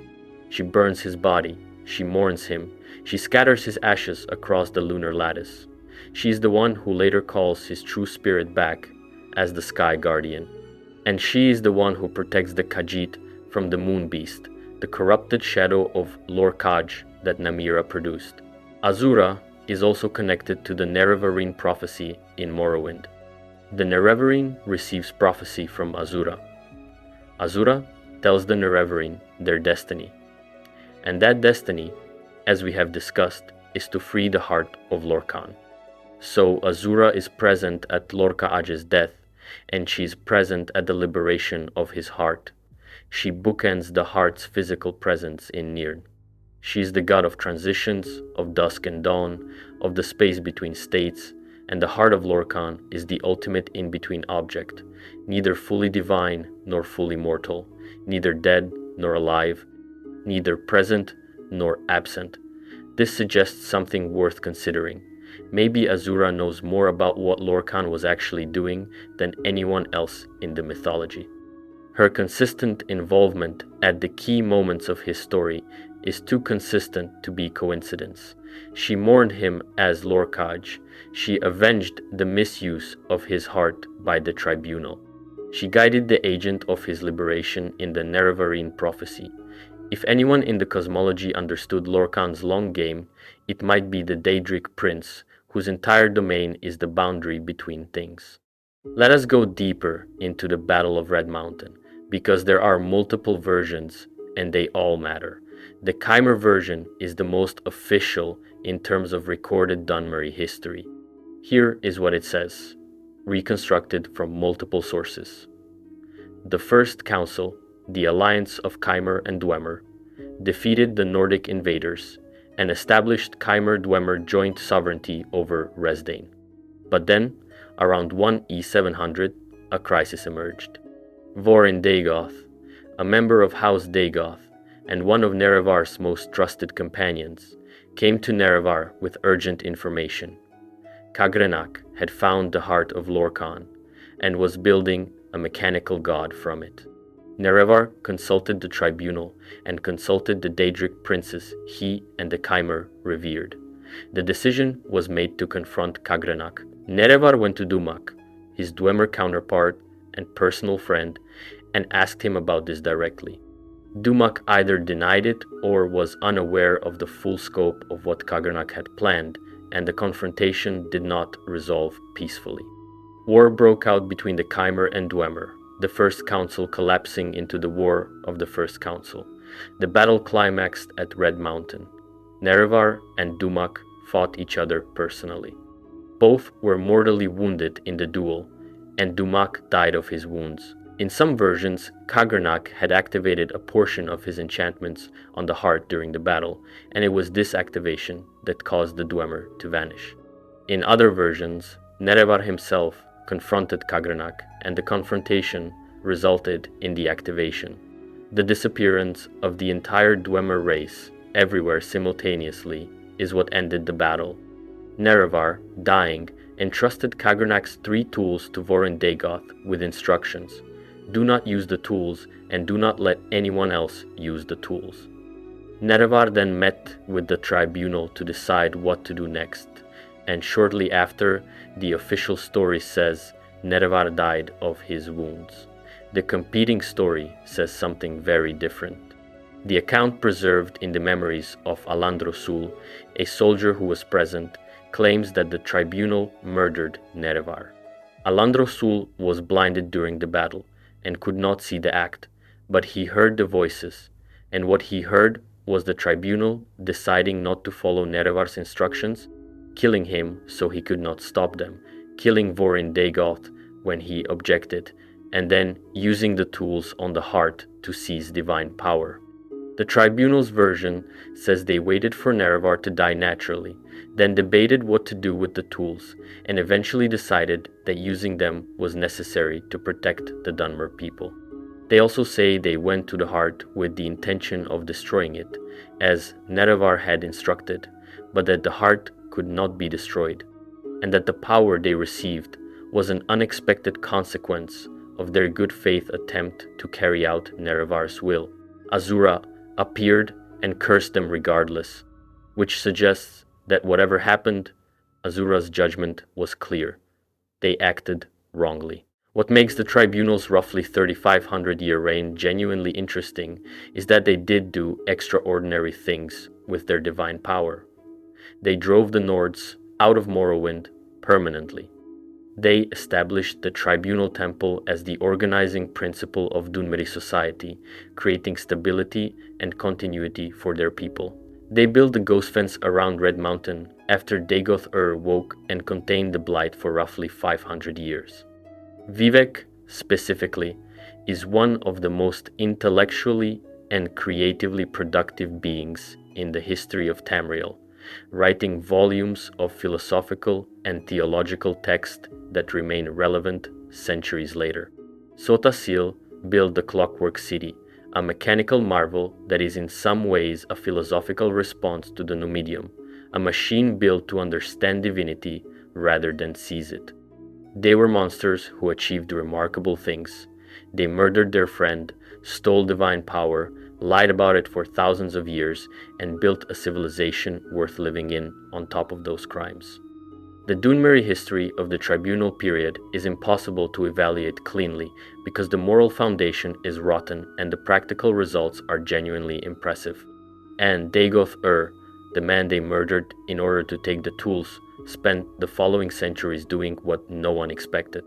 She burns his body, she mourns him, she scatters his ashes across the lunar lattice. She is the one who later calls his true spirit back as the Sky Guardian. And she is the one who protects the Khajiit from the Moon Beast, the corrupted shadow of Lorkhaj that Namira produced. Azura is also connected to the Nerevarine prophecy in Morrowind. The Nerevarine receives prophecy from Azura. Azura tells the Nerevarine their destiny. And that destiny, as we have discussed, is to free the heart of Lorkhan. So Azura is present at Lorkhaj's death, and she is present at the liberation of his heart. She bookends the heart's physical presence in Nirn. She is the god of transitions, of dusk and dawn, of the space between states, and the heart of Lorkhan is the ultimate in-between object, neither fully divine nor fully mortal, neither dead nor alive, neither present nor absent. This suggests something worth considering. Maybe Azura knows more about what Lorkhan was actually doing than anyone else in the mythology. Her consistent involvement at the key moments of his story is too consistent to be coincidence. She mourned him as Lorkhaj. She avenged the misuse of his heart by the tribunal. She guided the agent of his liberation in the Nerevarine prophecy. If anyone in the cosmology understood Lorkhan's long game, it might be the Daedric prince, whose entire domain is the boundary between things. Let us go deeper into the Battle of Red Mountain, because there are multiple versions and they all matter. The Chimer version is the most official in terms of recorded Dunmerry history. Here is what it says, reconstructed from multiple sources. The First Council, the alliance of Chimer and Dwemer, defeated the Nordic invaders and established Chimer-Dwemer joint sovereignty over Resdain. But then, around 1 E700, a crisis emerged. Vorin Dagoth, a member of House Dagoth and one of Nerevar's most trusted companions, came to Nerevar with urgent information. Kagrenak had found the heart of Lorkhan and was building a mechanical god from it. Nerevar consulted the tribunal and consulted the Daedric princes he and the Chimer revered. The decision was made to confront Kagrenak. Nerevar went to Dumak, his Dwemer counterpart and personal friend, and asked him about this directly. Dumak either denied it or was unaware of the full scope of what Kagrenak had planned, and the confrontation did not resolve peacefully. War broke out between the Chimer and Dwemer, the First Council collapsing into the War of the First Council. The battle climaxed at Red Mountain. Nerevar and Dumak fought each other personally. Both were mortally wounded in the duel, and Dumak died of his wounds. In some versions, Kagrenak had activated a portion of his enchantments on the heart during the battle, and it was this activation that caused the Dwemer to vanish. In other versions, Nerevar himself confronted Kagrenak, and the confrontation resulted in the activation. The disappearance of the entire Dwemer race, everywhere simultaneously, is what ended the battle. Nerevar, dying, entrusted Kagrenak's 3 tools to Vorin Dagoth with instructions. Do not use the tools, and do not let anyone else use the tools. Nerevar then met with the tribunal to decide what to do next, and shortly after, the official story says Nerevar died of his wounds. The competing story says something very different. The account preserved in the memories of Alandro Sul, a soldier who was present, claims that the tribunal murdered Nerevar. Alandro Sul was blinded during the battle and could not see the act, but he heard the voices, and what he heard was the tribunal deciding not to follow Nerevar's instructions, killing him so he could not stop them, killing Vorin Dagoth when he objected, and then using the tools on the heart to seize divine power. The tribunal's version says they waited for Nerevar to die naturally, then debated what to do with the tools, and eventually decided that using them was necessary to protect the Dunmer people. They also say they went to the heart with the intention of destroying it, as Nerevar had instructed, but that the heart could not be destroyed, and that the power they received was an unexpected consequence of their good faith attempt to carry out Nerevar's will. Azura appeared and cursed them regardless, which suggests that whatever happened, Azura's judgment was clear. They acted wrongly. What makes the tribunal's roughly 3,500-year reign genuinely interesting is that they did do extraordinary things with their divine power. They drove the Nords out of Morrowind permanently. They established the Tribunal Temple as the organizing principle of Dunmeri society, creating stability and continuity for their people. They built the ghost fence around Red Mountain after Dagoth Ur woke and contained the Blight for roughly 500 years. Vivek, specifically, is one of the most intellectually and creatively productive beings in the history of Tamriel, writing volumes of philosophical and theological text that remain relevant centuries later. Sotasil built the Clockwork City, a mechanical marvel that is in some ways a philosophical response to the Numidium, a machine built to understand divinity rather than seize it. They were monsters who achieved remarkable things. They murdered their friend, stole divine power, lied about it for thousands of years, and built a civilization worth living in on top of those crimes. The Dwemer history of the tribunal period is impossible to evaluate cleanly because the moral foundation is rotten and the practical results are genuinely impressive. And Dagoth Ur, the man they murdered in order to take the tools, spent the following centuries doing what no one expected.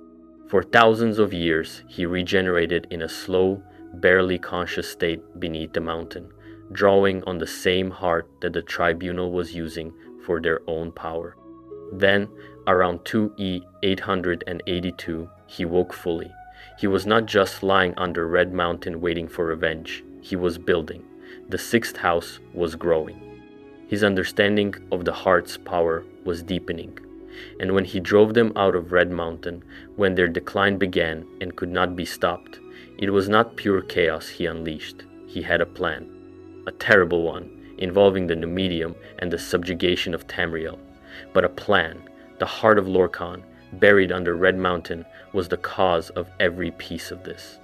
For thousands of years, he regenerated in a slow, barely conscious state beneath the mountain, drawing on the same heart that the tribunal was using for their own power. Then, around 2E 882, he woke fully. He was not just lying under Red Mountain waiting for revenge, he was building. The sixth house was growing. His understanding of the heart's power was deepening. And when he drove them out of Red Mountain, when their decline began and could not be stopped, it was not pure chaos he unleashed. He had a plan. A terrible one, involving the Numidium and the subjugation of Tamriel. But a plan, the heart of Lorkhan, buried under Red Mountain, was the cause of every piece of this.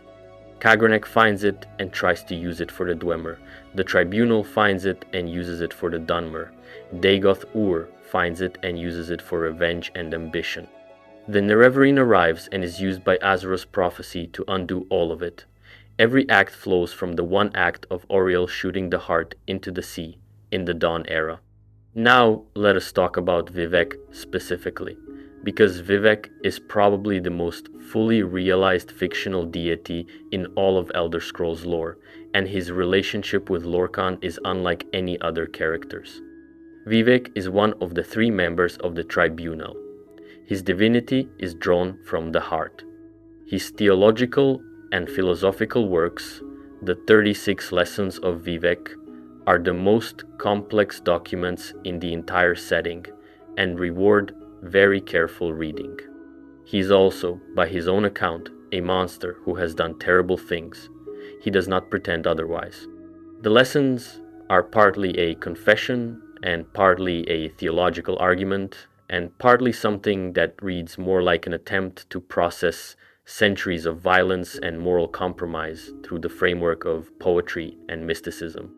Kagranek finds it and tries to use it for the Dwemer. The tribunal finds it and uses it for the Dunmer. Dagoth Ur finds it and uses it for revenge and ambition. The Nerevarine arrives and is used by Azeroth's prophecy to undo all of it. Every act flows from the one act of Oriel shooting the heart into the sea in the Dawn era. Now let us talk about Vivec specifically, because Vivec is probably the most fully realized fictional deity in all of Elder Scrolls lore, and his relationship with Lorkhan is unlike any other characters. Vivec is one of the three members of the tribunal. His divinity is drawn from the heart. His theological and philosophical works, the 36 Lessons of Vivec, are the most complex documents in the entire setting and reward very careful reading. He is also, by his own account, a monster who has done terrible things. He does not pretend otherwise. The lessons are partly a confession and partly a theological argument and partly something that reads more like an attempt to process centuries of violence and moral compromise through the framework of poetry and mysticism.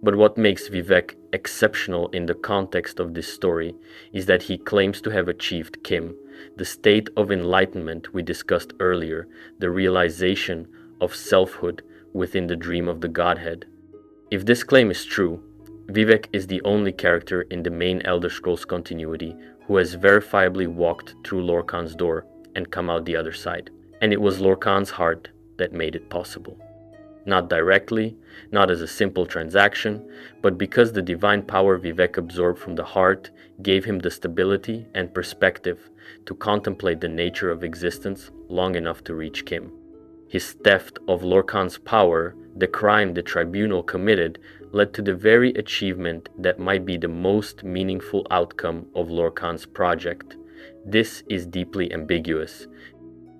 But what makes Vivec exceptional in the context of this story is that he claims to have achieved Kim, the state of enlightenment we discussed earlier, the realization of selfhood within the dream of the Godhead. If this claim is true, Vivec is the only character in the main Elder Scrolls continuity who has verifiably walked through Lorkhan's door and come out the other side. And it was Lorkhan's heart that made it possible. Not directly, not as a simple transaction, but because the divine power Vivec absorbed from the heart gave him the stability and perspective to contemplate the nature of existence long enough to reach Kim. His theft of Lorkhan's power, the crime the tribunal committed, led to the very achievement that might be the most meaningful outcome of Lorkhan's project. This is deeply ambiguous.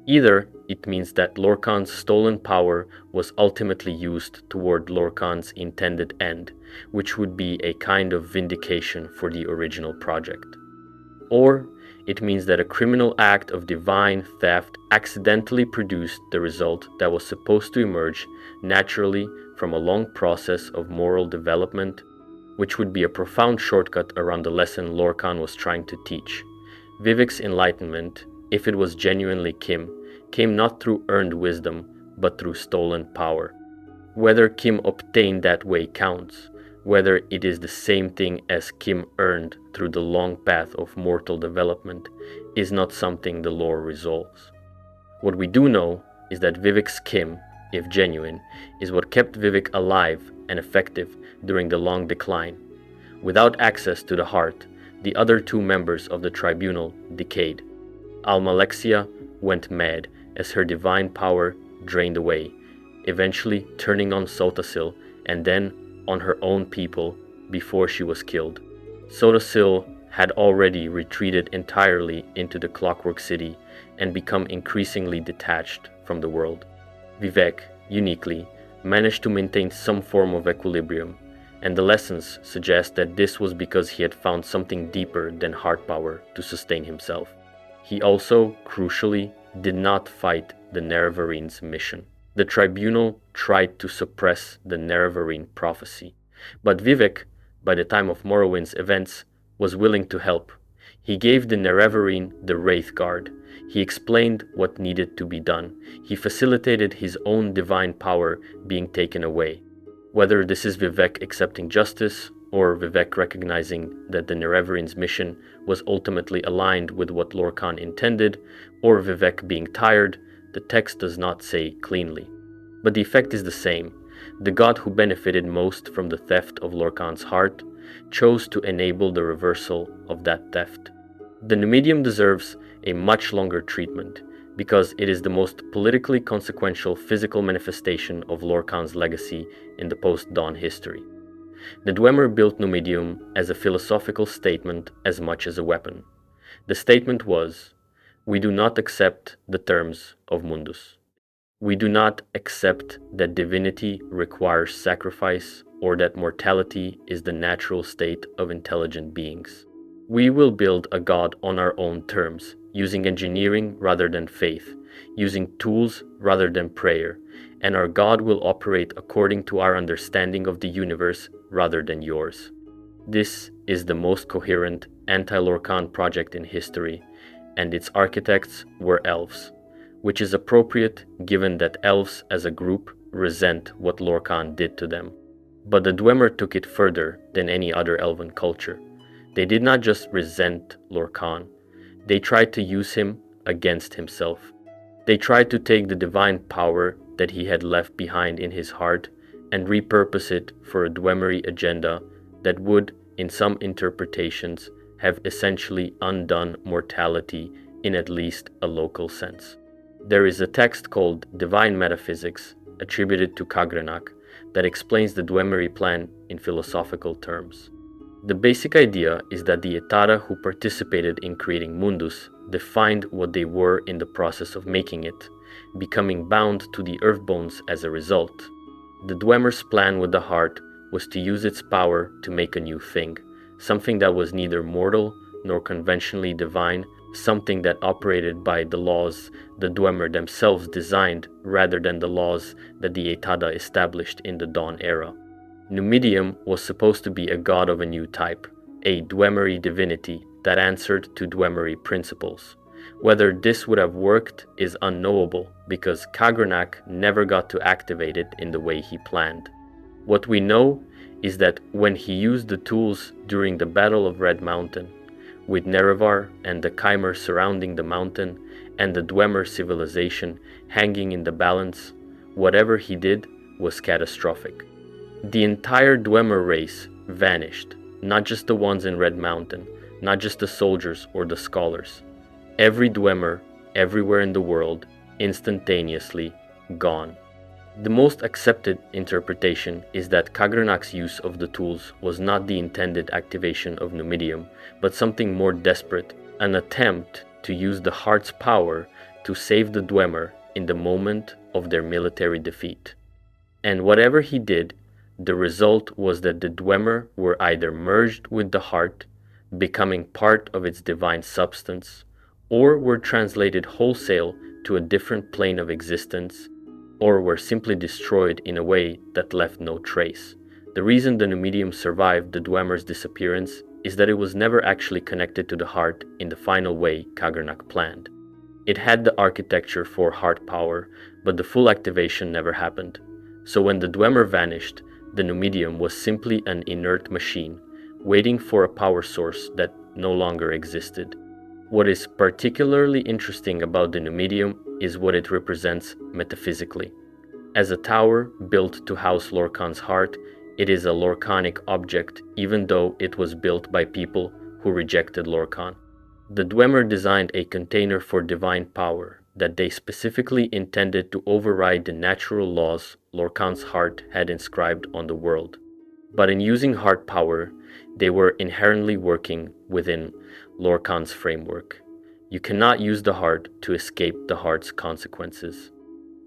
Either it means that Lorkhan's stolen power was ultimately used toward Lorkhan's intended end, which would be a kind of vindication for the original project. Or it means that a criminal act of divine theft accidentally produced the result that was supposed to emerge naturally from a long process of moral development, which would be a profound shortcut around the lesson Lorkhan was trying to teach. Vivec's enlightenment, if it was genuinely Kim, came not through earned wisdom, but through stolen power. Whether Kim obtained that way counts. Whether it is the same thing as Kim earned through the long path of mortal development is not something the lore resolves. What we do know is that Vivec's Kim, if genuine, is what kept Vivec alive and effective during the long decline. Without access to the heart, the other two members of the tribunal decayed. Almalexia went mad as her divine power drained away, eventually turning on Sotasil and then on her own people, before she was killed. Sodasil had already retreated entirely into the Clockwork City and become increasingly detached from the world. Vivek, uniquely, managed to maintain some form of equilibrium, and the lessons suggest that this was because he had found something deeper than heart power to sustain himself. He also, crucially, did not fight the Nerevarines' mission. The tribunal tried to suppress the Nerevarine prophecy, but Vivek, by the time of Morrowind's events, was willing to help. He gave the Nerevarine the Wraith Guard. He explained what needed to be done. He facilitated his own divine power being taken away. Whether this is Vivek accepting justice, or Vivek recognizing that the Nerevarines' mission was ultimately aligned with what Lorkhan intended, or Vivek being tired, the text does not say cleanly. But the effect is the same. The god who benefited most from the theft of Lorkhan's heart chose to enable the reversal of that theft. The Numidium deserves a much longer treatment, because it is the most politically consequential physical manifestation of Lorkhan's legacy in the post-Dawn history. The Dwemer built Numidium as a philosophical statement as much as a weapon. The statement was, "We do not accept the terms of Mundus. We do not accept that divinity requires sacrifice or that mortality is the natural state of intelligent beings. We will build a god on our own terms, using engineering rather than faith, using tools rather than prayer, and our god will operate according to our understanding of the universe rather than yours." This is the most coherent anti-Lorkhan project in history, and its architects were elves, which is appropriate given that elves as a group resent what Lorkhan did to them. But the Dwemer took it further than any other elven culture. They did not just resent Lorkhan, they tried to use him against himself. They tried to take the divine power that he had left behind in his heart and repurpose it for a Dwemery agenda that would, in some interpretations, have essentially undone mortality in at least a local sense. There is a text called Divine Metaphysics, attributed to Kagrenak, that explains the Dwemery plan in philosophical terms. The basic idea is that the Etara who participated in creating Mundus defined what they were in the process of making it, becoming bound to the Earthbones as a result. The Dwemer's plan with the heart was to use its power to make a new thing, something that was neither mortal nor conventionally divine, something that operated by the laws the Dwemer themselves designed rather than the laws that the Etada established in the Dawn era. Numidium was supposed to be a god of a new type, a Dwemery divinity that answered to Dwemery principles. Whether this would have worked is unknowable because Kagrenak never got to activate it in the way he planned. What we know is that when he used the tools during the Battle of Red Mountain, with Nerevar and the Chimer surrounding the mountain and the Dwemer civilization hanging in the balance, whatever he did was catastrophic. The entire Dwemer race vanished, not just the ones in Red Mountain, not just the soldiers or the scholars. Every Dwemer, everywhere in the world, instantaneously gone. The most accepted interpretation is that Kagrenak's use of the tools was not the intended activation of Numidium, but something more desperate, an attempt to use the heart's power to save the Dwemer in the moment of their military defeat. And whatever he did, the result was that the Dwemer were either merged with the heart, becoming part of its divine substance, or were translated wholesale to a different plane of existence, or were simply destroyed in a way that left no trace. The reason the Numidium survived the Dwemer's disappearance is that it was never actually connected to the heart in the final way Kagrenak planned. It had the architecture for heart power, but the full activation never happened. So when the Dwemer vanished, the Numidium was simply an inert machine, waiting for a power source that no longer existed. What is particularly interesting about the Numidium is what it represents metaphysically. As a tower built to house Lorkhan's heart, it is a Lorkhanic object even though it was built by people who rejected Lorkhan. The Dwemer designed a container for divine power that they specifically intended to override the natural laws Lorkhan's heart had inscribed on the world. But in using heart power, they were inherently working within Lorkhan's framework. You cannot use the heart to escape the heart's consequences.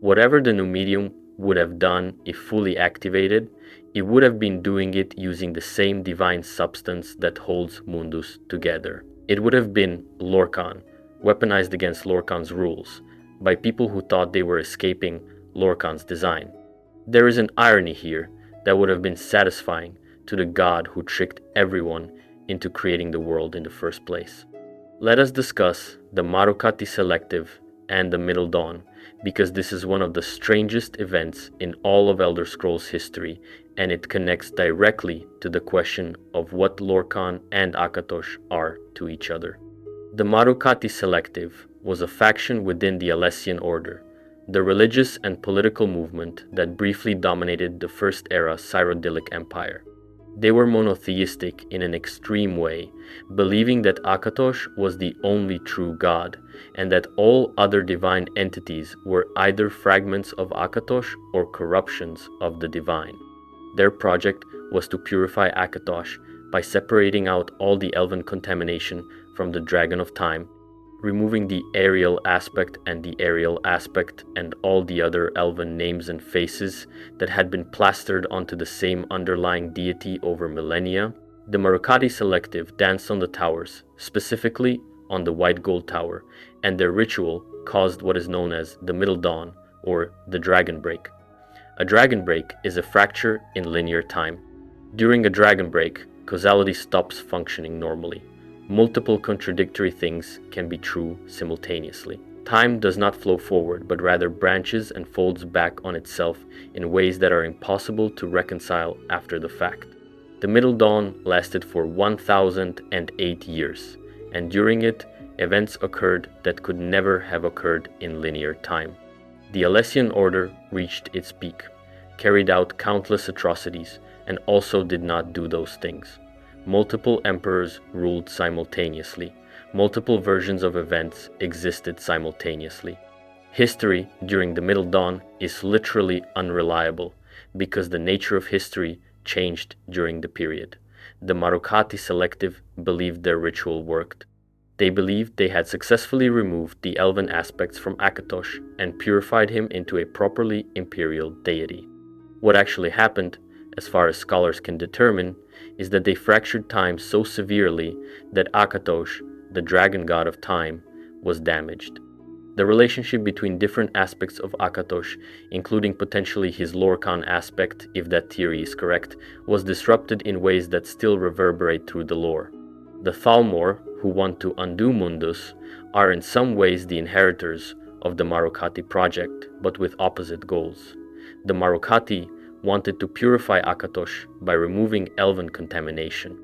Whatever the Numidium would have done if fully activated, it would have been doing it using the same divine substance that holds Mundus together. It would have been Lorkhan, weaponized against Lorkhan's rules, by people who thought they were escaping Lorkhan's design. There is an irony here that would have been satisfying to the god who tricked everyone into creating the world in the first place. Let us discuss the Marukati Selective and the Middle Dawn, because this is one of the strangest events in all of Elder Scrolls history, and it connects directly to the question of what Lorkhan and Akatosh are to each other. The Marukati Selective was a faction within the Alessian Order, the religious and political movement that briefly dominated the First Era Cyrodiilic Empire. They were monotheistic in an extreme way, believing that Akatosh was the only true god, and that all other divine entities were either fragments of Akatosh or corruptions of the divine. Their project was to purify Akatosh by separating out all the elven contamination from the Dragon of Time, removing the aerial aspect and the aerial aspect and all the other elven names and faces that had been plastered onto the same underlying deity over millennia. The Marukati Selective danced on the towers, specifically on the White Gold Tower, and their ritual caused what is known as the Middle Dawn, or the Dragon Break. A dragon break is a fracture in linear time. During a dragon break, causality stops functioning normally. Multiple contradictory things can be true simultaneously. Time does not flow forward, but rather branches and folds back on itself in ways that are impossible to reconcile after the fact. The Middle Dawn lasted for 1008 years, and during it, events occurred that could never have occurred in linear time. The Alessian Order reached its peak, carried out countless atrocities, and also did not do those things. Multiple emperors ruled simultaneously. Multiple versions of events existed simultaneously. History during the Middle Dawn is literally unreliable because the nature of history changed during the period. The Marukati Selective believed their ritual worked. They believed they had successfully removed the elven aspects from Akatosh and purified him into a properly imperial deity. What actually happened, as far as scholars can determine, is that they fractured time so severely that Akatosh, the dragon god of time, was damaged. The relationship between different aspects of Akatosh, including potentially his Lorkhan aspect, if that theory is correct, was disrupted in ways that still reverberate through the lore. The Thalmor, who want to undo Mundus, are in some ways the inheritors of the Marukati project, but with opposite goals. The Marukati wanted to purify Akatosh by removing elven contamination.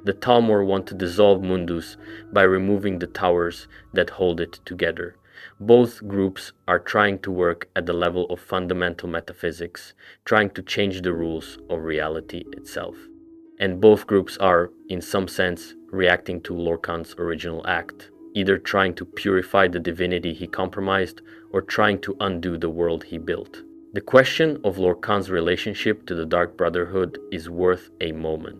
The Thalmor want to dissolve Mundus by removing the towers that hold it together. Both groups are trying to work at the level of fundamental metaphysics, trying to change the rules of reality itself. And both groups are, in some sense, reacting to Lorkhan's original act, either trying to purify the divinity he compromised or trying to undo the world he built. The question of Lorkhan's relationship to the Dark Brotherhood is worth a moment.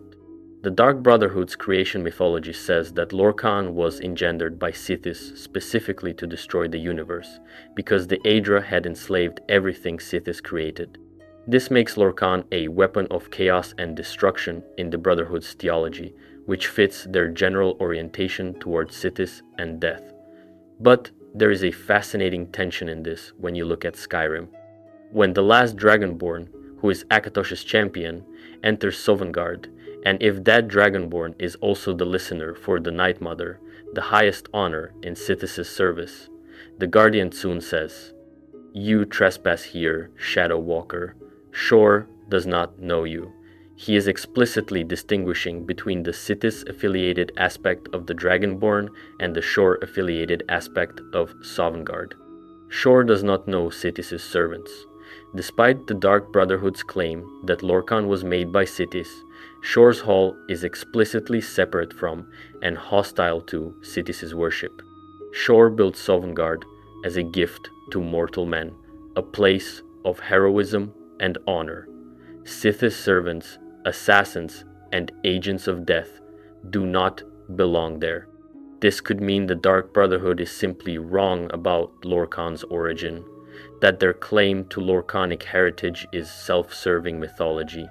The Dark Brotherhood's creation mythology says that Lorkhan was engendered by Sithis specifically to destroy the universe, because the Aedra had enslaved everything Sithis created. This makes Lorkhan a weapon of chaos and destruction in the Brotherhood's theology, which fits their general orientation towards Sithis and death. But there is a fascinating tension in this when you look at Skyrim. When the last Dragonborn, who is Akatosh's champion, enters Sovngarde, and if that Dragonborn is also the listener for the Night Mother, the highest honor in Sithis' service, the Guardian soon says, "You trespass here, Shadow Walker. Shor does not know you." He is explicitly distinguishing between the Sithis-affiliated aspect of the Dragonborn and the Shor-affiliated aspect of Sovngarde. Shor does not know Sithis' servants. Despite the Dark Brotherhood's claim that Lorkhan was made by Sithis, Shor's Hall is explicitly separate from and hostile to Sithis' worship. Shor built Sovngarde as a gift to mortal men, a place of heroism and honor. Sithis servants assassins, and agents of death do not belong there. This could mean the Dark Brotherhood is simply wrong about Lorkhan's origin, that their claim to Lorkhanic heritage is self-serving mythology.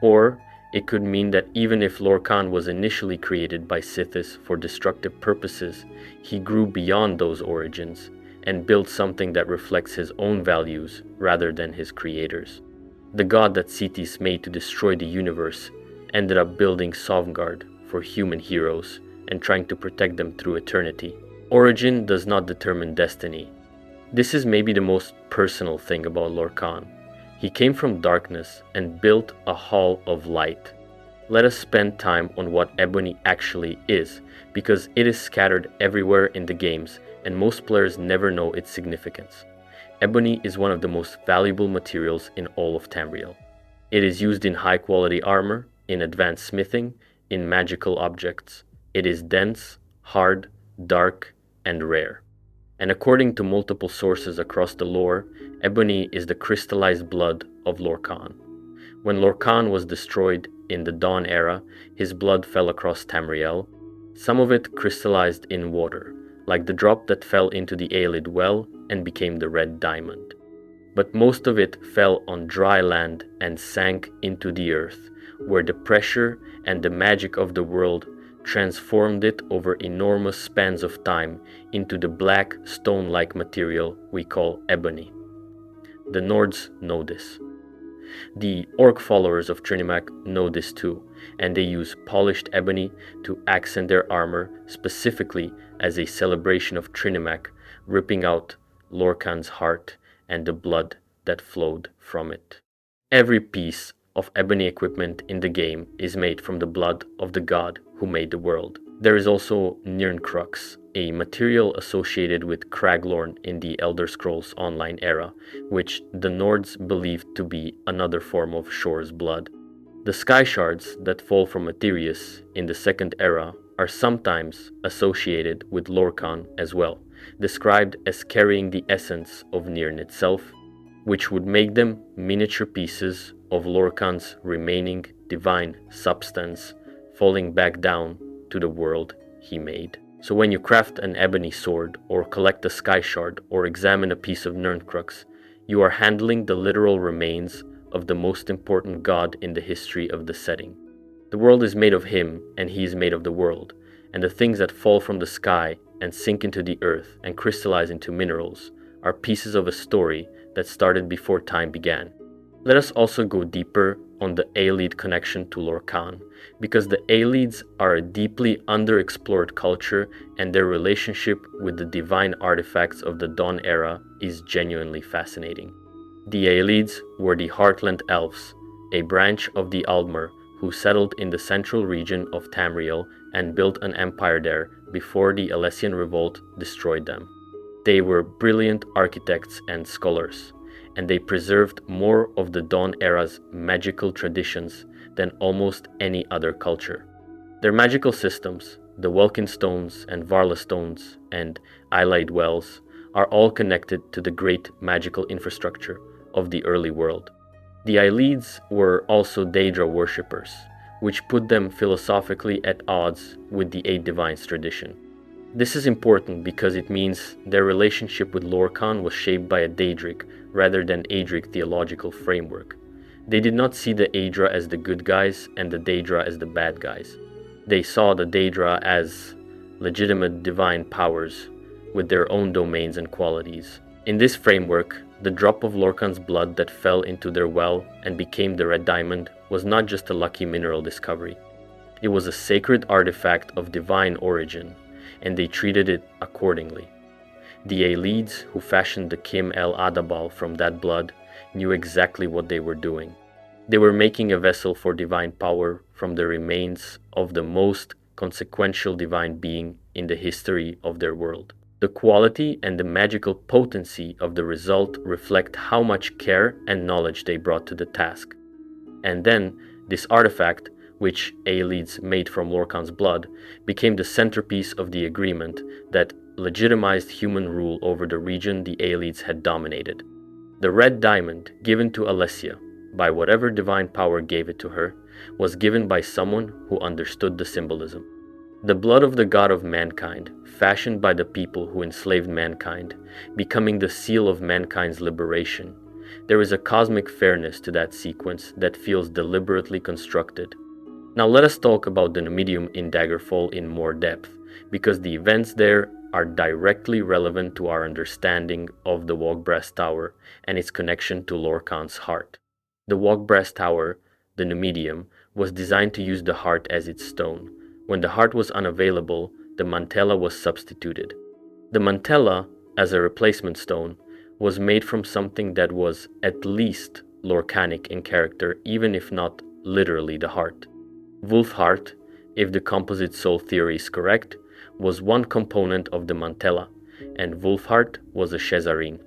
Or it could mean that even if Lorkhan was initially created by Sithis for destructive purposes, he grew beyond those origins and built something that reflects his own values rather than his creators. The god that Sithis made to destroy the universe ended up building Sovngarde for human heroes and trying to protect them through eternity. Origin does not determine destiny. This is maybe the most personal thing about Lorkhan. He came from darkness and built a hall of light. Let us spend time on what ebony actually is, because it is scattered everywhere in the games and most players never know its significance. Ebony is one of the most valuable materials in all of Tamriel. It is used in high quality armor, in advanced smithing, in magical objects. It is dense, hard, dark, and rare. And according to multiple sources across the lore, ebony is the crystallized blood of Lorkhan. When Lorkhan was destroyed in the Dawn era, his blood fell across Tamriel. Some of it crystallized in water, like the drop that fell into the Aelid well and became the red diamond. But most of it fell on dry land and sank into the earth, where the pressure and the magic of the world transformed it over enormous spans of time into the black stone-like material we call ebony. The Nords know this. The orc followers of Trinimac know this too, and they use polished ebony to accent their armor specifically as a celebration of Trinimac, ripping out Lorkhan's heart and the blood that flowed from it. Every piece of ebony equipment in the game is made from the blood of the god who made the world. There is also Nirncrux, a material associated with Craglorn in the Elder Scrolls Online era, which the Nords believed to be another form of Shor's blood. The sky shards that fall from Aetherius in the Second Era are sometimes associated with Lorkhan as well, described as carrying the essence of Nirn itself, which would make them miniature pieces of Lorkhan's remaining divine substance falling back down to the world he made. So when you craft an ebony sword, or collect a sky shard, or examine a piece of Nirncrux, you are handling the literal remains of the most important god in the history of the setting. The world is made of him, and he is made of the world, and the things that fall from the sky and sink into the earth and crystallize into minerals are pieces of a story that started before time began. Let us also go deeper on the Aelid connection to Lorkhan, because the Aelids are a deeply underexplored culture and their relationship with the divine artifacts of the Dawn era is genuinely fascinating. The Aelids were the Heartland Elves, a branch of the Aldmer who settled in the central region of Tamriel and built an empire there before the Alessian revolt destroyed them. They were brilliant architects and scholars, and they preserved more of the Dawn era's magical traditions than almost any other culture. Their magical systems, the Welkin Stones and Varla Stones and Eyelide Wells, are all connected to the great magical infrastructure of the early world. The Aelids were also Daedra worshippers, which put them philosophically at odds with the Eight Divines tradition. This is important because it means their relationship with Lorkhan was shaped by a Daedric rather than Aedric theological framework. They did not see the Aedra as the good guys and the Daedra as the bad guys. They saw the Daedra as legitimate divine powers with their own domains and qualities. In this framework, the drop of Lorkhan's blood that fell into their well and became the red diamond was not just a lucky mineral discovery. It was a sacred artifact of divine origin, and they treated it accordingly. The Aelids, who fashioned the Kim El Adabal from that blood, knew exactly what they were doing. They were making a vessel for divine power from the remains of the most consequential divine being in the history of their world. The quality and the magical potency of the result reflect how much care and knowledge they brought to the task. And then, this artifact, which Aelids made from Lorkhan's blood, became the centerpiece of the agreement that legitimized human rule over the region the Aelids had dominated. The red diamond, given to Alessia by whatever divine power gave it to her, was given by someone who understood the symbolism. The blood of the god of mankind, fashioned by the people who enslaved mankind, becoming the seal of mankind's liberation. There is a cosmic fairness to that sequence that feels deliberately constructed. Now let us talk about the Numidium in Daggerfall in more depth, because the events there are directly relevant to our understanding of the Walkbrass Tower and its connection to Lorkhan's heart. The Walkbrass Tower, the Numidium, was designed to use the heart as its stone. When the heart was unavailable, the mantella was substituted. The mantella, as a replacement stone, was made from something that was at least Lorkhanic in character, even if not literally the heart. Wulfheart, if the composite soul theory is correct, was one component of the mantella, and Wulfheart was a Shesarine.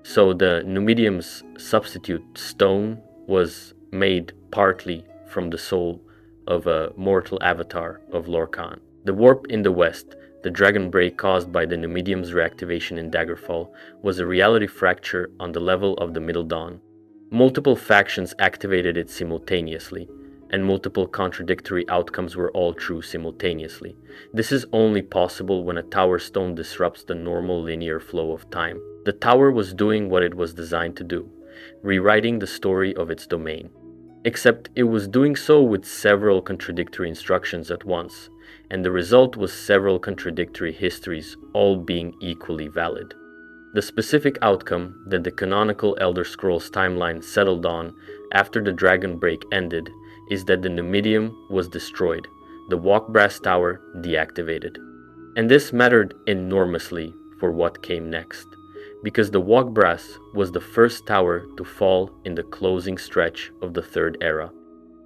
So the Numidium's substitute stone was made partly from the soul of a mortal avatar of Lorkhan. The warp in the west, the dragon break caused by the Numidium's reactivation in Daggerfall, was a reality fracture on the level of the Middle Dawn. Multiple factions activated it simultaneously, and multiple contradictory outcomes were all true simultaneously. This is only possible when a tower stone disrupts the normal linear flow of time. The tower was doing what it was designed to do, rewriting the story of its domain. Except it was doing so with several contradictory instructions at once, and the result was several contradictory histories, all being equally valid. The specific outcome that the canonical Elder Scrolls timeline settled on after the Dragon Break ended is that the Numidium was destroyed, the Walkbrass Tower deactivated. And this mattered enormously for what came next, because the Walkbrass was the first tower to fall in the closing stretch of the Third Era,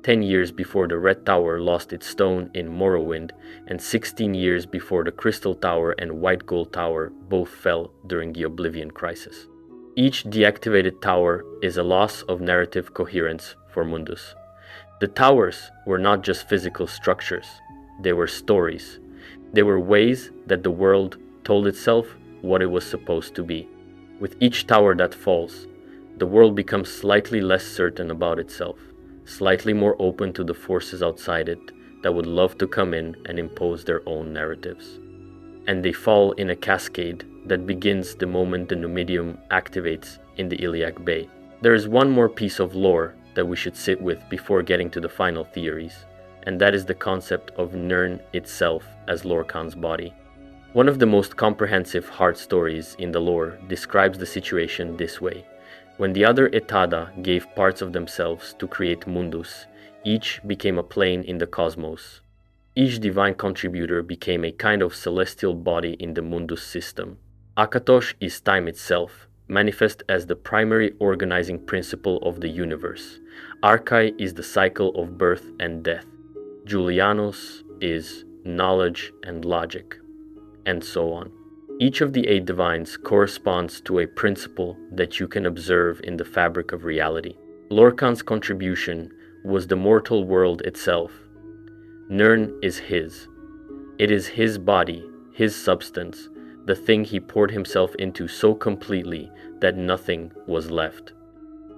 10 years before the Red Tower lost its stone in Morrowind, and 16 years before the Crystal Tower and White Gold Tower both fell during the Oblivion Crisis. Each deactivated tower is a loss of narrative coherence for Mundus. The towers were not just physical structures, they were stories. They were ways that the world told itself what it was supposed to be. With each tower that falls, the world becomes slightly less certain about itself, slightly more open to the forces outside it that would love to come in and impose their own narratives. And they fall in a cascade that begins the moment the Numidium activates in the Iliac Bay. There is one more piece of lore that we should sit with before getting to the final theories, and that is the concept of Nirn itself as Lorkhan's body. One of the most comprehensive heart stories in the lore describes the situation this way. When the other Etada gave parts of themselves to create Mundus, each became a plane in the cosmos. Each divine contributor became a kind of celestial body in the Mundus system. Akatosh is time itself, manifest as the primary organizing principle of the universe. Archai is the cycle of birth and death. Julianos is knowledge and logic, and so on. Each of the 8 divines corresponds to a principle that you can observe in the fabric of reality. Lorkhan's contribution was the mortal world itself. Nirn is his. It is his body, his substance, the thing he poured himself into so completely that nothing was left.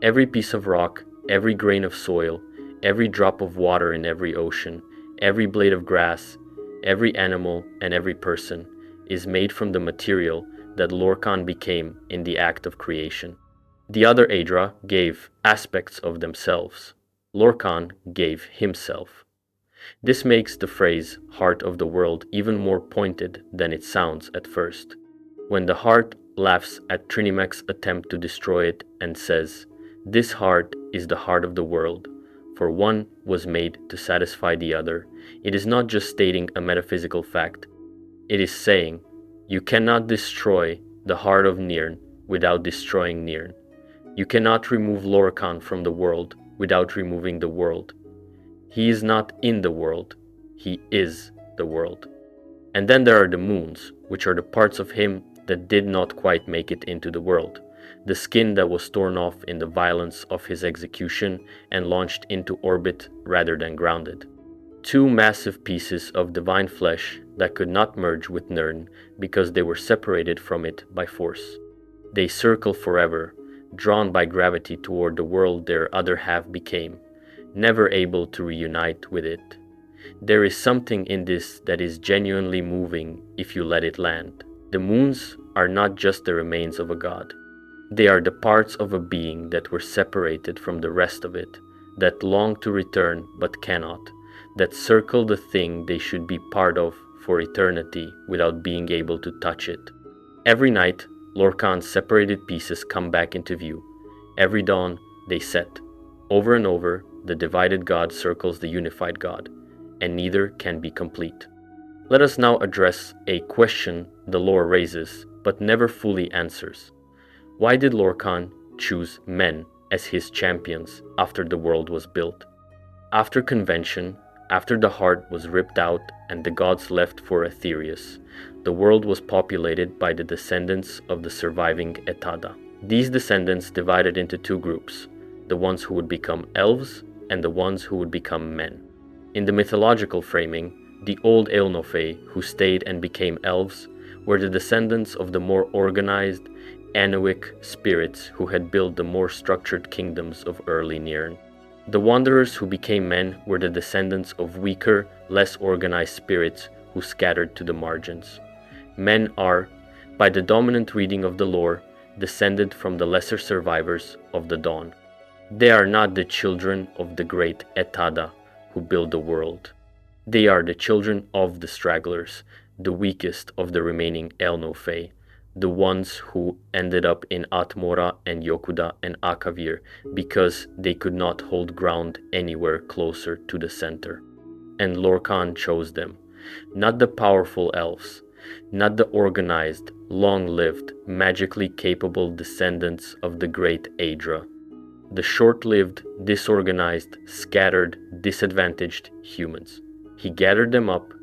Every piece of rock, every grain of soil, every drop of water in every ocean, every blade of grass, every animal, and every person is made from the material that Lorkhan became in the act of creation. The other Aedra gave aspects of themselves. Lorkhan gave himself. This makes the phrase heart of the world even more pointed than it sounds at first. When the heart laughs at Trinimex's attempt to destroy it and says, "This heart is the heart of the world, for one was made to satisfy the other," it is not just stating a metaphysical fact. It is saying, you cannot destroy the heart of Nirn without destroying Nirn. You cannot remove Lorkhan from the world without removing the world. He is not in the world, he is the world. And then there are the moons, which are the parts of him that did not quite make it into the world. The skin that was torn off in the violence of his execution and launched into orbit rather than grounded. 2 massive pieces of divine flesh that could not merge with Nirn because they were separated from it by force. They circle forever, drawn by gravity toward the world their other half became. never able to reunite with it. There is something in this that is genuinely moving if you let it land. The moons are not just the remains of a god. They are the parts of a being that were separated from the rest of it, that long to return but cannot, that circle the thing they should be part of for eternity without being able to touch it. Every night, Lorkhan's separated pieces come back into view. Every dawn, they set. Over and over, the divided god circles the unified god, and neither can be complete. Let us now address a question the lore raises, but never fully answers. Why did Lorkhan choose men as his champions after the world was built? After convention, after the heart was ripped out and the gods left for Aetherius, the world was populated by the descendants of the surviving Etada. These descendants divided into two groups, the ones who would become elves and the ones who would become men. In the mythological framing, the old Elnofay who stayed and became elves were the descendants of the more organized Anuic spirits who had built the more structured kingdoms of early Nirn. The wanderers who became men were the descendants of weaker, less organized spirits who scattered to the margins. Men are, by the dominant reading of the lore, descended from the lesser survivors of the dawn. They are not the children of the great Etada who built the world. They are the children of the stragglers, the weakest of the remaining Elnofay, the ones who ended up in Atmora and Yokuda and Akavir because they could not hold ground anywhere closer to the center. And Lorkhan chose them, not the powerful elves, not the organized, long-lived, magically capable descendants of the great Aedra, the short-lived, disorganized, scattered, disadvantaged humans. He gathered them up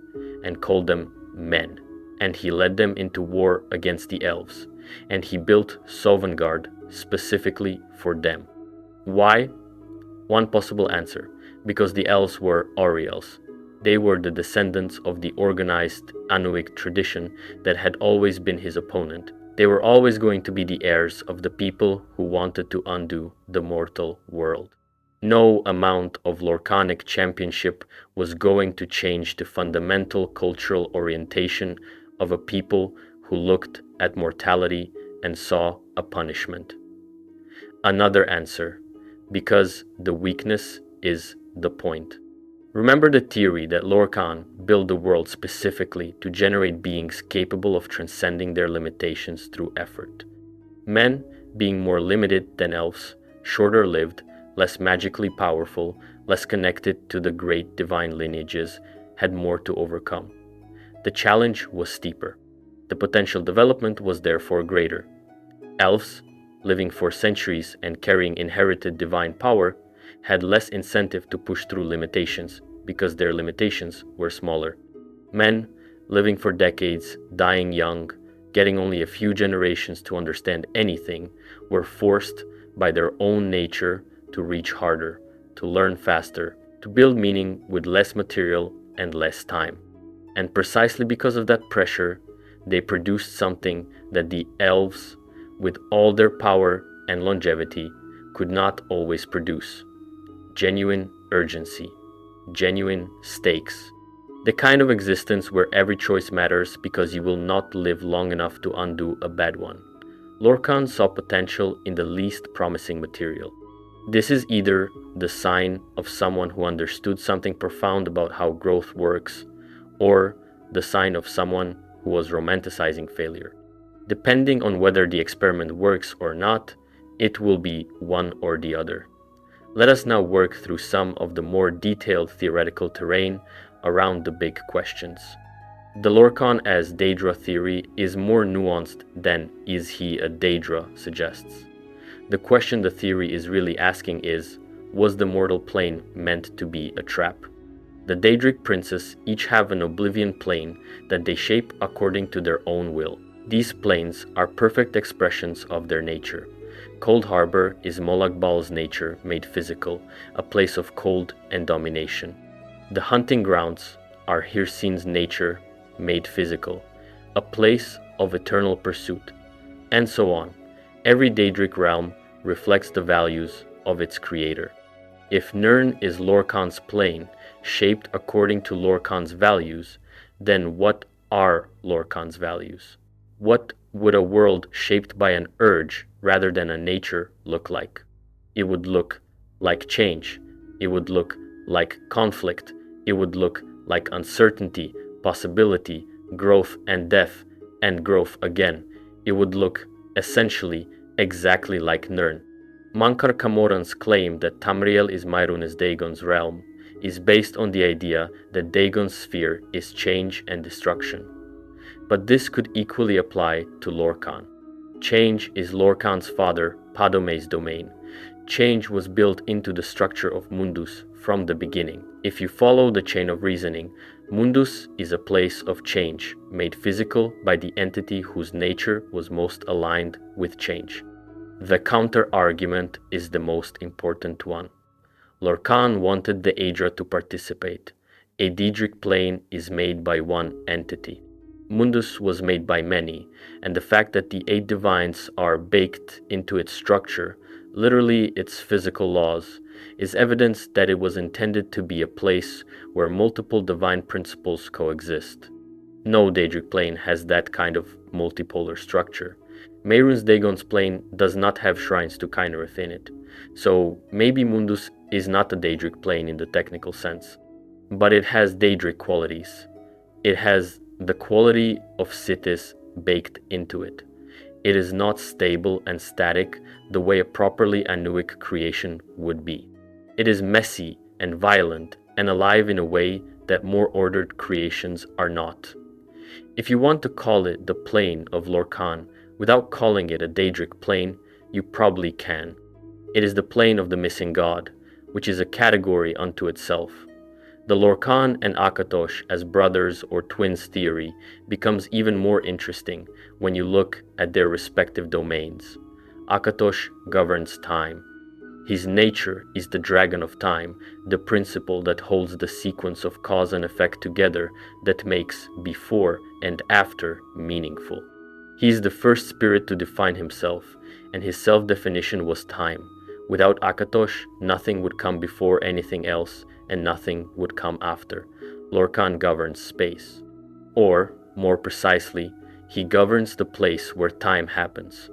and called them men. And he led them into war against the elves, and he built Sovngarde specifically for them. Why? One possible answer, because the elves were Auriels. They were the descendants of the organized Anuic tradition that had always been his opponent. They were always going to be the heirs of the people who wanted to undo the mortal world. No amount of Lorkhanic championship was going to change the fundamental cultural orientation of a people who looked at mortality and saw a punishment. Another answer, because the weakness is the point. Remember the theory that Lorkhan built the world specifically to generate beings capable of transcending their limitations through effort. Men, being more limited than elves, shorter lived, less magically powerful, less connected to the great divine lineages, had more to overcome. The challenge was steeper. The potential development was therefore greater. Elves, living for centuries and carrying inherited divine power, had less incentive to push through limitations because their limitations were smaller. Men, living for decades, dying young, getting only a few generations to understand anything, were forced by their own nature to reach harder, to learn faster, to build meaning with less material and less time. And precisely because of that pressure, they produced something that the elves, with all their power and longevity, could not always produce. Genuine urgency, genuine stakes. The kind of existence where every choice matters because you will not live long enough to undo a bad one. Lorkhan saw potential in the least promising material. This is either the sign of someone who understood something profound about how growth works, or the sign of someone who was romanticizing failure. Depending on whether the experiment works or not, it will be one or the other. Let us now work through some of the more detailed theoretical terrain around the big questions. The Lorkhan as Daedra theory is more nuanced than "is he a Daedra" suggests. The question the theory is really asking is, was the mortal plane meant to be a trap? The Daedric princes each have an oblivion plane that they shape according to their own will. These planes are perfect expressions of their nature. Cold Harbor is Molag Bal's nature made physical, a place of cold and domination. The hunting grounds are Hircine's nature made physical, a place of eternal pursuit, and so on. Every Daedric realm reflects the values of its creator. If Nirn is Lorkhan's plane, shaped according to Lorkhan's values, then what are Lorkhan's values? What would a world shaped by an urge rather than a nature look like? It would look like change. It would look like conflict. It would look like uncertainty, possibility, growth and death, and growth again. It would look, essentially, exactly like Nirn. Mankar Kamoran's claim that Tamriel is Myrun's Dagon's realm is based on the idea that Dagon's sphere is change and destruction. But this could equally apply to Lorkhan. Change is Lorkhan's father, Padome's domain. Change was built into the structure of Mundus from the beginning. If you follow the chain of reasoning, Mundus is a place of change, made physical by the entity whose nature was most aligned with change. The counter-argument is the most important one. Lorkhan wanted the Aedra to participate. A Daedric plane is made by one entity. Mundus was made by many, and the fact that the 8 divines are baked into its structure, literally its physical laws, is evidence that it was intended to be a place where multiple divine principles coexist. No Daedric plane has that kind of multipolar structure. Mehrunes Dagon's plane does not have shrines to Kynareth in it, so maybe Mundus is not a Daedric plane in the technical sense, but it has Daedric qualities. It has the quality of Sithis baked into it. It is not stable and static the way a properly Anuic creation would be. It is messy and violent and alive in a way that more ordered creations are not. If you want to call it the plane of Lorkhan without calling it a Daedric plane, you probably can. It is the plane of the missing god, which is a category unto itself. The Lorkhan and Akatosh as brothers or twins theory becomes even more interesting when you look at their respective domains. Akatosh governs time. His nature is the dragon of time, the principle that holds the sequence of cause and effect together that makes before and after meaningful. He is the first spirit to define himself, and his self-definition was time. Without Akatosh, nothing would come before anything else, and nothing would come after. Lorkhan governs space. Or, more precisely, he governs the place where time happens.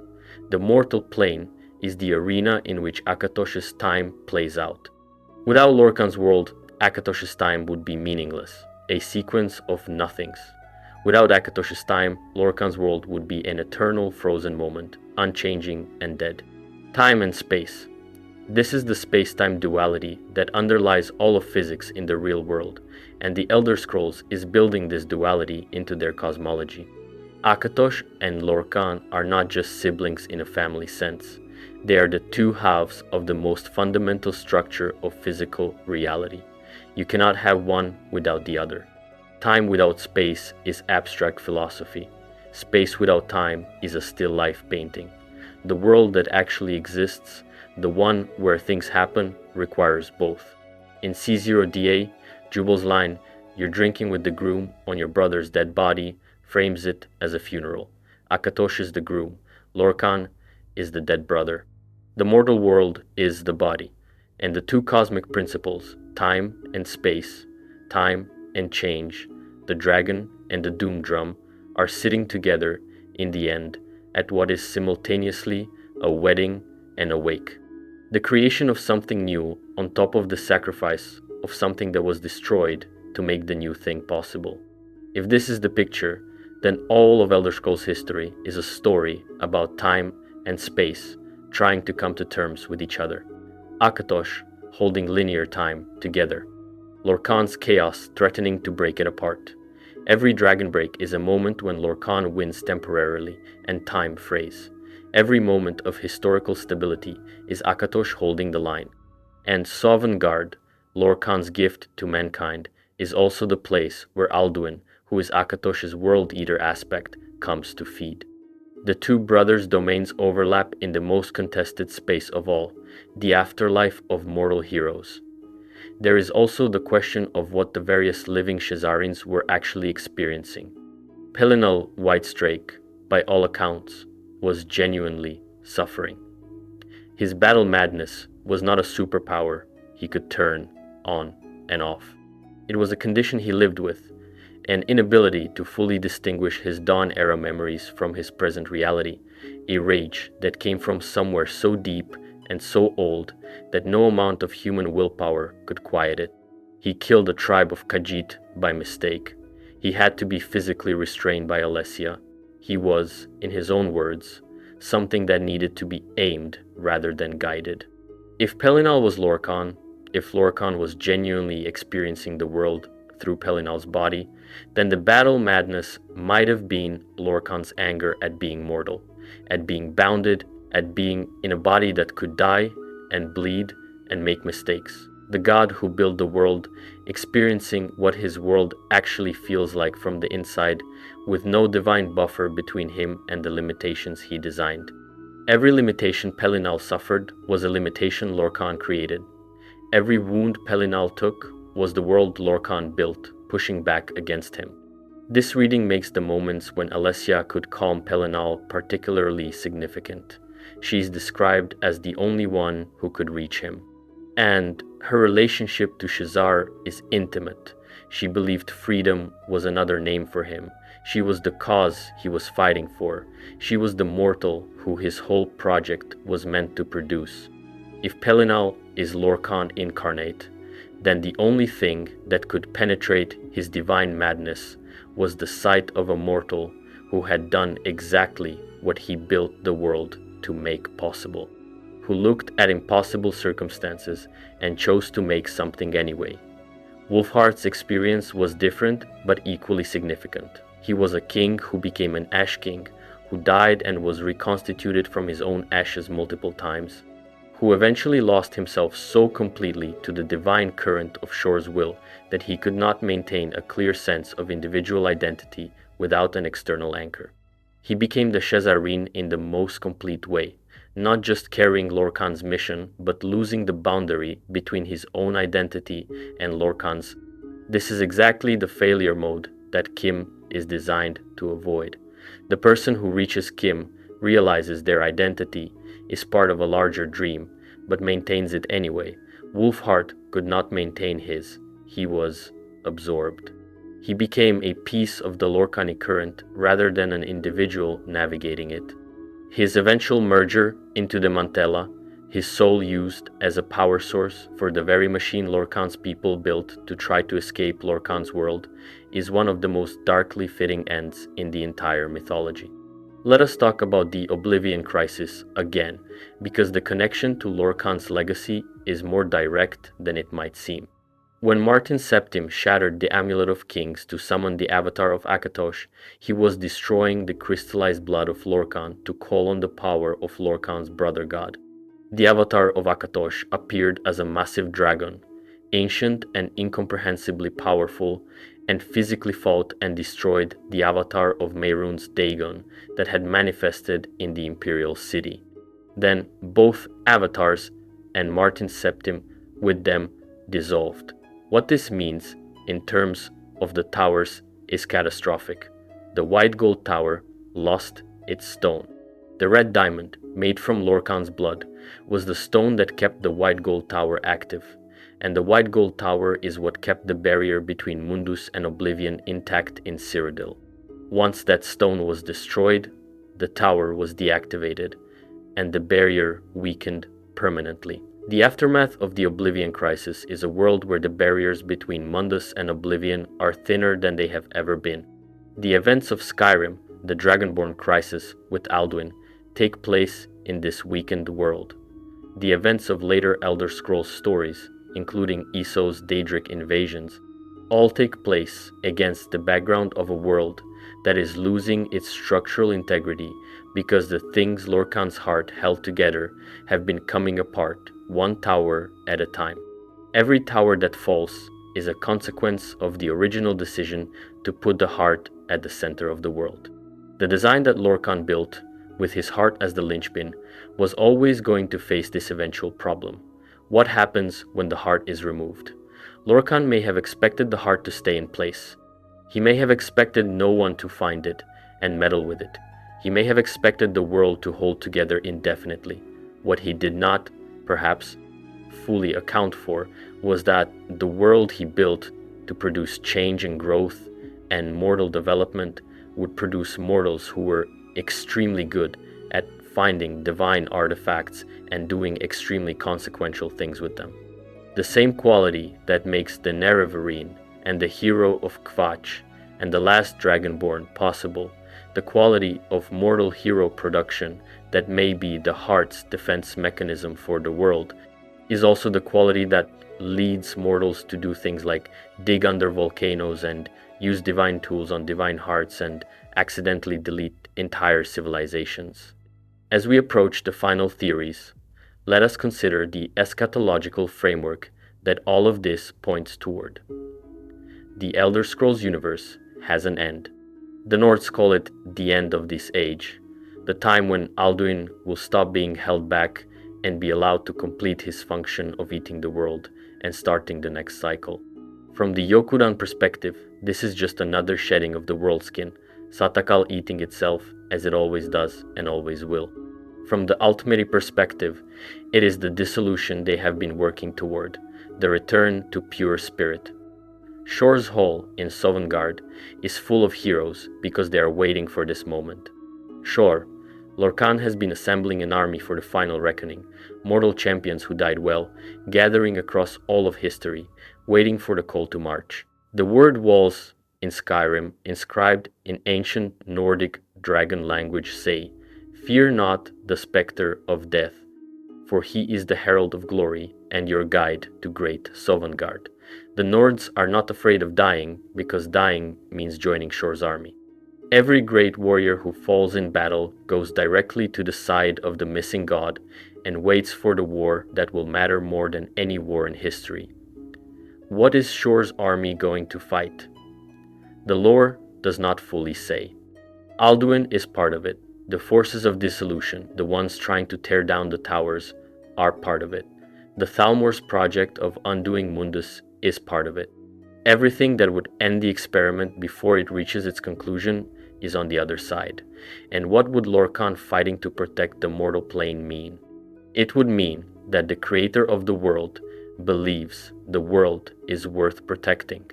The mortal plane is the arena in which Akatosh's time plays out. Without Lorkhan's world, Akatosh's time would be meaningless, a sequence of nothings. Without Akatosh's time, Lorkhan's world would be an eternal frozen moment, unchanging and dead. Time and space. This is the space-time duality that underlies all of physics in the real world, and the Elder Scrolls is building this duality into their cosmology. Akatosh and Lorkhan are not just siblings in a family sense. They are the two halves of the most fundamental structure of physical reality. You cannot have one without the other. Time without space is abstract philosophy. Space without time is a still life painting. The world that actually exists, the one where things happen, requires both. In C0DA, Jubal's line, "You're drinking with the groom on your brother's dead body," frames it as a funeral. Akatosh is the groom. Lorkhan is the dead brother. The mortal world is the body, and the two cosmic principles, time and space, time and change, the dragon and the doom drum, are sitting together in the end at what is simultaneously a wedding and a wake. The creation of something new on top of the sacrifice of something that was destroyed to make the new thing possible. If this is the picture, then all of Elder Scrolls history is a story about time and space trying to come to terms with each other. Akatosh holding linear time together. Lorkhan's chaos threatening to break it apart. Every dragon break is a moment when Lorkhan wins temporarily and time frays. Every moment of historical stability is Akatosh holding the line. And Sovngarde, Lorkhan's gift to mankind, is also the place where Alduin, who is Akatosh's world eater aspect, comes to feed. The two brothers' domains overlap in the most contested space of all, the afterlife of mortal heroes. There is also the question of what the various living Shesarines were actually experiencing. Pelinal Whitestrake, by all accounts, was genuinely suffering. His battle madness was not a superpower, he could turn on and off. It was a condition he lived with, an inability to fully distinguish his dawn-era memories from his present reality, a rage that came from somewhere so deep and so old that no amount of human willpower could quiet it. He killed a tribe of Khajiit by mistake. He had to be physically restrained by Alessia. He was, in his own words, something that needed to be aimed rather than guided. If Pelinal was Lorkhan, if Lorkhan was genuinely experiencing the world through Pelinal's body, then the battle madness might have been Lorkhan's anger at being mortal, at being bounded, at being in a body that could die and bleed and make mistakes. The god who built the world, experiencing what his world actually feels like from the inside, with no divine buffer between him and the limitations he designed. Every limitation Pelinal suffered was a limitation Lorkhan created. Every wound Pelinal took was the world Lorkhan built, pushing back against him. This reading makes the moments when Alessia could calm Pelinal particularly significant. She is described as the only one who could reach him. And her relationship to Shesar is intimate. She believed freedom was another name for him. She was the cause he was fighting for. She was the mortal who his whole project was meant to produce. If Pelinal is Lorkhan incarnate, then the only thing that could penetrate his divine madness was the sight of a mortal who had done exactly what he built the world to make possible, who looked at impossible circumstances and chose to make something anyway. Wulfhart's experience was different but equally significant. He was a king who became an ash king, who died and was reconstituted from his own ashes multiple times, who eventually lost himself so completely to the divine current of Shor's will that he could not maintain a clear sense of individual identity without an external anchor. He became the Shesarine in the most complete way, not just carrying Lorkhan's mission, but losing the boundary between his own identity and Lorkhan's. This is exactly the failure mode that Kim is designed to avoid. The person who reaches Kim realizes their identity is part of a larger dream, but maintains it anyway. Wulfhart could not maintain his. He was absorbed. He became a piece of the Lorkhani current rather than an individual navigating it. His eventual merger into the Mantella, his soul used as a power source for the very machine Lorkhan's people built to try to escape Lorkhan's world, is one of the most darkly fitting ends in the entire mythology. Let us talk about the Oblivion Crisis again, because the connection to Lorkhan's legacy is more direct than it might seem. When Martin Septim shattered the Amulet of Kings to summon the avatar of Akatosh, he was destroying the crystallized blood of Lorkhan to call on the power of Lorkhan's brother god. The avatar of Akatosh appeared as a massive dragon, ancient and incomprehensibly powerful, and physically fought and destroyed the avatar of Mehrunes Dagon that had manifested in the Imperial City. Then both avatars and Martin Septim with them dissolved. What this means in terms of the towers is catastrophic. The white gold tower lost its stone. The red diamond, made from Lorkhan's blood, was the stone that kept the white gold tower active, and the white gold tower is what kept the barrier between Mundus and Oblivion intact in Cyrodiil. Once that stone was destroyed, the tower was deactivated, and the barrier weakened permanently. The aftermath of the Oblivion Crisis is a world where the barriers between Mundus and Oblivion are thinner than they have ever been. The events of Skyrim, the Dragonborn Crisis with Alduin, take place in this weakened world. The events of later Elder Scrolls stories, including Esso's Daedric invasions, all take place against the background of a world that is losing its structural integrity because the things Lorkhan's heart held together have been coming apart, one tower at a time. Every tower that falls is a consequence of the original decision to put the heart at the center of the world. The design that Lorkhan built, with his heart as the linchpin, was always going to face this eventual problem. What happens when the heart is removed? Lorkhan may have expected the heart to stay in place. He may have expected no one to find it and meddle with it. He may have expected the world to hold together indefinitely. What he did not, perhaps, fully account for was that the world he built to produce change and growth and mortal development would produce mortals who were extremely good at finding divine artifacts and doing extremely consequential things with them. The same quality that makes the Nerevarine and the hero of Kvatch and the last Dragonborn possible, the quality of mortal hero production that may be the heart's defense mechanism for the world, is also the quality that leads mortals to do things like dig under volcanoes and use divine tools on divine hearts and accidentally delete entire civilizations. As we approach the final theories, let us consider the eschatological framework that all of this points toward. The Elder Scrolls universe has an end. The Nords call it the end of this age, the time when Alduin will stop being held back and be allowed to complete his function of eating the world and starting the next cycle. From the Yokudan perspective, this is just another shedding of the world skin, Satakal eating itself as it always does and always will. From the Ultimate perspective, it is the dissolution they have been working toward, the return to pure spirit. Shor's Hall in Sovngarde is full of heroes because they are waiting for this moment. Sure, Lorkhan has been assembling an army for the final reckoning, mortal champions who died well, gathering across all of history, waiting for the call to march. The word walls in Skyrim, inscribed in ancient Nordic dragon language, say, "Fear not the spectre of death, for he is the herald of glory and your guide to great Sovngarde." The Nords are not afraid of dying, because dying means joining Shor's army. Every great warrior who falls in battle goes directly to the side of the missing god and waits for the war that will matter more than any war in history. What is Shor's army going to fight? The lore does not fully say. Alduin is part of it. The forces of dissolution, the ones trying to tear down the towers, are part of it. The Thalmor's project of undoing Mundus is part of it. Everything that would end the experiment before it reaches its conclusion is on the other side. And what would Lorkhan fighting to protect the mortal plane mean? It would mean that the creator of the world believes the world is worth protecting,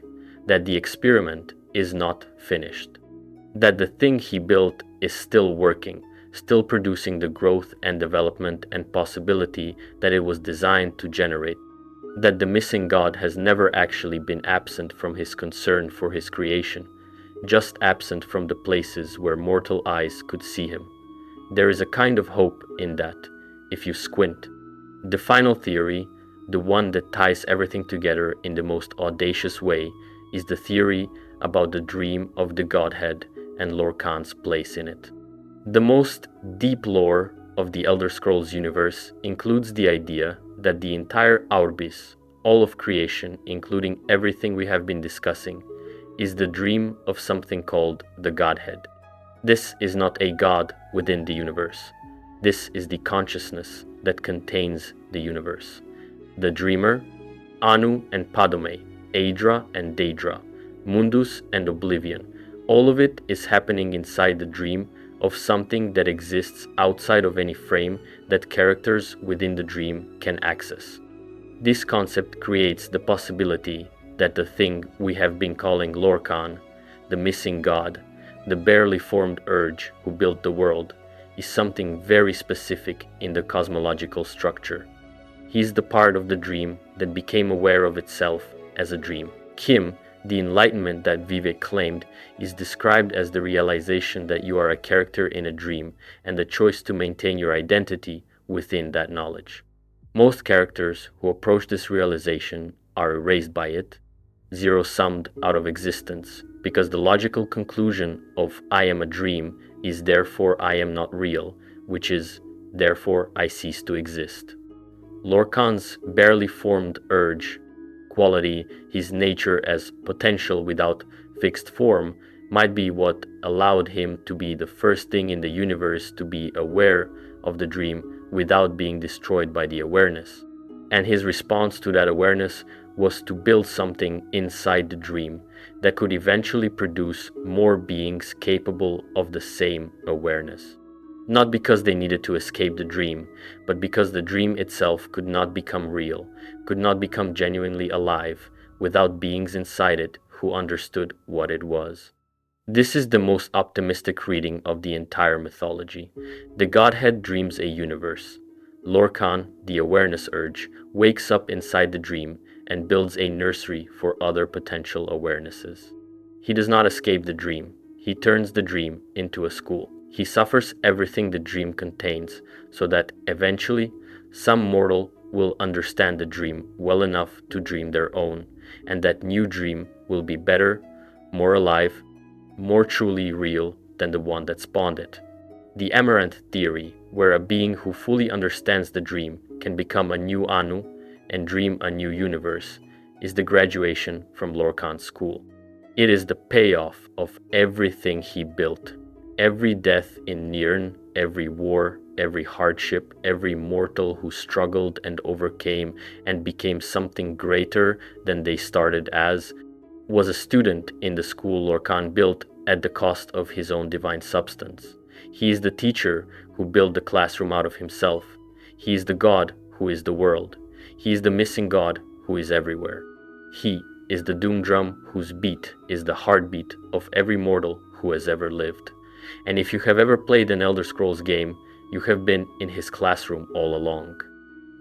that the experiment is not finished, that the thing he built is still working, still producing the growth and development and possibility that it was designed to generate, that the missing god has never actually been absent from his concern for his creation, just absent from the places where mortal eyes could see him. There is a kind of hope in that, if you squint. The final theory, the one that ties everything together in the most audacious way, is the theory about the dream of the Godhead and Lorkhan's place in it. The most deep lore of the Elder Scrolls universe includes the idea that the entire Arbis, all of creation, including everything we have been discussing, is the dream of something called the Godhead. This is not a god within the universe. This is the consciousness that contains the universe. The dreamer, Anu and Padome, Aedra and Daedra, Mundus and Oblivion, all of it is happening inside the dream of something that exists outside of any frame that characters within the dream can access. This concept creates the possibility that the thing we have been calling Lorkhan, the missing god, the barely formed urge who built the world, is something very specific in the cosmological structure. He is the part of the dream that became aware of itself as a dream. Kim, the enlightenment that Vivek claimed, is described as the realization that you are a character in a dream and the choice to maintain your identity within that knowledge. Most characters who approach this realization are erased by it, zero-summed out of existence, because the logical conclusion of "I am a dream" is "therefore I am not real," which is "therefore I cease to exist." Lorkhan's barely formed urge, quality, his nature as potential without fixed form, might be what allowed him to be the first thing in the universe to be aware of the dream without being destroyed by the awareness. And his response to that awareness was to build something inside the dream that could eventually produce more beings capable of the same awareness. Not because they needed to escape the dream, but because the dream itself could not become real, could not become genuinely alive, without beings inside it who understood what it was. This is the most optimistic reading of the entire mythology. The Godhead dreams a universe. Lorkhan, the awareness urge, wakes up inside the dream and builds a nursery for other potential awarenesses. He does not escape the dream. He turns the dream into a school. He suffers everything the dream contains so that eventually some mortal will understand the dream well enough to dream their own, and that new dream will be better, more alive, more truly real than the one that spawned it. The Amaranth theory, where a being who fully understands the dream can become a new Anu and dream a new universe, is the graduation from Lorkhan's school. It is the payoff of everything he built. Every death in Nirn, every war, every hardship, every mortal who struggled and overcame and became something greater than they started as, was a student in the school Lorkhan built at the cost of his own divine substance. He is the teacher who built the classroom out of himself. He is the God who is the world. He is the missing God who is everywhere. He is the doom drum whose beat is the heartbeat of every mortal who has ever lived. And if you have ever played an Elder Scrolls game, you have been in his classroom all along.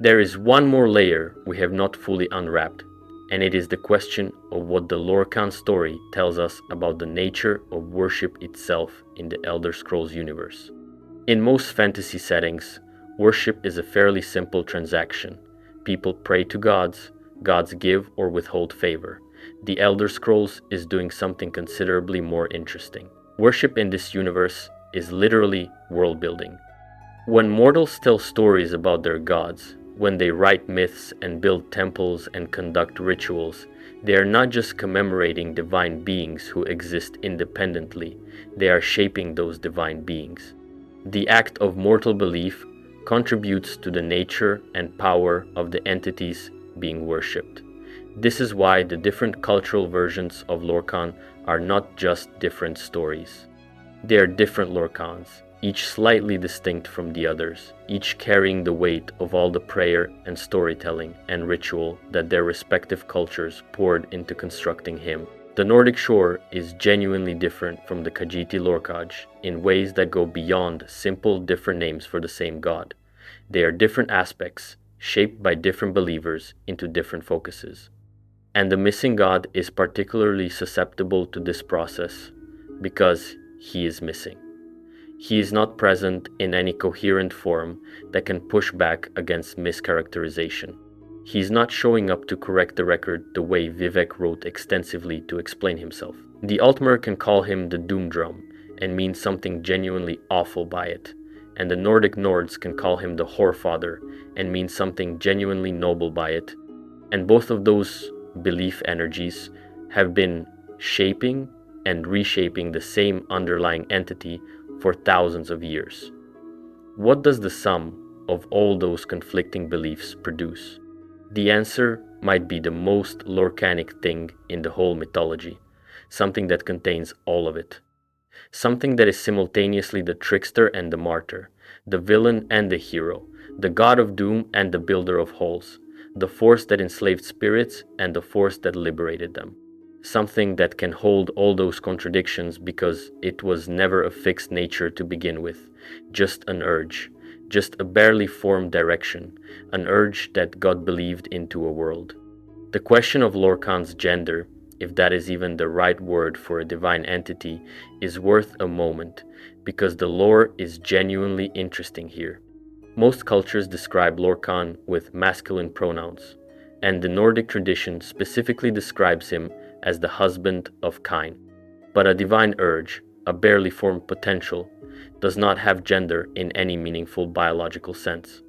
There is one more layer we have not fully unwrapped, and it is the question of what the Lorkhan story tells us about the nature of worship itself in the Elder Scrolls universe. In most fantasy settings, worship is a fairly simple transaction. People pray to gods, gods give or withhold favor. The Elder Scrolls is doing something considerably more interesting. Worship in this universe is literally world building. When mortals tell stories about their gods, when they write myths and build temples and conduct rituals, they are not just commemorating divine beings who exist independently, they are shaping those divine beings. The act of mortal belief contributes to the nature and power of the entities being worshipped. This is why the different cultural versions of Lorkhan are not just different stories. They are different Lorkhans, each slightly distinct from the others, each carrying the weight of all the prayer and storytelling and ritual that their respective cultures poured into constructing him. The Nordic shore is genuinely different from the Khajiiti Lorkhaj in ways that go beyond simple different names for the same god. They are different aspects, shaped by different believers into different focuses. And the missing god is particularly susceptible to this process because he is missing. He is not present in any coherent form that can push back against mischaracterization. He is not showing up to correct the record the way Vivek wrote extensively to explain himself. The Altmer can call him the Doom Drum and mean something genuinely awful by it, and the Nordic Nords can call him the Whorefather and mean something genuinely noble by it, and both of those belief energies have been shaping and reshaping the same underlying entity for thousands of years. What does the sum of all those conflicting beliefs produce? The answer might be the most Lorkhanic thing in the whole mythology, something that contains all of it. Something that is simultaneously the trickster and the martyr, the villain and the hero, the god of doom and the builder of holes, the force that enslaved spirits and the force that liberated them. Something that can hold all those contradictions because it was never a fixed nature to begin with, just an urge, just a barely formed direction, an urge that God believed into a world. The question of Lorkhan's gender, if that is even the right word for a divine entity, is worth a moment, because the lore is genuinely interesting here. Most cultures describe Lorkhan with masculine pronouns, and the Nordic tradition specifically describes him as the husband of Kain. But a divine urge, a barely formed potential, does not have gender in any meaningful biological sense.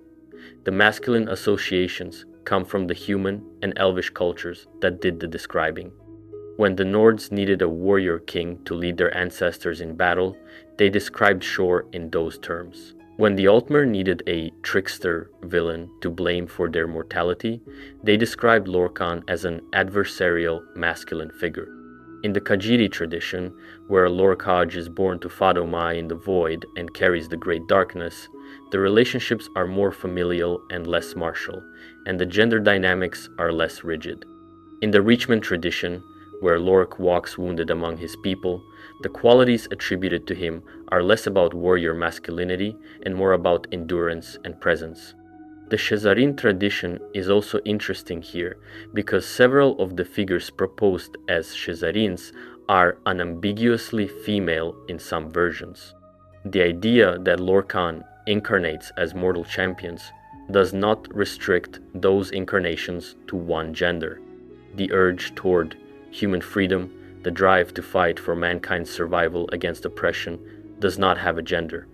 The masculine associations come from the human and elvish cultures that did the describing. When the Nords needed a warrior king to lead their ancestors in battle, they described Shor in those terms. When the Altmer needed a trickster villain to blame for their mortality, they described Lorkhan as an adversarial masculine figure. In the Khajiit tradition, where Lorkhaj is born to Fadomai in the void and carries the great darkness, the relationships are more familial and less martial, and the gender dynamics are less rigid. In the Reachman tradition, where Lork walks wounded among his people, the qualities attributed to him are less about warrior masculinity and more about endurance and presence. The Shesarine tradition is also interesting here because several of the figures proposed as Shesarines are unambiguously female in some versions. The idea that Lorkhan incarnates as mortal champions does not restrict those incarnations to one gender. The urge toward human freedom, the drive to fight for mankind's survival against oppression, does not have a gender.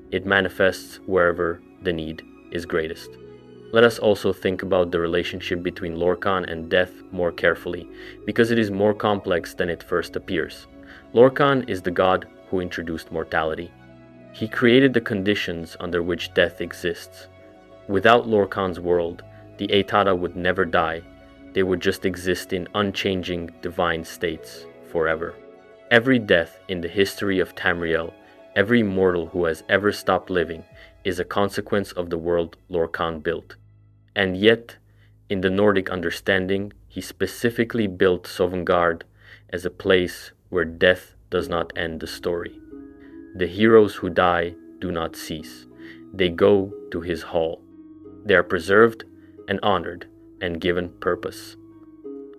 It manifests wherever the need is greatest. Let us also think about the relationship between Lorkhan and death more carefully, because it is more complex than it first appears. Lorkhan is the god who introduced mortality. He created the conditions under which death exists. Without Lorkhan's world, the Aetada would never die. They would just exist in unchanging divine states forever. Every death in the history of Tamriel, every mortal who has ever stopped living, is a consequence of the world Lorkhan built. And yet, in the Nordic understanding, he specifically built Sovngarde as a place where death does not end the story. The heroes who die do not cease. They go to his hall. They are preserved and honored and given purpose.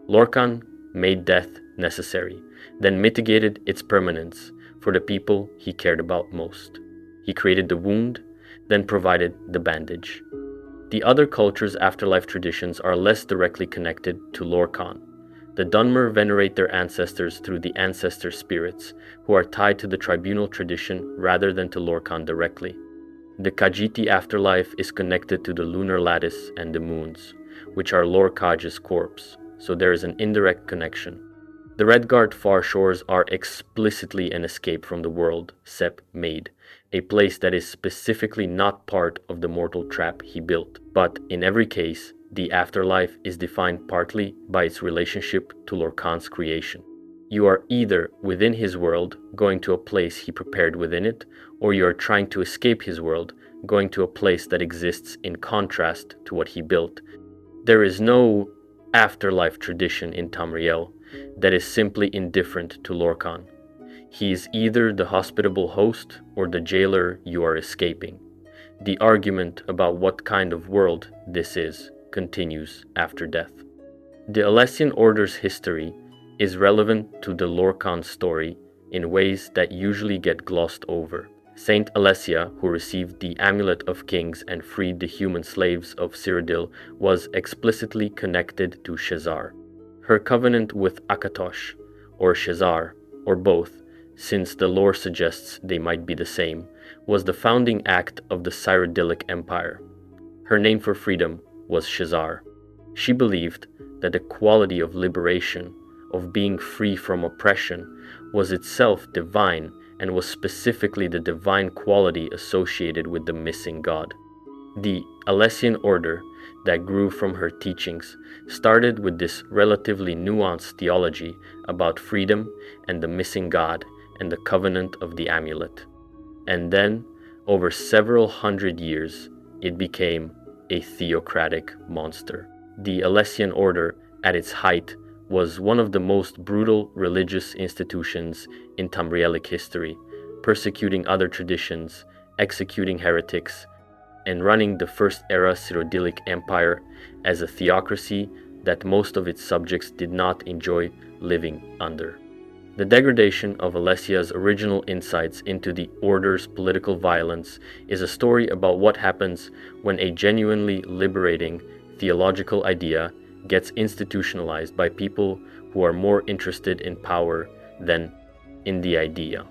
Lorkhan made death necessary, then mitigated its permanence for the people he cared about most. He created the wound, then provided the bandage. The other cultures' afterlife traditions are less directly connected to Lorkhan. The Dunmer venerate their ancestors through the ancestor spirits, who are tied to the tribunal tradition rather than to Lorkhan directly. The Khajiiti afterlife is connected to the lunar lattice and the moons, which are Lorkhaj's corpse, so there is an indirect connection. The Redguard far shores are explicitly an escape from the world Sep made, a place that is specifically not part of the mortal trap he built. But in every case, the afterlife is defined partly by its relationship to Lorkhan's creation. You are either within his world, going to a place he prepared within it, or you are trying to escape his world, going to a place that exists in contrast to what he built. There is no afterlife tradition in Tamriel that is simply indifferent to Lorkhan. He is either the hospitable host or the jailer you are escaping. The argument about what kind of world this is continues after death. The Alessian Order's history is relevant to the Lorkhan story in ways that usually get glossed over. Saint Alessia, who received the Amulet of Kings and freed the human slaves of Cyrodiil, was explicitly connected to Shesar. Her covenant with Akatosh, or Shesar, or both, since the lore suggests they might be the same, was the founding act of the Cyrodiilic Empire. Her name for freedom was Shesar. She believed that the quality of liberation, of being free from oppression, was itself divine and was specifically the divine quality associated with the missing god. The Alessian Order that grew from her teachings started with this relatively nuanced theology about freedom and the missing god and the covenant of the amulet. And then, over several hundred years, it became a theocratic monster. The Alessian Order, at its height, was one of the most brutal religious institutions in Tamrielic history, persecuting other traditions, executing heretics, and running the First Era Cyrodiilic Empire as a theocracy that most of its subjects did not enjoy living under. The degradation of Alessia's original insights into the Order's political violence is a story about what happens when a genuinely liberating theological idea gets institutionalized by people who are more interested in power than in the idea.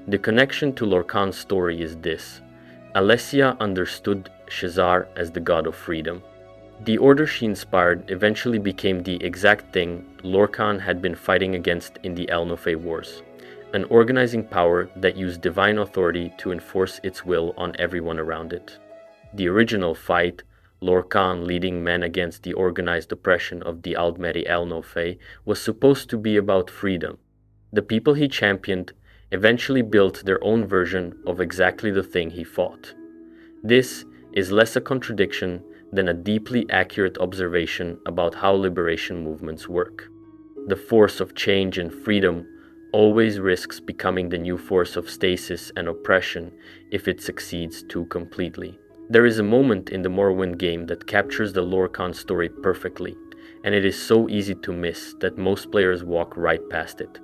The connection to Lorkhan's story is this. Alessia understood Shesar as the god of freedom. The order she inspired eventually became the exact thing Lorkhan had been fighting against in the Elnofay Wars, an organizing power that used divine authority to enforce its will on everyone around it. The original fight, Lorkhan leading men against the organized oppression of the Aldmeri Elnofay, was supposed to be about freedom. The people he championed eventually built their own version of exactly the thing he fought. This is less a contradiction than a deeply accurate observation about how liberation movements work. The force of change and freedom always risks becoming the new force of stasis and oppression if it succeeds too completely. There is a moment in the Morrowind game that captures the Lorkhan story perfectly, and it is so easy to miss that most players walk right past it.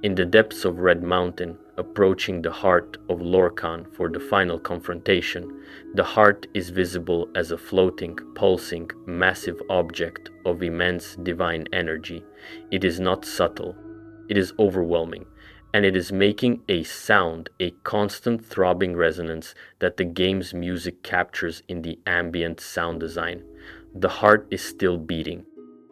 In the depths of Red Mountain, approaching the heart of Lorkhan for the final confrontation, the heart is visible as a floating, pulsing, massive object of immense divine energy. It is not subtle, it is overwhelming, and it is making a sound, a constant throbbing resonance that the game's music captures in the ambient sound design. The heart is still beating.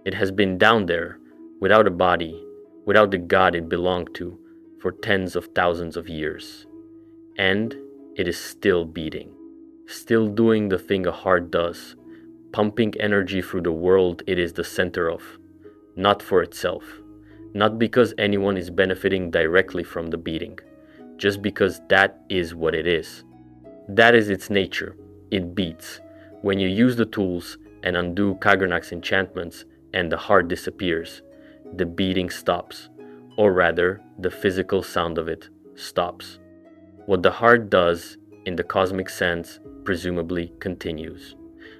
It has been down there, without a body, without the god it belonged to, for tens of thousands of years. And it is still beating, still doing the thing a heart does, pumping energy through the world it is the center of, not for itself, not because anyone is benefiting directly from the beating, just because that is what it is. That is its nature. It beats. When you use the tools and undo Kagernak's enchantments and the heart disappears, the beating stops, or rather, the physical sound of it stops. What the heart does, in the cosmic sense, presumably continues.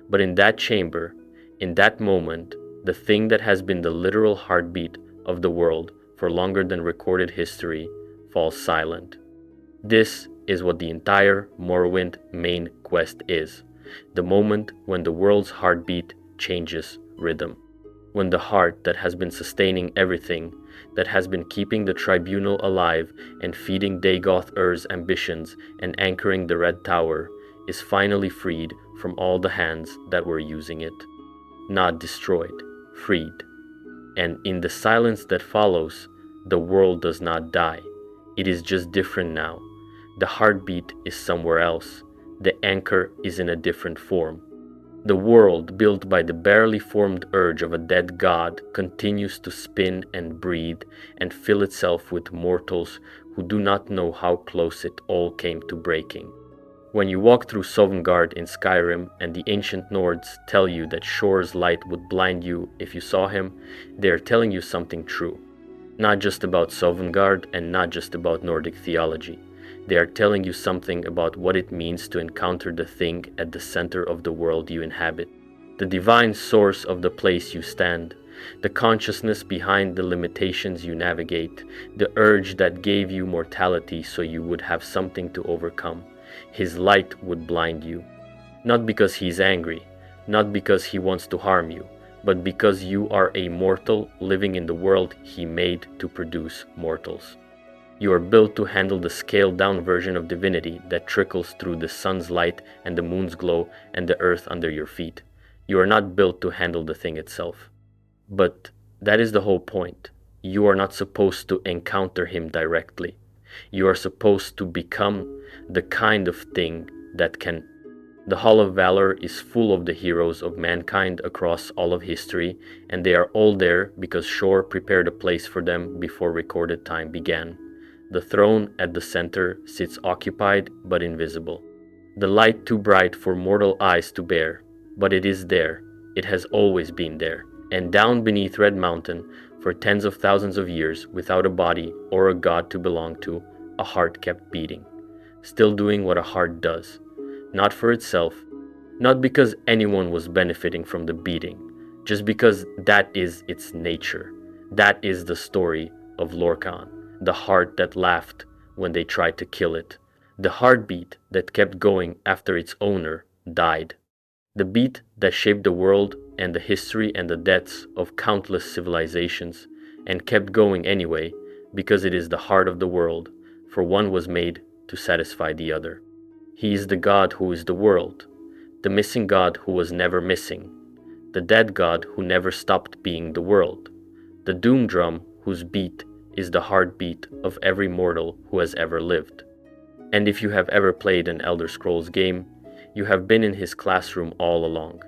But in that chamber, in that moment, the thing that has been the literal heartbeat of the world for longer than recorded history falls silent. This is what the entire Morrowind main quest is, the moment when the world's heartbeat changes rhythm. When the heart that has been sustaining everything, that has been keeping the tribunal alive and feeding Dagoth Ur's ambitions and anchoring the Red Tower, is finally freed from all the hands that were using it. Not destroyed, freed. And in the silence that follows, the world does not die. It is just different now. The heartbeat is somewhere else. The anchor is in a different form. The world, built by the barely formed urge of a dead god, continues to spin and breathe and fill itself with mortals who do not know how close it all came to breaking. When you walk through Sovngarde in Skyrim and the ancient Nords tell you that Shor's light would blind you if you saw him, they are telling you something true. Not just about Sovngarde and not just about Nordic theology. They are telling you something about what it means to encounter the thing at the center of the world you inhabit, the divine source of the place you stand, the consciousness behind the limitations you navigate, the urge that gave you mortality so you would have something to overcome. His light would blind you, not because he's angry, not because he wants to harm you, but because you are a mortal living in the world he made to produce mortals. You are built to handle the scaled-down version of divinity that trickles through the sun's light and the moon's glow and the earth under your feet. You are not built to handle the thing itself. But that is the whole point. You are not supposed to encounter him directly. You are supposed to become the kind of thing that can. The Hall of Valor is full of the heroes of mankind across all of history, and they are all there because Shor prepared a place for them before recorded time began. The throne at the center sits occupied but invisible. The light too bright for mortal eyes to bear, but it is there. It has always been there. And down beneath Red Mountain, for tens of thousands of years, without a body or a god to belong to, a heart kept beating, still doing what a heart does. Not for itself, not because anyone was benefiting from the beating, just because that is its nature. That is the story of Lorkhan. The heart that laughed when they tried to kill it. The heartbeat that kept going after its owner died. The beat that shaped the world and the history and the deaths of countless civilizations, and kept going anyway because it is the heart of the world, for one was made to satisfy the other. He is the god who is the world, the missing god who was never missing, the dead god who never stopped being the world, the doom drum whose beat is the heartbeat of every mortal who has ever lived. And if you have ever played an Elder Scrolls game, you have been in his classroom all along.